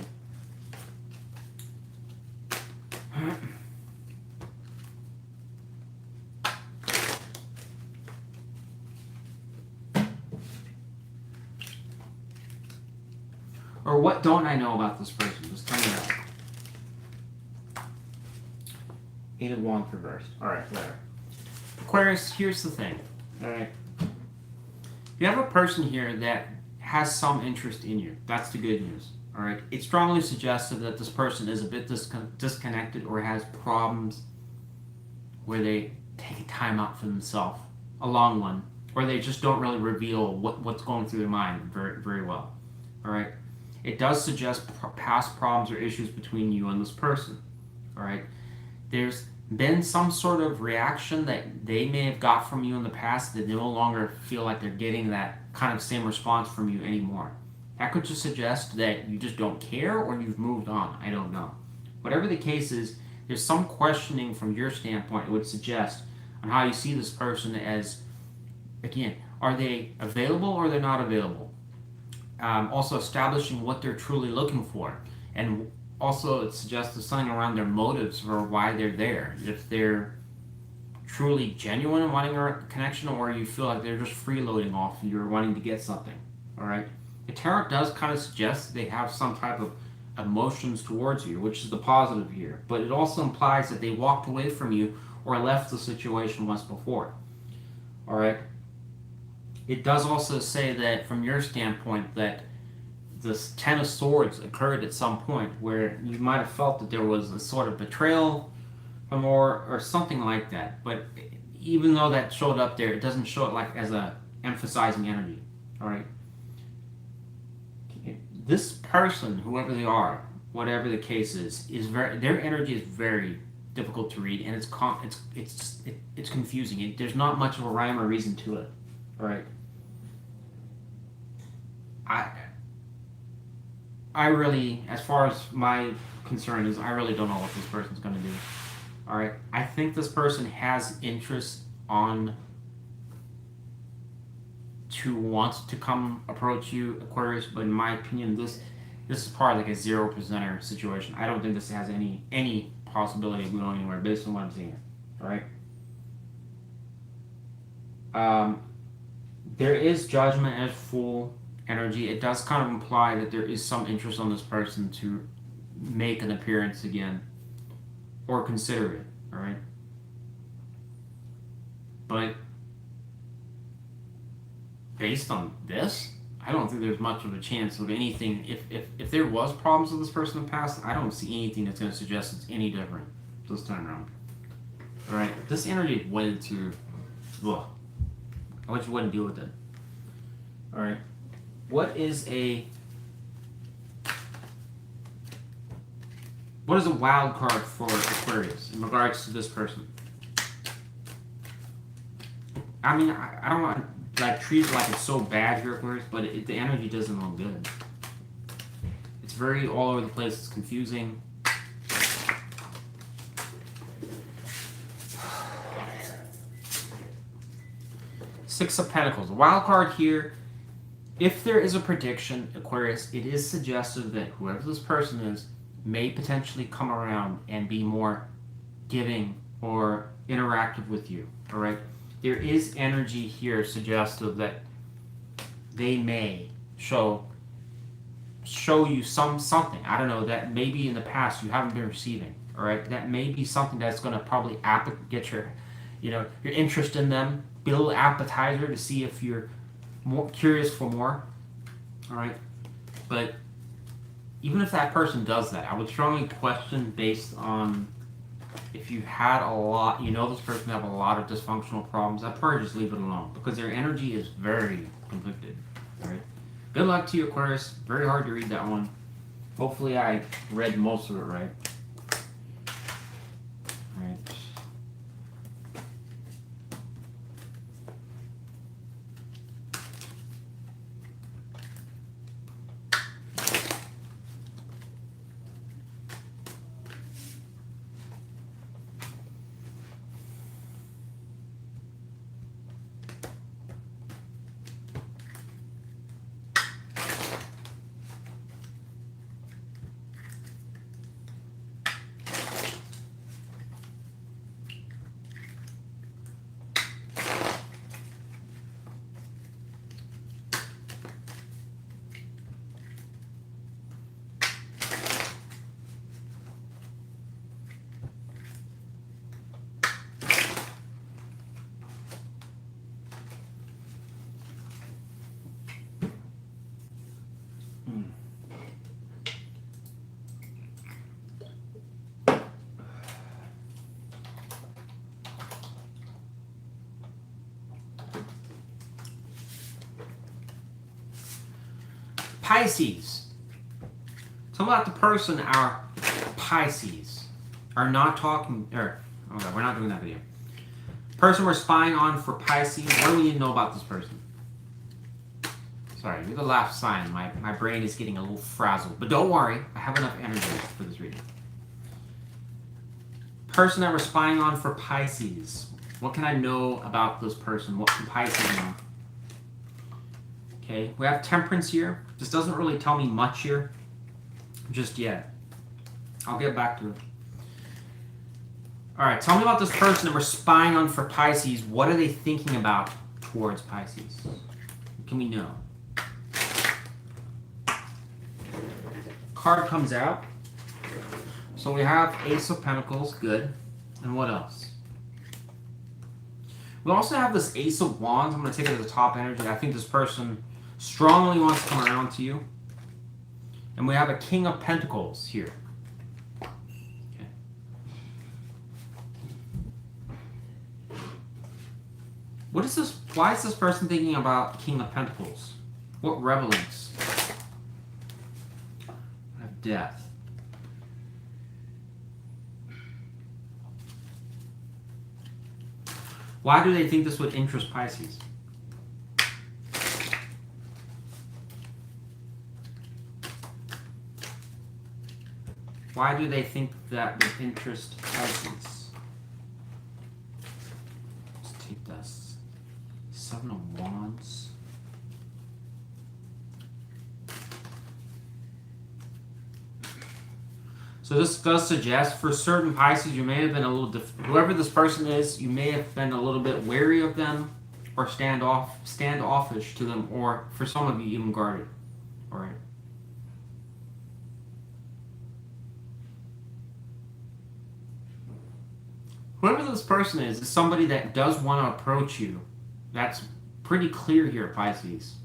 Or what don't I know about this person? Just tell me that. 8 of Wands reversed. Alright, whatever. Aquarius, here's the thing. Alright. You have a person here that has some interest in you. That's the good news. Alright. It's strongly suggested that this person is a bit disconnected or has problems where they take time out for themselves. A long one. Or they just don't really reveal what's going through their mind very, very well. Alright. It does suggest past problems or issues between you and this person. Alright? There's been some sort of reaction that they may have got from you in the past that they no longer feel like they're getting that kind of same response from you anymore. That could just suggest that you just don't care or you've moved on. I don't know. Whatever the case is, there's some questioning from your standpoint it would suggest on how you see this person as, again, are they available or they're not available? Also establishing what they're truly looking for, and also it suggests something around their motives for why they're there. If they're truly genuine in wanting a connection, or you feel like they're just freeloading off you're wanting to get something. All right, the tarot does kind of suggest they have some type of emotions towards you, which is the positive here, but it also implies that they walked away from you or left the situation once before. All right. It does also say that from your standpoint that this Ten of Swords occurred at some point where you might have felt that there was a sort of betrayal from or something like that. But even though that showed up there, it doesn't show it like as a emphasizing energy. All right. This person, whoever they are, whatever the case is very, their energy is very difficult to read, and it's confusing. There's not much of a rhyme or reason to it. All right. I really, as far as my concern is, I really don't know what this person's going to do. All right. I think this person has interest to want to come approach you, Aquarius, but in my opinion, this is probably like a 0% situation. I don't think this has any possibility of going anywhere based on what I'm seeing. All right. There is judgment as Fool energy. It does kind of imply that there is some interest on this person to make an appearance again or consider it. All right. But based on this, I don't think there's much of a chance of anything. If there was problems with this person in the past, I don't see anything that's going to suggest it's any different this time around. All right. This energy is way too. Ugh. I wish you wouldn't deal with it. All right. What is a wild card for Aquarius in regards to this person? I mean, I don't want to like treat it like it's so bad here, Aquarius, but the energy doesn't look good. It's very all over the place. It's confusing. Six of Pentacles. A wild card here. If there is a prediction, Aquarius, it is suggested that whoever this person is may potentially come around and be more giving or interactive with you. All right. There is energy here suggestive that they may show you something. I don't know, that maybe in the past you haven't been receiving. All right. That may be something that's going to probably get your interest in them. Be a little appetizer to see if you're more curious for more. All right, but even if that person does that, I would strongly question based on if you had a lot, this person have a lot of dysfunctional problems. I'd probably just leave it alone because their energy is very conflicted. All right. Good luck to you, Aquarius. Very hard to read that one. Hopefully, I read most of it right. All right. Pisces. Tell me about the person our Pisces are not talking, or, oh God, we're not doing that video. Person we're spying on for Pisces, what do we need to know about this person? Sorry, you're the last sign. My brain is getting a little frazzled. But don't worry, I have enough energy for this reading. Person that we're spying on for Pisces. What can I know about this person? What can Pisces know? Okay, we have Temperance here. This doesn't really tell me much here just yet. I'll get back to it. All right, tell me about this person that we're spying on for Pisces. What are they thinking about towards Pisces? What can we know? Card comes out. So we have Ace of Pentacles, good. And what else? We also have this Ace of Wands. I'm going to take it as a top energy. I think this person strongly wants to come around to you. And we have a King of Pentacles here. Okay. What is this? Why is this person thinking about King of Pentacles? What revelings? I have Death. Why do they think this would interest Pisces? Why do they think that would interest Pisces? Let's take this. Seven of Wands. So this does suggest for certain Pisces, you may have been a little, whoever this person is, you may have been a little bit wary of them or standoffish to them, or for some of you, even guarded. All right. Whoever this person is somebody that does want to approach you. That's pretty clear here, Pisces.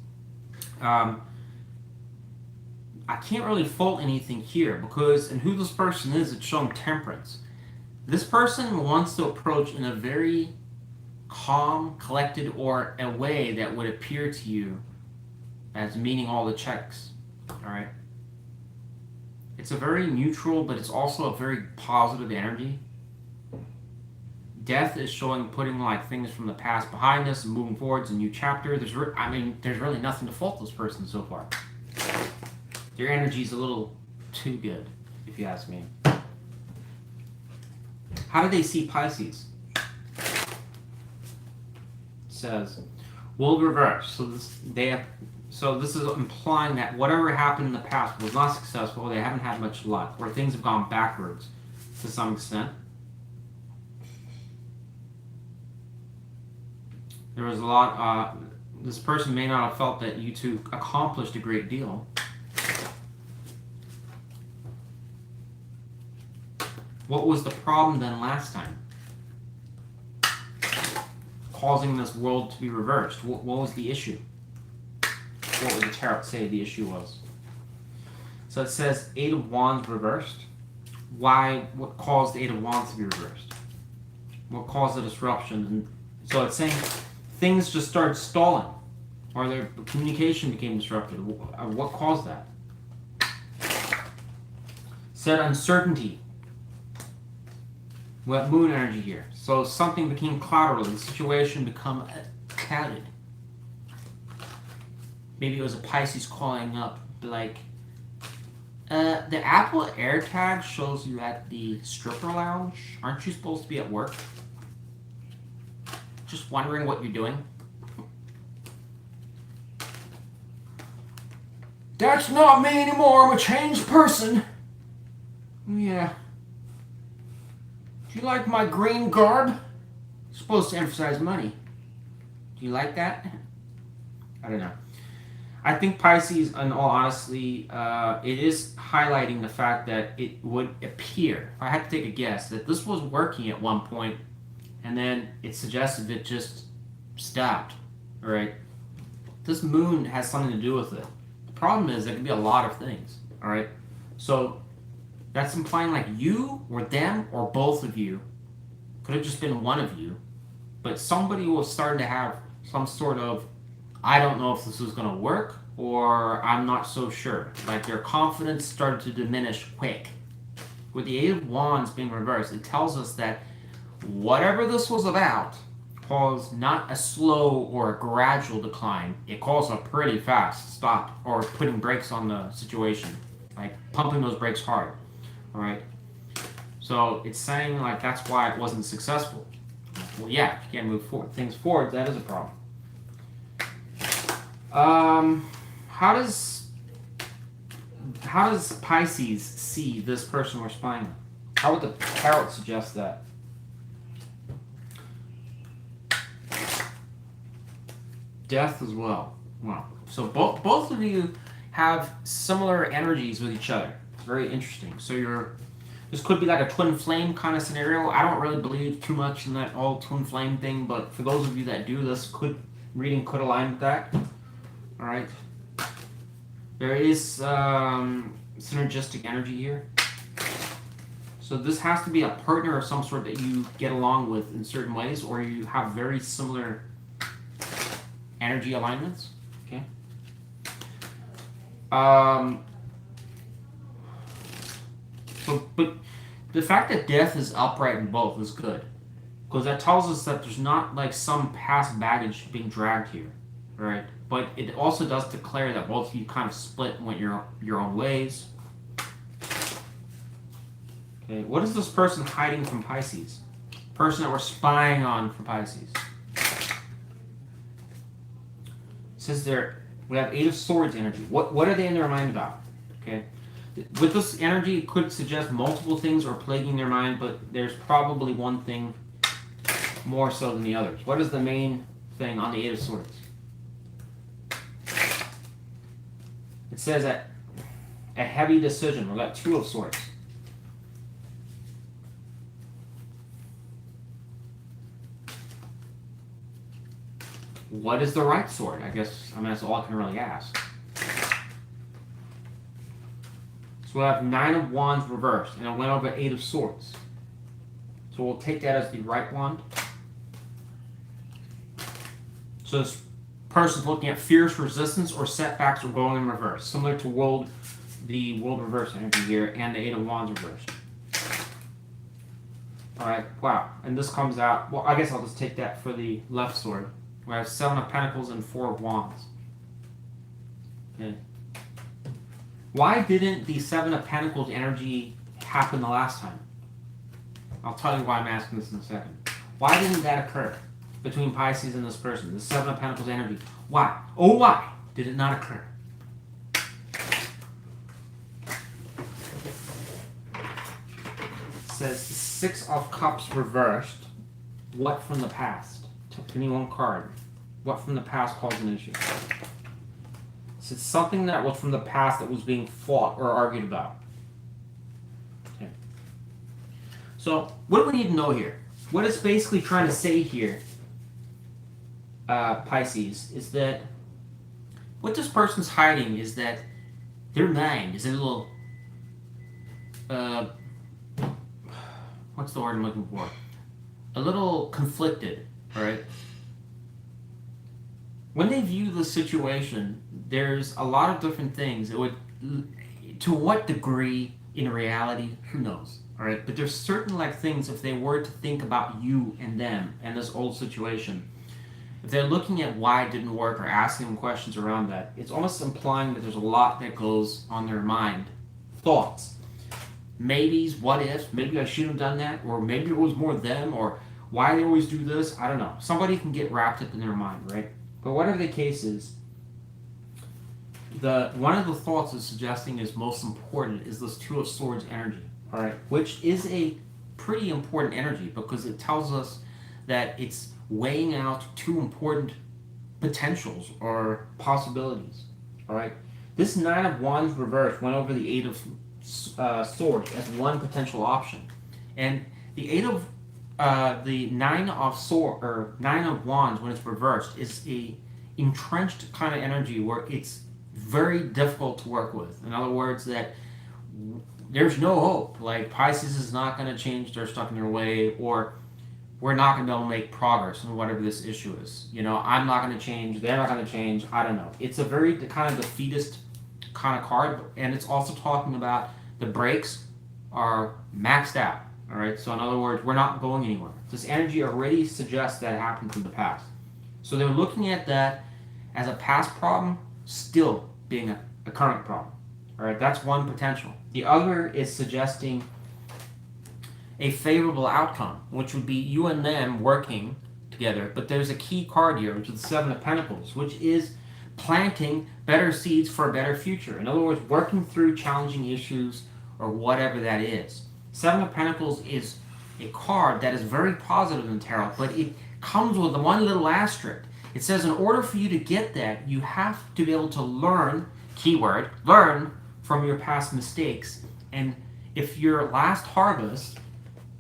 I can't really fault anything here because, and who this person is, it's showing Temperance. This person wants to approach in a very calm, collected, or a way that would appear to you as meeting all the checks. All right. It's a very neutral, but it's also a very positive energy. Death is showing putting like things from the past behind us and moving forward to a new chapter. There's really nothing to fault this person so far. Your energy's a little too good, if you ask me. How do they see Pisces? It says, will reverse. So this is implying that whatever happened in the past was not successful. They haven't had much luck, or things have gone backwards to some extent. There was a lot. This person may not have felt that you two accomplished a great deal. What was the problem then last time? causing this world to be reversed? What was the issue? What would the tarot say the issue was? So it says Eight of Wands reversed. Why? What caused the Eight of Wands to be reversed? What caused the disruption? And so it's saying things just started stalling, or their communication became disrupted. What caused that? Said uncertainty. We have moon energy here. So something became clouded. The situation become clouded. Maybe it was a Pisces calling up, like, the Apple AirTag shows you at the stripper lounge. Aren't you supposed to be at work? Just wondering what you're doing. That's not me anymore. I'm a changed person. Yeah. Do you like my green garb? It's supposed to emphasize money. Do you like that? I don't know. I think Pisces, in all honesty, it is highlighting the fact that it would appear, if I had to take a guess, that this was working at one point, and then it suggested it just stopped. All right? This moon has something to do with it. The problem is, it can be a lot of things. All right? So that's implying like you or them or both of you. Could have just been one of you. But somebody was starting to have some sort of, I don't know if this is going to work, or I'm not so sure. Like their confidence started to diminish quick. With the Eight of Wands being reversed, it tells us that whatever this was about caused not a slow or a gradual decline. It caused a pretty fast stop, or putting brakes on the situation. Like pumping those brakes hard. All right? So it's saying like that's why it wasn't successful. Well, yeah, if you can't move things forward, that is a problem. How does Pisces see this person we're spying on? How would the tarot suggest that? Death as well. Wow. So both of you have similar energies with each other. It's very interesting. So this could be like a twin flame kind of scenario. I don't really believe too much in that whole twin flame thing, but for those of you that do, this reading could align with that. All right. There is synergistic energy here. So this has to be a partner of some sort that you get along with in certain ways, or you have very similar energy alignments. Okay. But the fact that death is upright in both is good, because that tells us that there's not like some past baggage being dragged here, right? But it also does declare that both of you kind of split and went your own ways. Okay, what is this person hiding from Pisces? Person that we're spying on for Pisces. It says there, we have Eight of Swords energy. What are they in their mind about? Okay, with this energy, it could suggest multiple things are plaguing their mind, but there's probably one thing more so than the others. What is the main thing on the Eight of Swords? It says that a heavy decision. We got Two of Swords. What is the right sword? I mean, that's all I can really ask. So we have Nine of Wands reversed, and it went over Eight of Swords. So we'll take that as the right wand. So this person's looking at fierce resistance or setbacks or going in reverse, similar to the world reverse energy here and the Eight of Wands reversed. All right, wow. And this comes out, well, I guess I'll just take that for the left sword. We have Seven of Pentacles and Four of Wands. Okay. Why didn't the Seven of Pentacles energy happen the last time? I'll tell you why I'm asking this in a second. Why didn't that occur between Pisces and this person? The Seven of Pentacles energy. Why? Oh, why did it not occur? It says Six of Cups reversed. What from the past? Any one card. What from the past caused an issue? So it's something that was from the past that was being fought or argued about. Okay. So what do we need to know here? What it's basically trying to say here Pisces, is that what this person's hiding is that their mind is a little, what's the word I'm looking for? A little conflicted, right? When they view the situation, there's a lot of different things. It would, to what degree in reality, who knows, all right? But there's certain like things, if they were to think about you and them and this old situation, if they're looking at why it didn't work or asking them questions around that, it's almost implying that there's a lot that goes on their mind. Thoughts. Maybes, what ifs, maybe I shouldn't have done that, or maybe it was more them, or why they always do this, I don't know. Somebody can get wrapped up in their mind, right? But whatever the case is, one of the thoughts it's suggesting is most important is this Two of Swords energy, all right? Which is a pretty important energy because it tells us that it's weighing out two important potentials or possibilities, all right? This Nine of Wands reversed went over the Eight of Swords as one potential option, and the Nine of Wands when it's reversed is a entrenched kind of energy where it's very difficult to work with. In other words, that there's no hope. Like Pisces is not going to change; they're stuck in their way, or we're not going to be able to make progress in whatever this issue is. You know, I'm not going to change, they're not going to change, I don't know. It's a very kind of defeatist kind of card, and it's also talking about the brakes are maxed out, all right? So in other words, we're not going anywhere. This energy already suggests that happened in the past. So they're looking at that as a past problem still being a current problem, all right? That's one potential. The other is suggesting a favorable outcome, which would be you and them working together. But there's a key card here, which is the Seven of Pentacles, which is planting better seeds for a better future. In other words, working through challenging issues or whatever that is. Seven of Pentacles is a card that is very positive in tarot, but it comes with one little asterisk. It says in order for you to get that, you have to be able to learn, keyword, learn from your past mistakes. And if your last harvest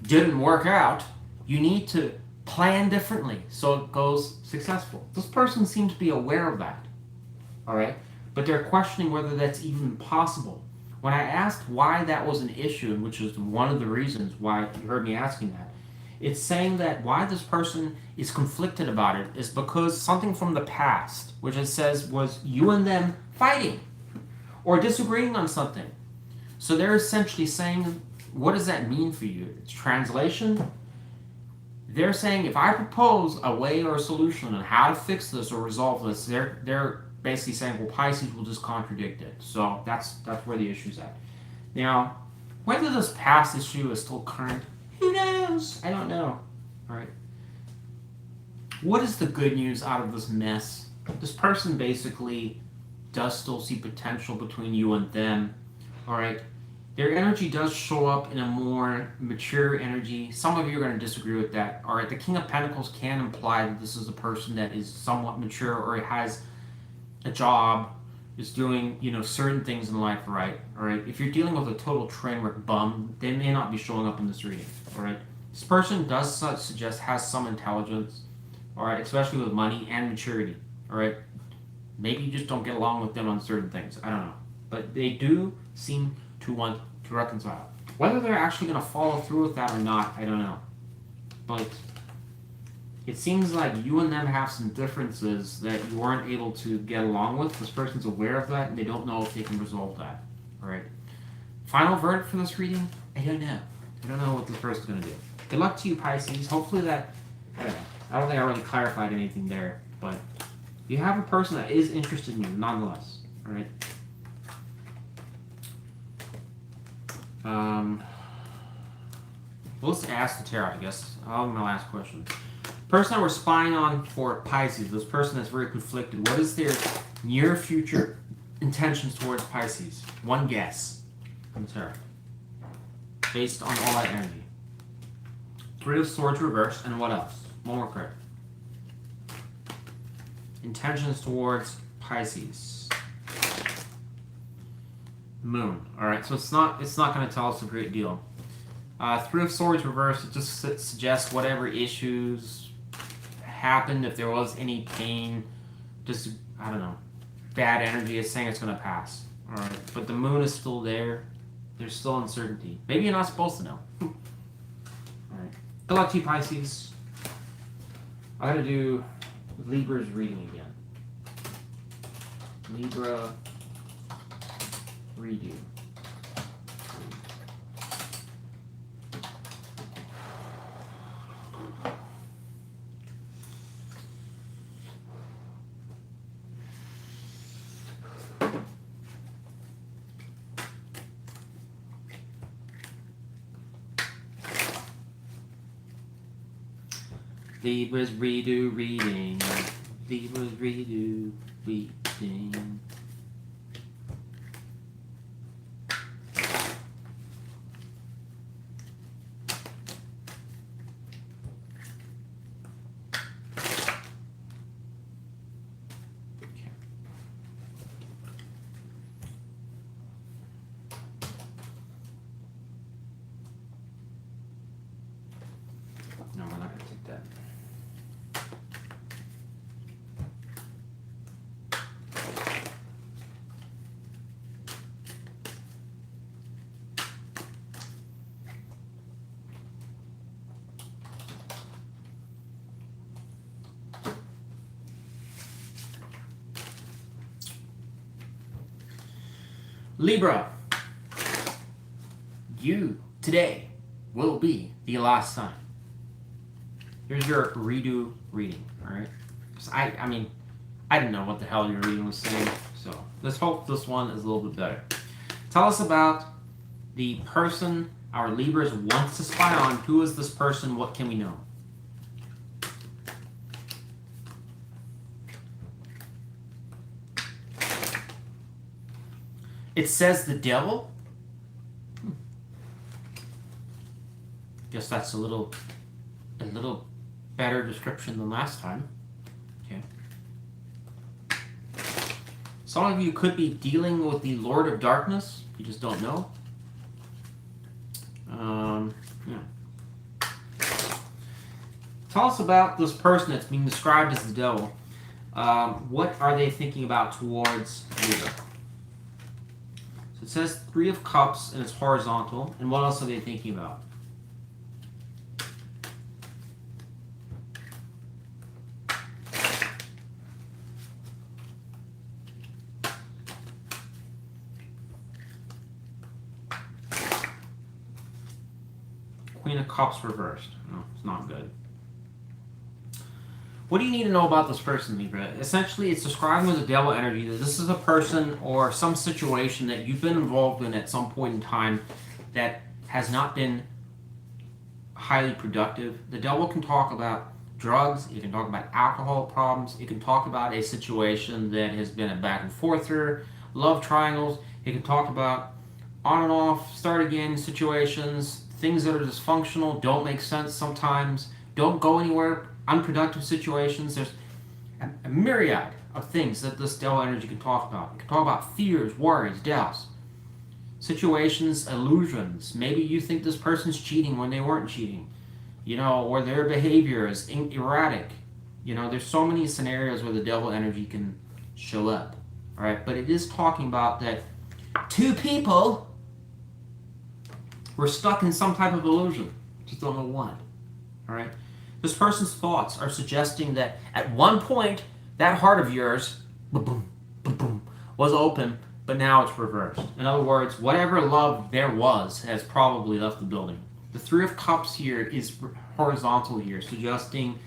didn't work out, you need to plan differently so it goes successful. This person seems to be aware of that, all right? But they're questioning whether that's even possible. When I asked why that was an issue, which is one of the reasons why you heard me asking that, it's saying that why this person is conflicted about it is because something from the past, which it says was you and them fighting or disagreeing on something. So they're essentially saying, what does that mean for you? It's translation. They're saying if I propose a way or a solution on how to fix this or resolve this, they're basically saying, well, Pisces will just contradict it. So that's where the issue's at. Now, whether this past issue is still current, who knows? I don't know. All right. What is the good news out of this mess? This person basically does still see potential between you and them. All right. Their energy does show up in a more mature energy. Some of you are going to disagree with that. All right, the King of Pentacles can imply that this is a person that is somewhat mature or has a job, is doing, certain things in life right. All right, if you're dealing with a total train wreck bum, they may not be showing up in this reading. All right, this person does suggest has some intelligence. All right, especially with money and maturity. All right, maybe you just don't get along with them on certain things. I don't know, but they do seem to want to reconcile. Whether they're actually going to follow through with that or not, I don't know. But it seems like you and them have some differences that you weren't able to get along with. This person's aware of that, and they don't know if they can resolve that. All right. Final verdict for this reading? I don't know. I don't know what this person's going to do. Good luck to you, Pisces. Hopefully that, I don't know. I don't think I really clarified anything there, but you have a person that is interested in you, nonetheless. All right. Well, let's ask the tarot, I guess. I'll have my last question. Person that we're spying on for Pisces, this person that's very conflicted, what is their near future intentions towards Pisces? One guess from the tarot. Based on all that energy. Three of Swords reversed, and what else? One more card. Intentions towards Pisces. Moon. All right, so it's not going to tell us a great deal. Three of Swords reversed. It just suggests whatever issues happened, if there was any pain, just, I don't know, bad energy, is saying it's going to pass. All right, but the moon is still there. There's still uncertainty. Maybe you're not supposed to know. All right. Good luck to you, Pisces. I gotta do Libra's reading again. Libra redo. Libra's redo reading. Libra's redo reading. No, we're not going to take that. Libra, you today will be the last sign. Here's your redo reading, all right? So I mean, I didn't know what the hell your reading was saying, so let's hope this one is a little bit better. Tell us about the person our Libras wants to spy on. Who is this person? What can we know? It says the devil. Guess that's a little better description than last time. Okay. Some of you could be dealing with the Lord of Darkness. You just don't know. Yeah. Tell us about this person that's being described as the devil. What are they thinking about towards Libra? So it says 3 of Cups and it's horizontal. And what else are they thinking about? Queen of Cups reversed. No, it's not good. What do you need to know about this person, Libra? Essentially, it's describing with the devil energy that this is a person or some situation that you've been involved in at some point in time that has not been highly productive. The devil can talk about drugs. It can talk about alcohol problems. It can talk about a situation that has been a back and forther, love triangles. It can talk about on and off, start again situations, things that are dysfunctional, don't make sense sometimes, don't go anywhere, unproductive situations. There's a myriad of things that this devil energy can talk about. It can talk about fears, worries, doubts, situations, illusions. Maybe you think this person's cheating when they weren't cheating, or their behavior is erratic. There's so many scenarios where the devil energy can show up. All right, but it is talking about that 2 people were stuck in some type of illusion. Just don't know what. All right. This person's thoughts are suggesting that at one point, that heart of yours boom, boom, boom, boom, was open, but now it's reversed. In other words, whatever love there was has probably left the building. The 3 of Cups here is horizontal here, suggesting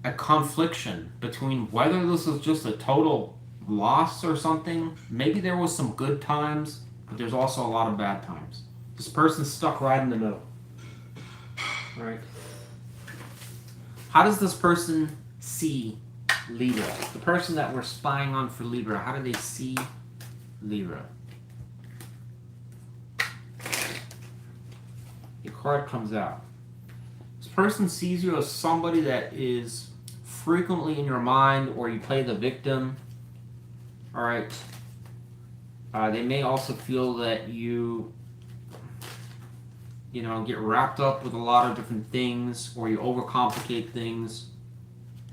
a confliction between whether this is just a total loss or something. Maybe there was some good times, but there's also a lot of bad times. This person's stuck right in the middle. All right. How does this person see Libra? The person that we're spying on for Libra, how do they see Libra? Your card comes out. This person sees you as somebody that is frequently in your mind, or you play the victim. All right. They may also feel that you get wrapped up with a lot of different things, or you overcomplicate things.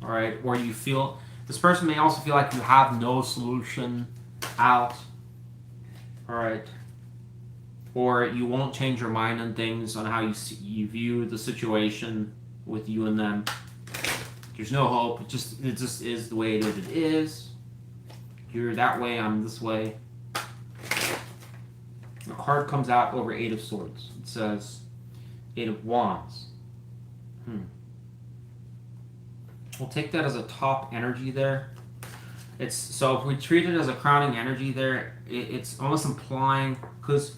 All right, or you feel, this person may also feel like you have no solution out. All right, or you won't change your mind on things, on how you view the situation with you and them. There's no hope. It just is the way it is. You're that way, I'm this way. The card comes out over 8 of Swords. It says 8 of Wands. We'll take that as a top energy there. It's so if we treat it as a crowning energy there, it's almost implying, because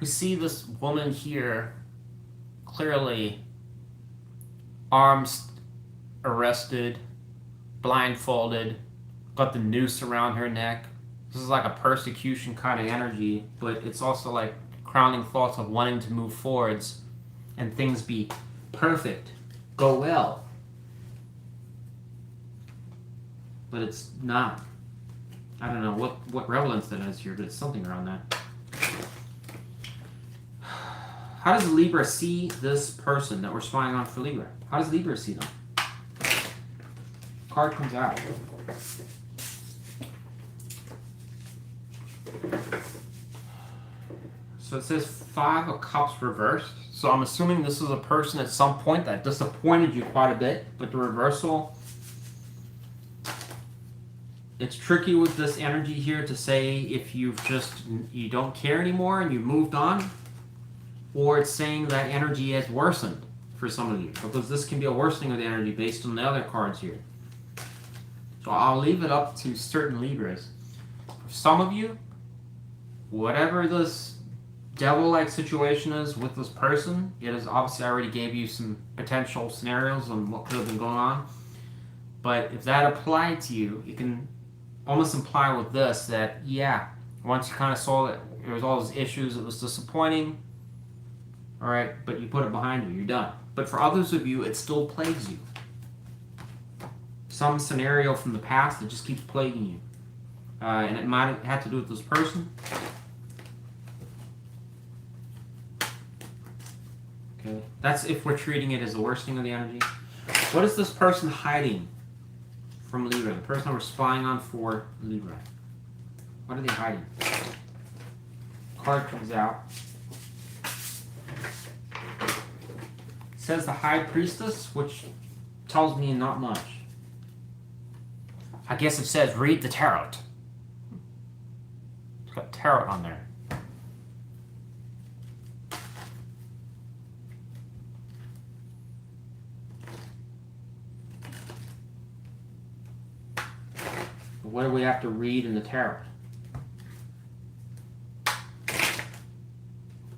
we see this woman here clearly arms arrested, blindfolded, got the noose around her neck. This is like a persecution kind of energy, but it's also like crowning thoughts of wanting to move forwards and things be perfect, go well. But it's not. I don't know what relevance that is here, but it's something around that. How does Libra see this person that we're spying on for Libra? How does Libra see them? Card comes out. So it says 5 of Cups reversed. So I'm assuming this is a person at some point that disappointed you quite a bit, but the reversal, it's tricky with this energy here to say if you don't care anymore and you moved on, or it's saying that energy has worsened for some of you, because this can be a worsening of the energy based on the other cards here. So I'll leave it up to certain Libras. For some of you, whatever this devil-like situation is with this person, it has obviously already gave you some potential scenarios on what could have been going on. But if that applied to you, you can almost imply with this that, yeah, once you kind of saw that there was all those issues, it was disappointing, all right, but you put it behind you, you're done. But for others of you, it still plagues you. Some scenario from the past that just keeps plaguing you. And it might have had to do with this person. Okay, that's if we're treating it as the worsening of the energy. What is this person hiding from Libra? The person we're spying on for Libra. What are they hiding? Card comes out. It says the High Priestess, which tells me not much. I guess it says read the tarot. It's got tarot on there. What do we have to read in the tarot?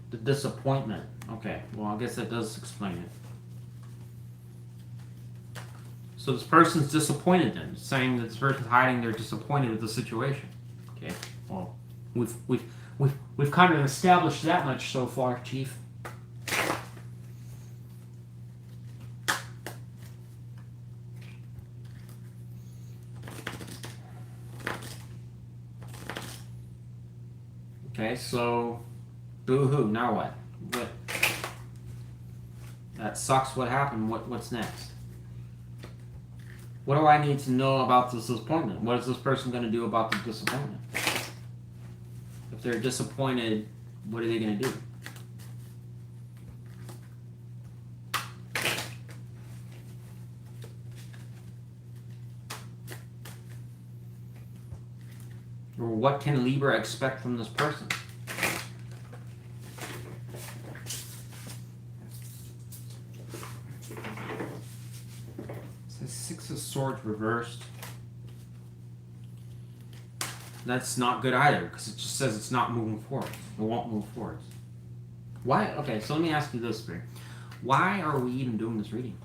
The disappointment. Okay, well, I guess that does explain it. So this person's disappointed then, saying that this person's hiding, they're disappointed with the situation. Okay, well, we've kind of established that much so far, Chief. Okay, so boo-hoo, now what? That sucks, what happened, what's next? What do I need to know about this disappointment? What is this person going to do about the disappointment? If they're disappointed, what are they going to do? Or what can Libra expect from this person? Six of Swords reversed. That's not good either, because it just says it's not moving forward. It won't move forward. Why? Okay, so let me ask you this, Spirit. Why are we even doing this reading?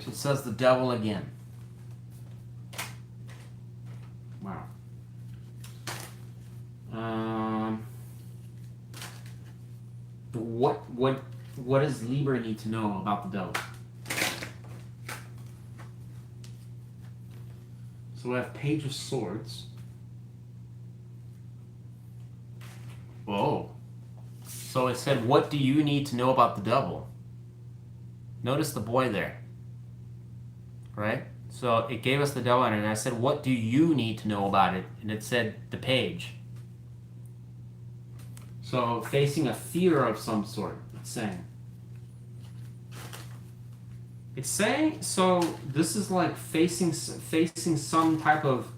So it says the Devil again. Wow. What does Libra need to know about the Devil? So we have Page of Swords. Whoa. So it said, what do you need to know about the devil? Notice the boy there, right? So it gave us the devil, and I said, what do you need to know about it? And it said the page. So facing a fear of some sort, it's saying. It's saying, so this is like facing some type of,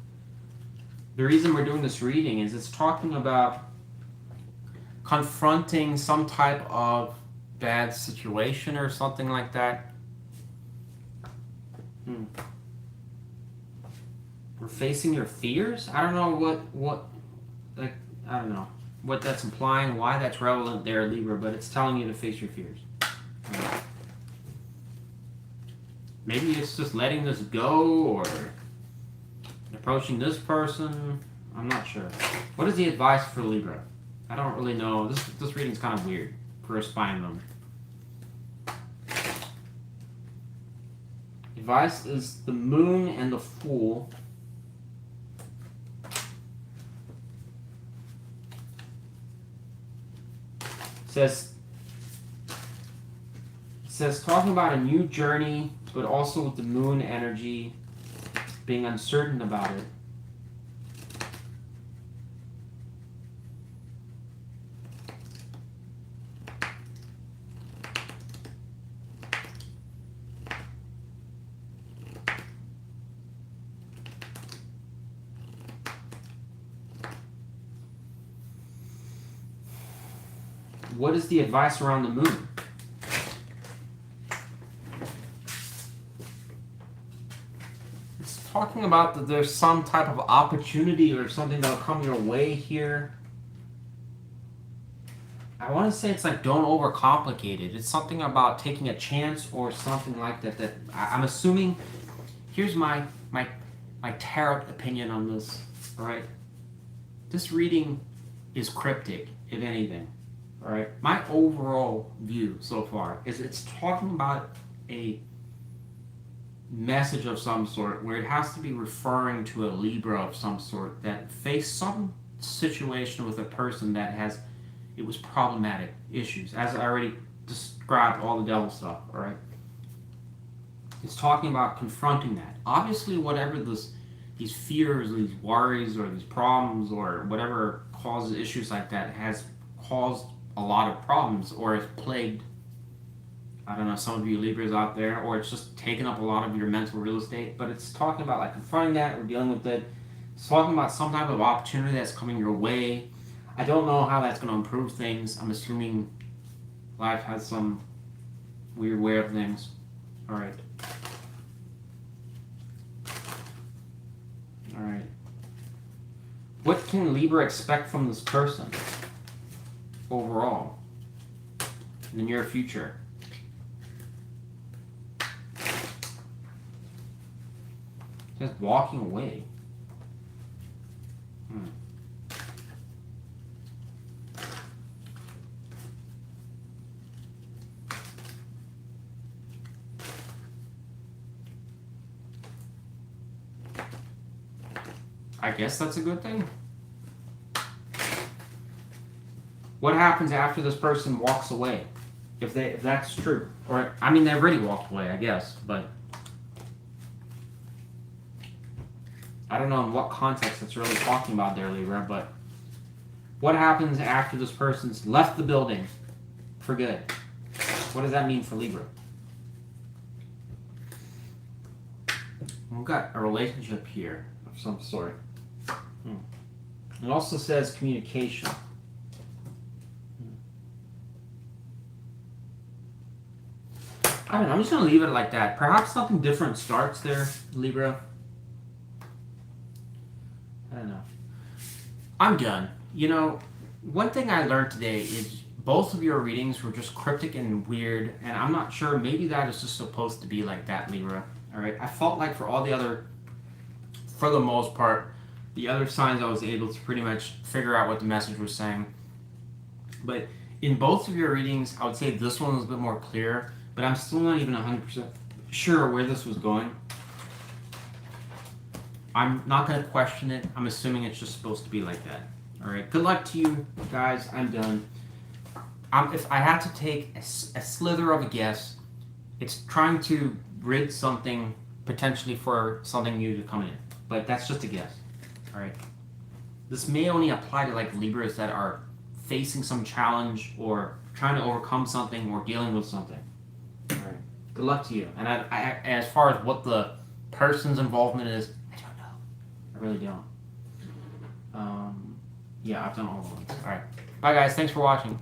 the reason we're doing this reading is it's talking about confronting some type of bad situation or something like that. We're facing your fears? I don't know what, like, I don't know what that's implying, why that's relevant there, Libra, but it's telling you to face your fears. Maybe it's just letting this go, or approaching this person. I'm not sure. What is the advice for Libra? I don't really know. This reading's kind of weird for a spine them. Advice is the Moon and the Fool. It says talking about a new journey, but also with the Moon energy, being uncertain about it. What is the advice around the Moon? It's talking about that there's some type of opportunity or something that'll come your way here. I want to say it's like don't overcomplicate it. It's something about taking a chance or something like that. That I'm assuming. Here's my tarot opinion on this. All right, this reading is cryptic, if anything. All right, my overall view so far is it's talking about a message of some sort where it has to be referring to a Libra of some sort that faced some situation with a person that it was problematic issues, as I already described all the devil stuff. All right, it's talking about confronting that. Obviously, whatever these fears, these worries, or these problems, or whatever causes issues like that has caused a lot of problems, or it's plagued, I don't know, some of you Libras out there, or it's just taken up a lot of your mental real estate. But it's talking about like confronting that or dealing with it. It's talking about some type of opportunity that's coming your way. I don't know how that's going to improve things. I'm assuming life has some weird way of things. All right. All right. What can Libra expect from this person overall in the near future? Just walking away. I guess that's a good thing. What happens after this person walks away? If that's true. Or, I mean, they already walked away, I guess, but I don't know in what context it's really talking about there, Libra, but what happens after this person's left the building for good? What does that mean for Libra? We've got a relationship here of some sort. It also says communication. I don't know, I'm just going to leave it like that. Perhaps something different starts there, Libra. I don't know. I'm done. You know, one thing I learned today is both of your readings were just cryptic and weird, and I'm not sure, maybe that is just supposed to be like that, Libra. Alright, I felt like for all the other, for the most part, the other signs I was able to pretty much figure out what the message was saying. But in both of your readings, I would say this one was a bit more clear, but I'm still not even 100% sure where this was going. I'm not going to question it. I'm assuming it's just supposed to be like that. Alright, good luck to you guys. I'm done. if I had to take a slither of a guess, it's trying to rid something potentially for something new to come in. But that's just a guess. All right. This may only apply to like Libras that are facing some challenge or trying to overcome something or dealing with something. All right. Good luck to you. And as far as what the person's involvement is, I don't know. I really don't. Yeah, I've done all the ones. All right. Bye, guys. Thanks for watching.